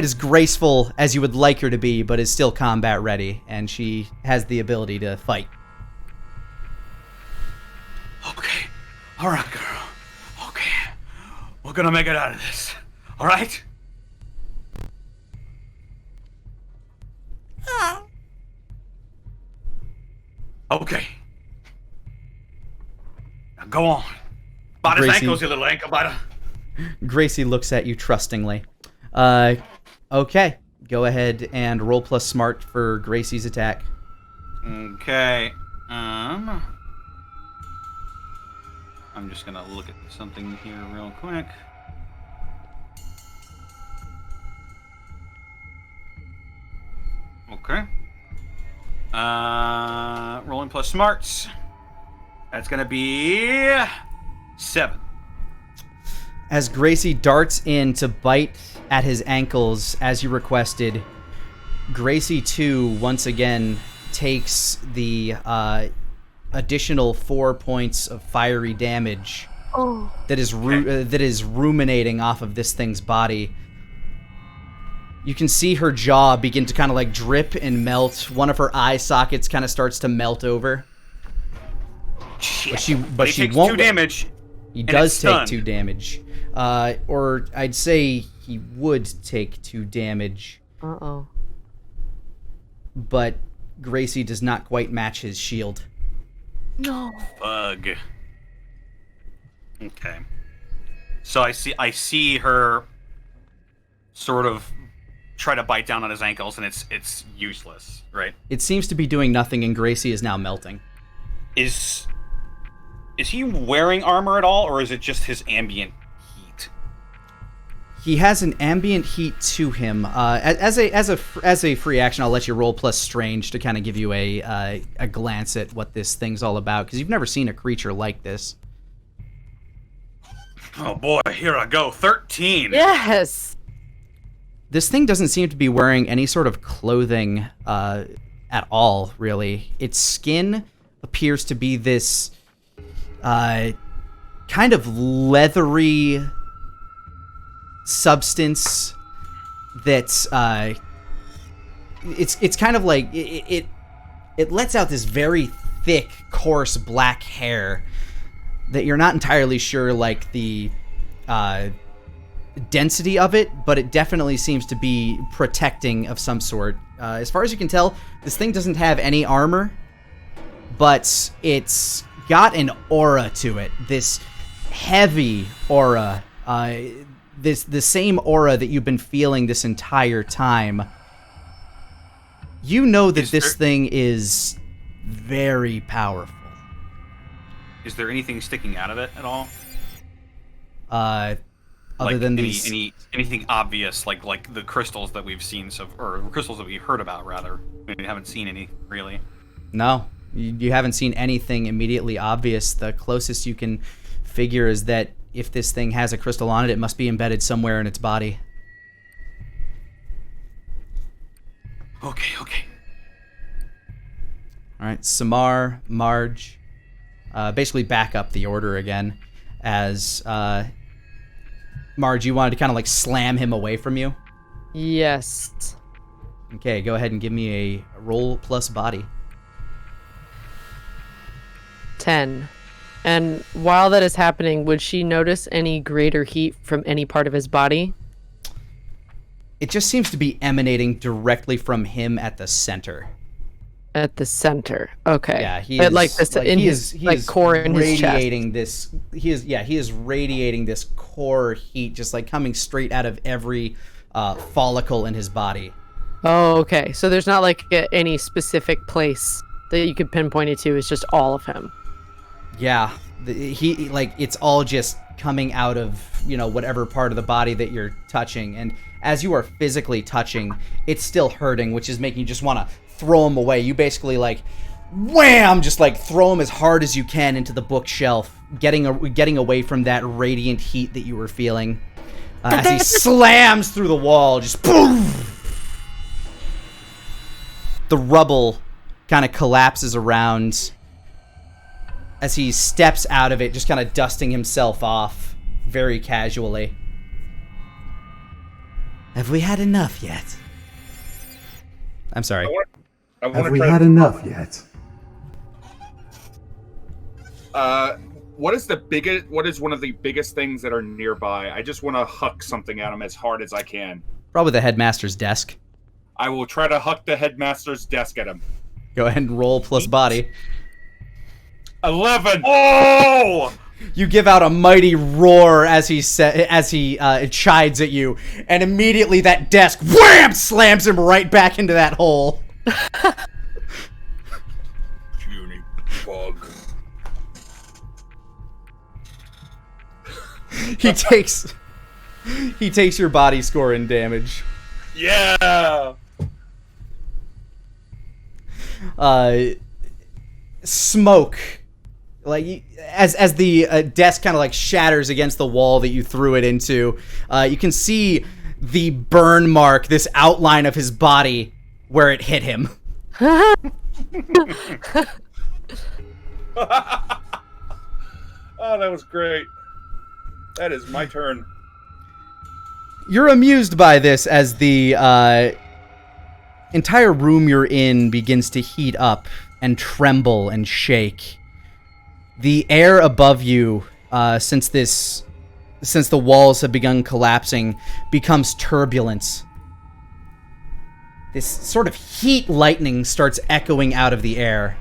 as graceful as you would like her to be, but is still combat ready, and she has the ability to fight. Okay. All right, girl. Okay. We're gonna make it out of this. All right? Okay. Now go on. Bite his ankles, you little ankle biter. Gracie looks at you trustingly. Okay. Go ahead and roll plus smart for Gracie's attack. Okay. I'm just gonna look at something here real quick. Okay. Rolling plus smarts. That's gonna be 7. As Gracie darts in to bite at his ankles as you requested, Gracie too once again takes the additional 4 points of fiery damage that is ruminating off of this thing's body. You can see her jaw begin to kind of like drip and melt. One of her eye sockets kind of starts to melt over. Shit. But she takes won't. 2 damage. He does take stunned. 2 damage. Or I'd say he would take 2 damage. Uh-oh. But Gracie does not quite match his shield. No. Bug. Okay. So I see her sort of try to bite down on his ankles, and it's useless, right? It seems to be doing nothing, and Gracie is now melting. Is he wearing armor at all, or is it just his ambient heat? He has an ambient heat to him. As a free action, I'll let you roll plus strange to kind of give you a glance at what this thing's all about, because you've never seen a creature like this. Oh boy, here I go. 13. Yes. This thing doesn't seem to be wearing any sort of clothing at all, really. Its skin appears to be this kind of leathery substance that's it's kind of like it lets out this very thick, coarse black hair that you're not entirely sure like the density of it, but it definitely seems to be protecting of some sort. As far as you can tell, this thing doesn't have any armor, but it's got an aura to it. This heavy aura, the same aura that you've been feeling this entire time. You know that this thing is very powerful. Is there anything sticking out of it at all? Other like than these, anything obvious, like the crystals that we've seen, or crystals that we heard about, rather. We haven't seen any, really. no, you haven't seen anything immediately obvious. The closest you can figure is that if this thing has a crystal on it, it must be embedded somewhere in its body. Okay. All right, Samar, Marge, basically back up the order again, as Marge, you wanted to kind of like slam him away from you. Yes. Okay, go ahead and give me a roll plus body. 10. And while that is happening, would she notice any greater heat from any part of his body? It just seems to be emanating directly from him at the center. At the center. Okay. Yeah, he But is like this in his like core in his chest. Radiating this. He is radiating this core heat, just like coming straight out of every follicle in his body. Oh, okay. So there's not like any specific place that you could pinpoint it to. It's just all of him. Yeah, he like it's all just coming out of whatever part of the body that you're touching, and as you are physically touching, it's still hurting, which is making you just want to throw him away. You basically like wham, just like throw him as hard as you can into the bookshelf, getting away from that radiant heat that you were feeling. As he slams through the wall, just boom. The rubble kind of collapses around as he steps out of it, just kind of dusting himself off very casually. Have we had enough yet? I'm sorry. Have we had enough yet? What is one of the biggest things that are nearby? I just want to huck something at him as hard as I can. Probably the headmaster's desk. I will try to huck the headmaster's desk at him. Go ahead and roll plus body. 11. Oh! You give out a mighty roar as he chides at you, and immediately that desk wham slams him right back into that hole. Puny bug. He takes your body score in damage. Yeah. Smoke, like as the desk kind of like shatters against the wall that you threw it into, you can see the burn mark, this outline of his body where it hit him. Oh, that was great. That is my turn. You're amused by this as the entire room you're in begins to heat up and tremble and shake. The air above you, since the walls have begun collapsing, becomes turbulent. This sort of heat lightning starts echoing out of the air.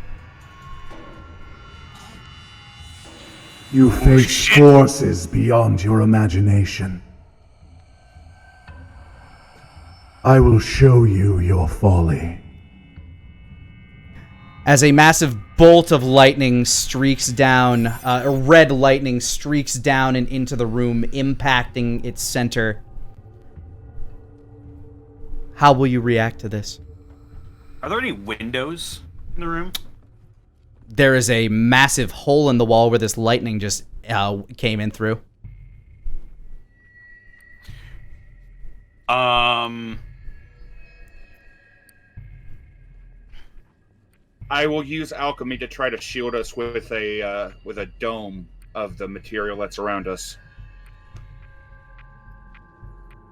You face forces beyond your imagination. I will show you your folly. As a massive bolt of lightning streaks down, red lightning streaks down and into the room, impacting its center. How will you react to this? Are there any windows in the room? There is a massive hole in the wall where this lightning just came in through. I will use alchemy to try to shield us with a dome of the material that's around us.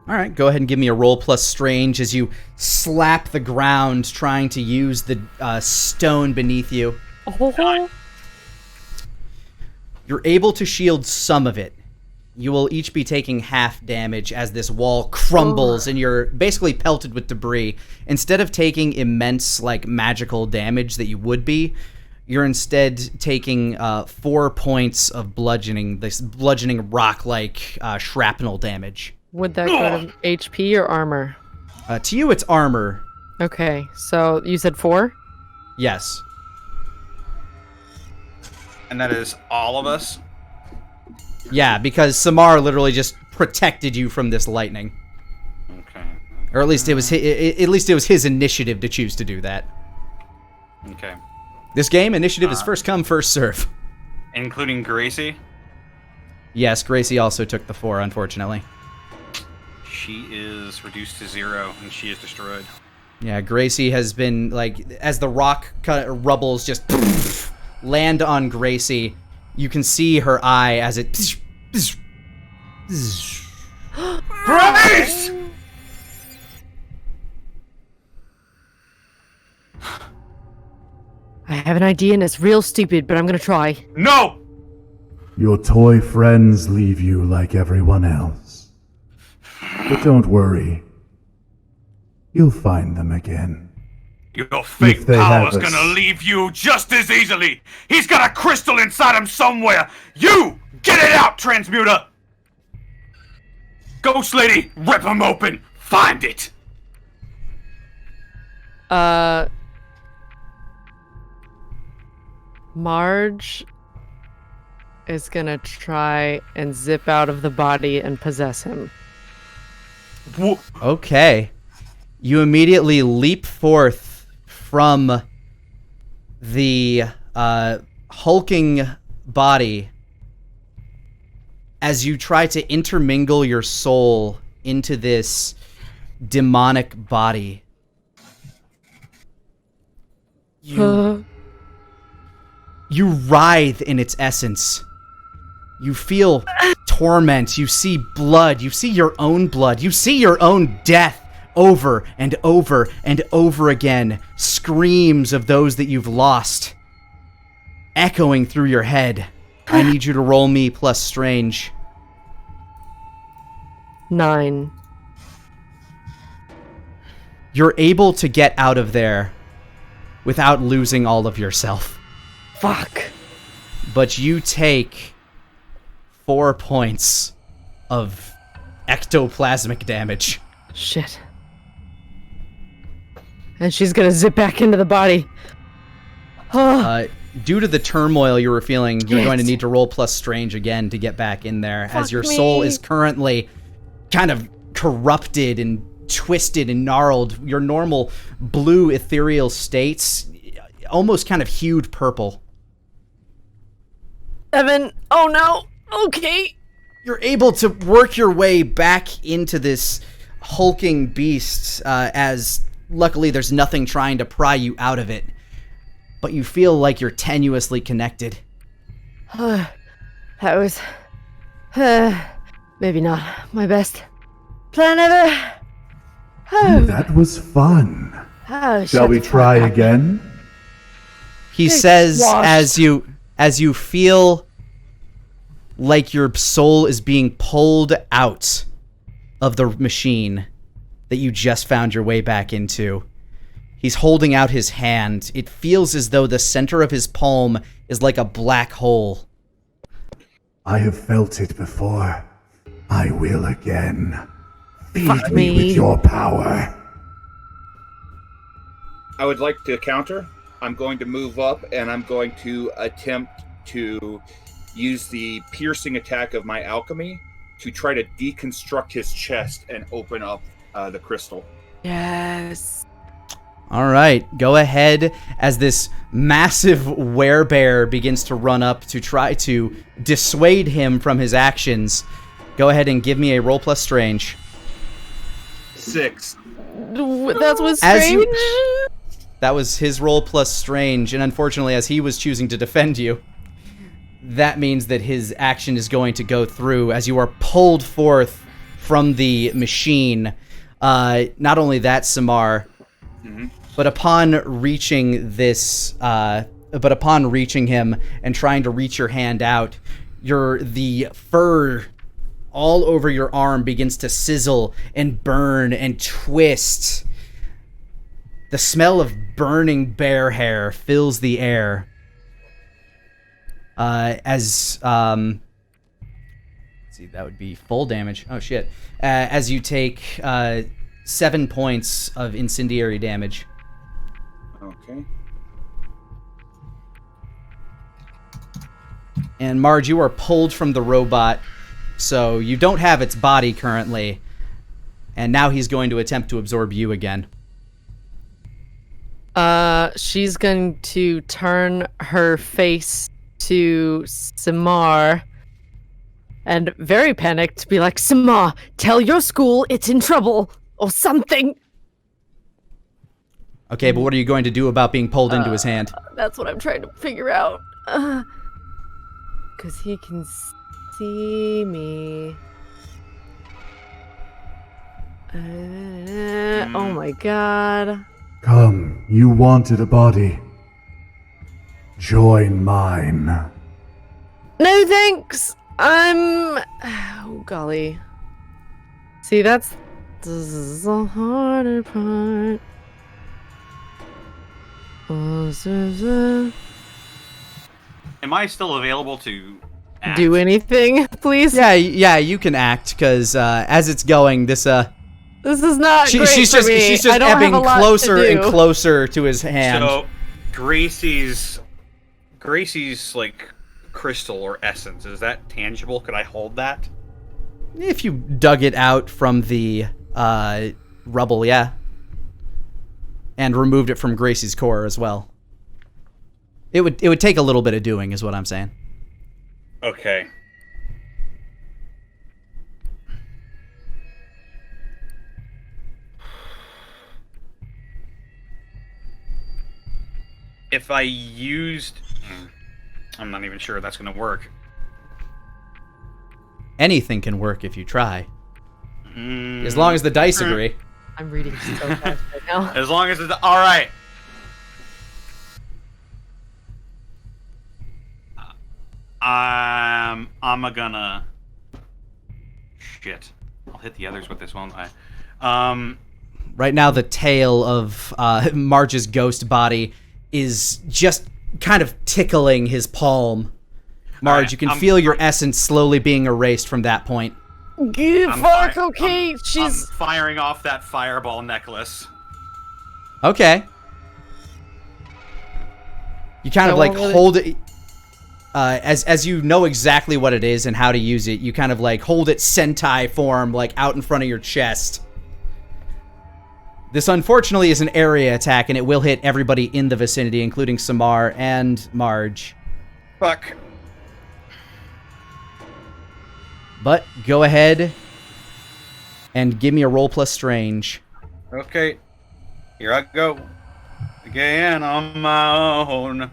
All right, go ahead and give me a roll plus strange as you slap the ground trying to use the stone beneath you. Oh. You're able to shield some of it. You will each be taking half damage as this wall crumbles and you're basically pelted with debris. Instead of taking immense, like, magical damage that you would be, you're instead taking 4 points of bludgeoning rock-like shrapnel damage. Would that go to HP or armor? To you, it's armor. Okay, so you said 4? Yes. And that is all of us? Yeah, because Samar literally just protected you from this lightning. Okay. Or at least it was his initiative to choose to do that. Okay. This game, initiative is first come, first serve. Including Gracie? Yes, Gracie also took the 4, unfortunately. She is reduced to 0, and she is destroyed. Yeah, Gracie has been, like, as the rock rubbles just land on Gracie, you can see her eye as it... Grace! I have an idea and it's real stupid, but I'm gonna try. No! Your toy friends leave you like everyone else. But don't worry. You'll find them again. Your fake they have power's us. gonna leave you just as easily! He's got a crystal inside him somewhere! You! Get it out, Transmuter! Ghost Lady, rip him open! Find it! Marge is gonna try and zip out of the body and possess him. Okay. You immediately leap forth from the hulking body as you try to intermingle your soul into this demonic body. You writhe in its essence. You feel torment. You see blood. You see your own blood. You see your own death over and over and over again. Screams of those that you've lost echoing through your head. I need you to roll me plus strange. 9. You're able to get out of there without losing all of yourself. Fuck. But you take 4 points of ectoplasmic damage. Shit. And she's gonna zip back into the body. Due to the turmoil you were feeling, you're Yes. going to need to roll plus strange again to get back in there, as Fuck your soul me. is currently kind of corrupted and twisted and gnarled. Your normal blue ethereal states almost kind of hued purple. 7. Oh no. Okay. You're able to work your way back into this hulking beast, as luckily there's nothing trying to pry you out of it. But you feel like you're tenuously connected. That was maybe not my best plan ever. That was fun. Oh, Shall we try again? He Big says washed. as you feel like your soul is being pulled out of the machine that you just found your way back into. He's holding out his hand. It feels as though the center of his palm is like a black hole. I have felt it before. I will again. Feed Fuck me me. with your power. I would like to counter. I'm going to move up and I'm going to attempt to use the piercing attack of my alchemy to try to deconstruct his chest and open up the crystal. Yes. All right, go ahead as this massive werebear begins to run up to try to dissuade him from his actions. Go ahead and give me a roll plus strange. 6. That was As strange. That was his roll plus strange, and unfortunately, as he was choosing to defend you, that means that his action is going to go through as you are pulled forth from the machine. Not only that, Samar, but upon reaching him and trying to reach your hand out, the fur all over your arm begins to sizzle and burn and twist. The smell of burning bear hair fills the air. Let's see, that would be full damage. Oh shit. As you take 7 points of incendiary damage. Okay. And Marge, you are pulled from the robot, so you don't have its body currently. And now he's going to attempt to absorb you again. She's going to turn her face to Samar and very panicked be like, Samar, tell your school it's in trouble or something. Okay, but what are you going to do about being pulled into his hand? That's what I'm trying to figure out. Because he can see me. Oh my god. Come, you wanted a body. Join mine. No thanks! Oh golly. See, this is the harder part. Am I still available to act? Do anything, please? Yeah, you can act, because as it's going, this This is not great she's for just me. she's I just don't have ebbing a lot closer to and do. closer to his hand. So, Gracie's like crystal or essence, is that tangible? Could I hold that? If you dug it out from the rubble, yeah. And removed it from Gracie's core as well. It would take a little bit of doing, is what I'm saying. Okay. If I used... I'm not even sure that's going to work. Anything can work if you try. As long as the dice agree. I'm reading so fast right now. As long as it's... Alright. I'm gonna... Shit. I'll hit the others with this, won't I? Right now, the tail of Marge's ghost body is just kind of tickling his palm. Marge, Alright, you can feel your essence slowly being erased from that point. Okay, I'm firing off that fireball necklace. Okay. You kind of like hold it... as you know exactly what it is and how to use it, you kind of like hold it Sentai form, like out in front of your chest. This unfortunately is an area attack, and it will hit everybody in the vicinity, including Samar and Marge. Fuck. But go ahead and give me a roll plus strange. Okay. Here I go. Again on my own.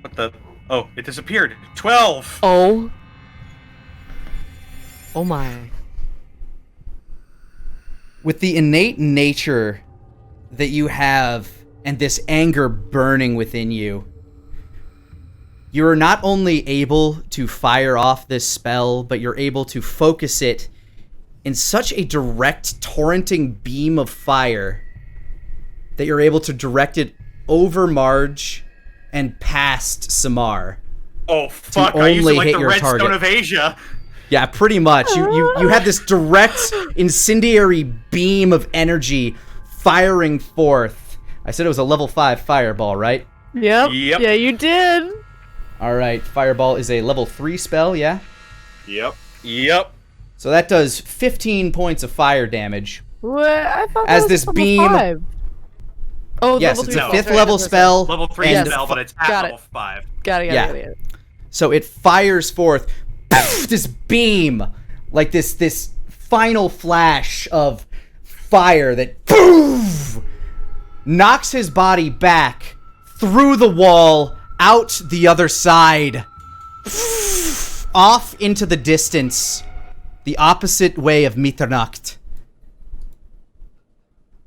What the... Oh, it disappeared. 12! Oh. Oh my. With the innate nature that you have and this anger burning within you, you are not only able to fire off this spell, but you're able to focus it in such a direct, torrenting beam of fire that you're able to direct it over Marge and past Samar. Oh, fuck. I used only it like hit the your Redstone target. of Asia. Yeah, pretty much. You had this direct, incendiary beam of energy firing forth. I said it was a level 5 fireball, right? Yep. Yep. Yeah, you did. All right, fireball is a level 3 spell, yeah? Yep. So that does 15 points of fire damage. What? I thought that As was this level beam- 5. Oh, Yes, level it's 3 a spell. 5th Sorry, level that's what I said. spell. Level 3 and spell, but it's at Got level it. 5. Got it. So it fires forth this beam, like this final flash of fire that poof, knocks his body back through the wall, out the other side, off into the distance, the opposite way of Mitternacht.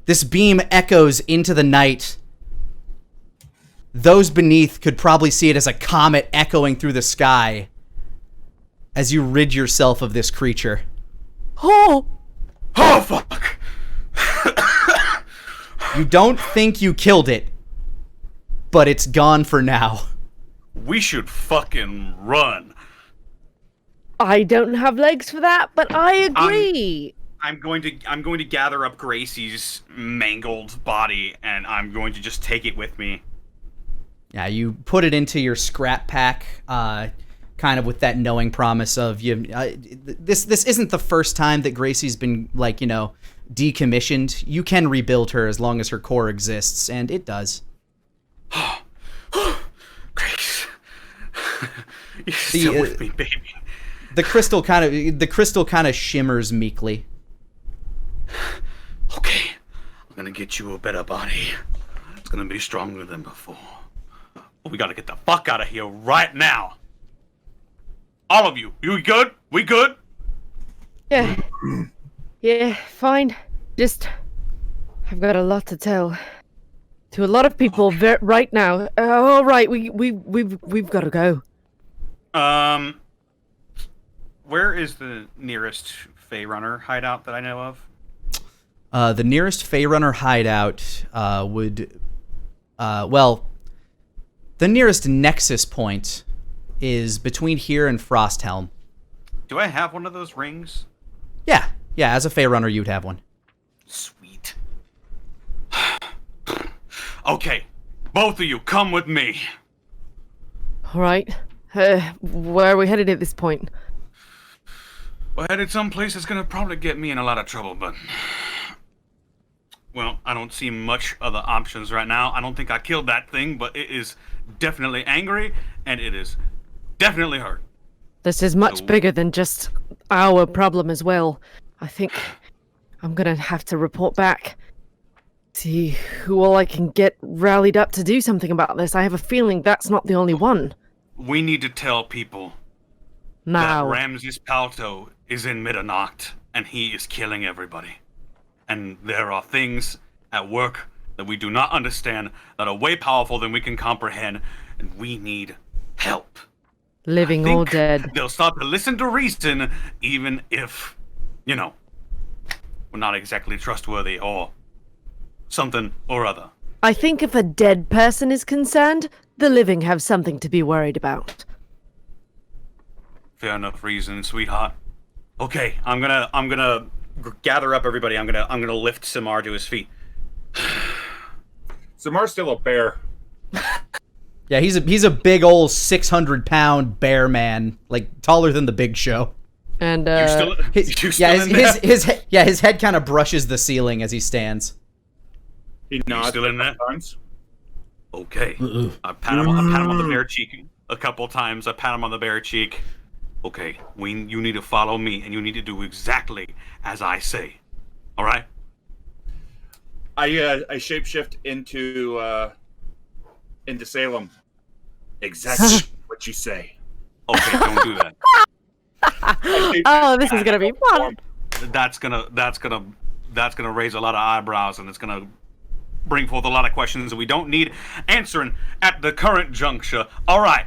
This beam echoes into the night. Those beneath could probably see it as a comet echoing through the sky as you rid yourself of this creature. Oh! Oh, fuck! You don't think you killed it, but it's gone for now. We should fucking run. I don't have legs for that, but I agree. I'm going to gather up Gracie's mangled body, and I'm going to just take it with me. Yeah, you put it into your scrap pack. kind of with that knowing promise of this isn't the first time that Gracie's been decommissioned. You can rebuild her as long as her core exists, and it does. Grace, you're still with me, baby. The crystal kind of shimmers meekly. Okay, I'm gonna get you a better body. It's gonna be stronger than before. But we gotta get the fuck out of here right now. All of you, you good? We good? Yeah. Yeah, fine. Just, I've got a lot to tell to a lot of people right now. All right, we've got to go. Where is the nearest Feyrunner hideout that I know of? The nearest Feyrunner hideout the nearest nexus point is between here and Frosthelm. Do I have one of those rings? Yeah, as a Feyrunner, you'd have one. Sweet. Okay, both of you, come with me. All right. Where are we headed at this point? We're headed someplace that's gonna probably get me in a lot of trouble, but... Well, I don't see much other options right now. I don't think I killed that thing, but it is definitely angry, and it is definitely hurt. This is much bigger than just our problem as well. I think I'm gonna have to report back. See who all I can get rallied up to do something about this. I have a feeling that's not the only one. We need to tell people now that Ramses Palto is in Middernacht, and he is killing everybody. And there are things at work that we do not understand that are way powerful than we can comprehend, and we need help. Living or dead. They'll start to listen to reason, even if, we're not exactly trustworthy or something or other. I think if a dead person is concerned, the living have something to be worried about. Fair enough reason, sweetheart. Okay, I'm gonna gather up everybody. I'm gonna lift Samar to his feet. Samar's still a bear. Yeah, he's a big old 600-pound bear man, like taller than the Big Show. And his head kind of brushes the ceiling as he stands. He nods. Still in there? Sometimes. Okay. I pat him on the bare cheek a couple times. I pat him on the bare cheek. Okay, you need to follow me, and you need to do exactly as I say. All right? I shapeshift into Salem. Exactly what you say. Okay, don't do that. Oh, this is gonna be fun. That's gonna raise a lot of eyebrows, and it's gonna bring forth a lot of questions that we don't need answering at the current juncture. All right,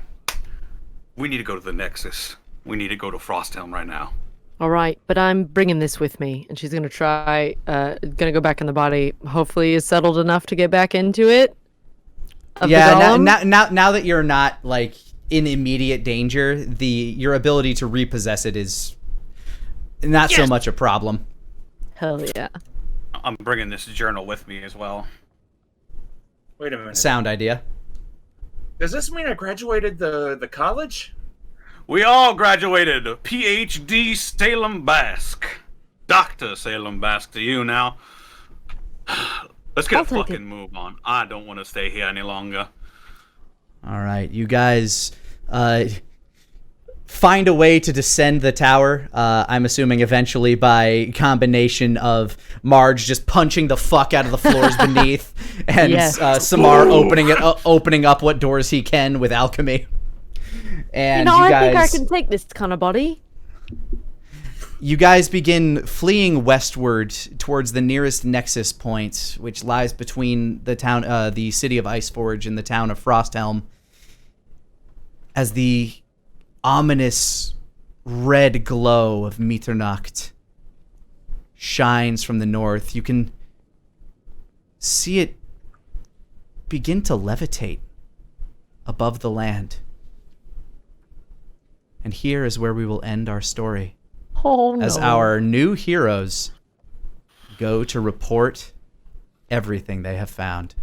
we need to go to the Nexus. We need to go to Frosthelm right now. All right, but I'm bringing this with me, and she's gonna try. Gonna go back in the body. Hopefully, is settled enough to get back into it. Yeah, now that you're not like in immediate danger, your ability to repossess it is not so much a problem. Hell yeah! I'm bringing this journal with me as well. Wait a minute. Sound idea. Does this mean I graduated the college? We all graduated. PhD Salem Basque. Dr. Salem Basque to you now. Let's get a fucking move on. I don't want to stay here any longer. All right, you guys find a way to descend the tower. I'm assuming eventually by combination of Marge just punching the fuck out of the floors beneath, and Samar opening up what doors he can with alchemy. And I think I can take this kind of body. You guys begin fleeing westward towards the nearest nexus point, which lies between the city of Iceforge and the town of Frosthelm. As the ominous red glow of Mitternacht shines from the north, you can see it begin to levitate above the land. And here is where we will end our story. Oh, no. As our new heroes go to report everything they have found.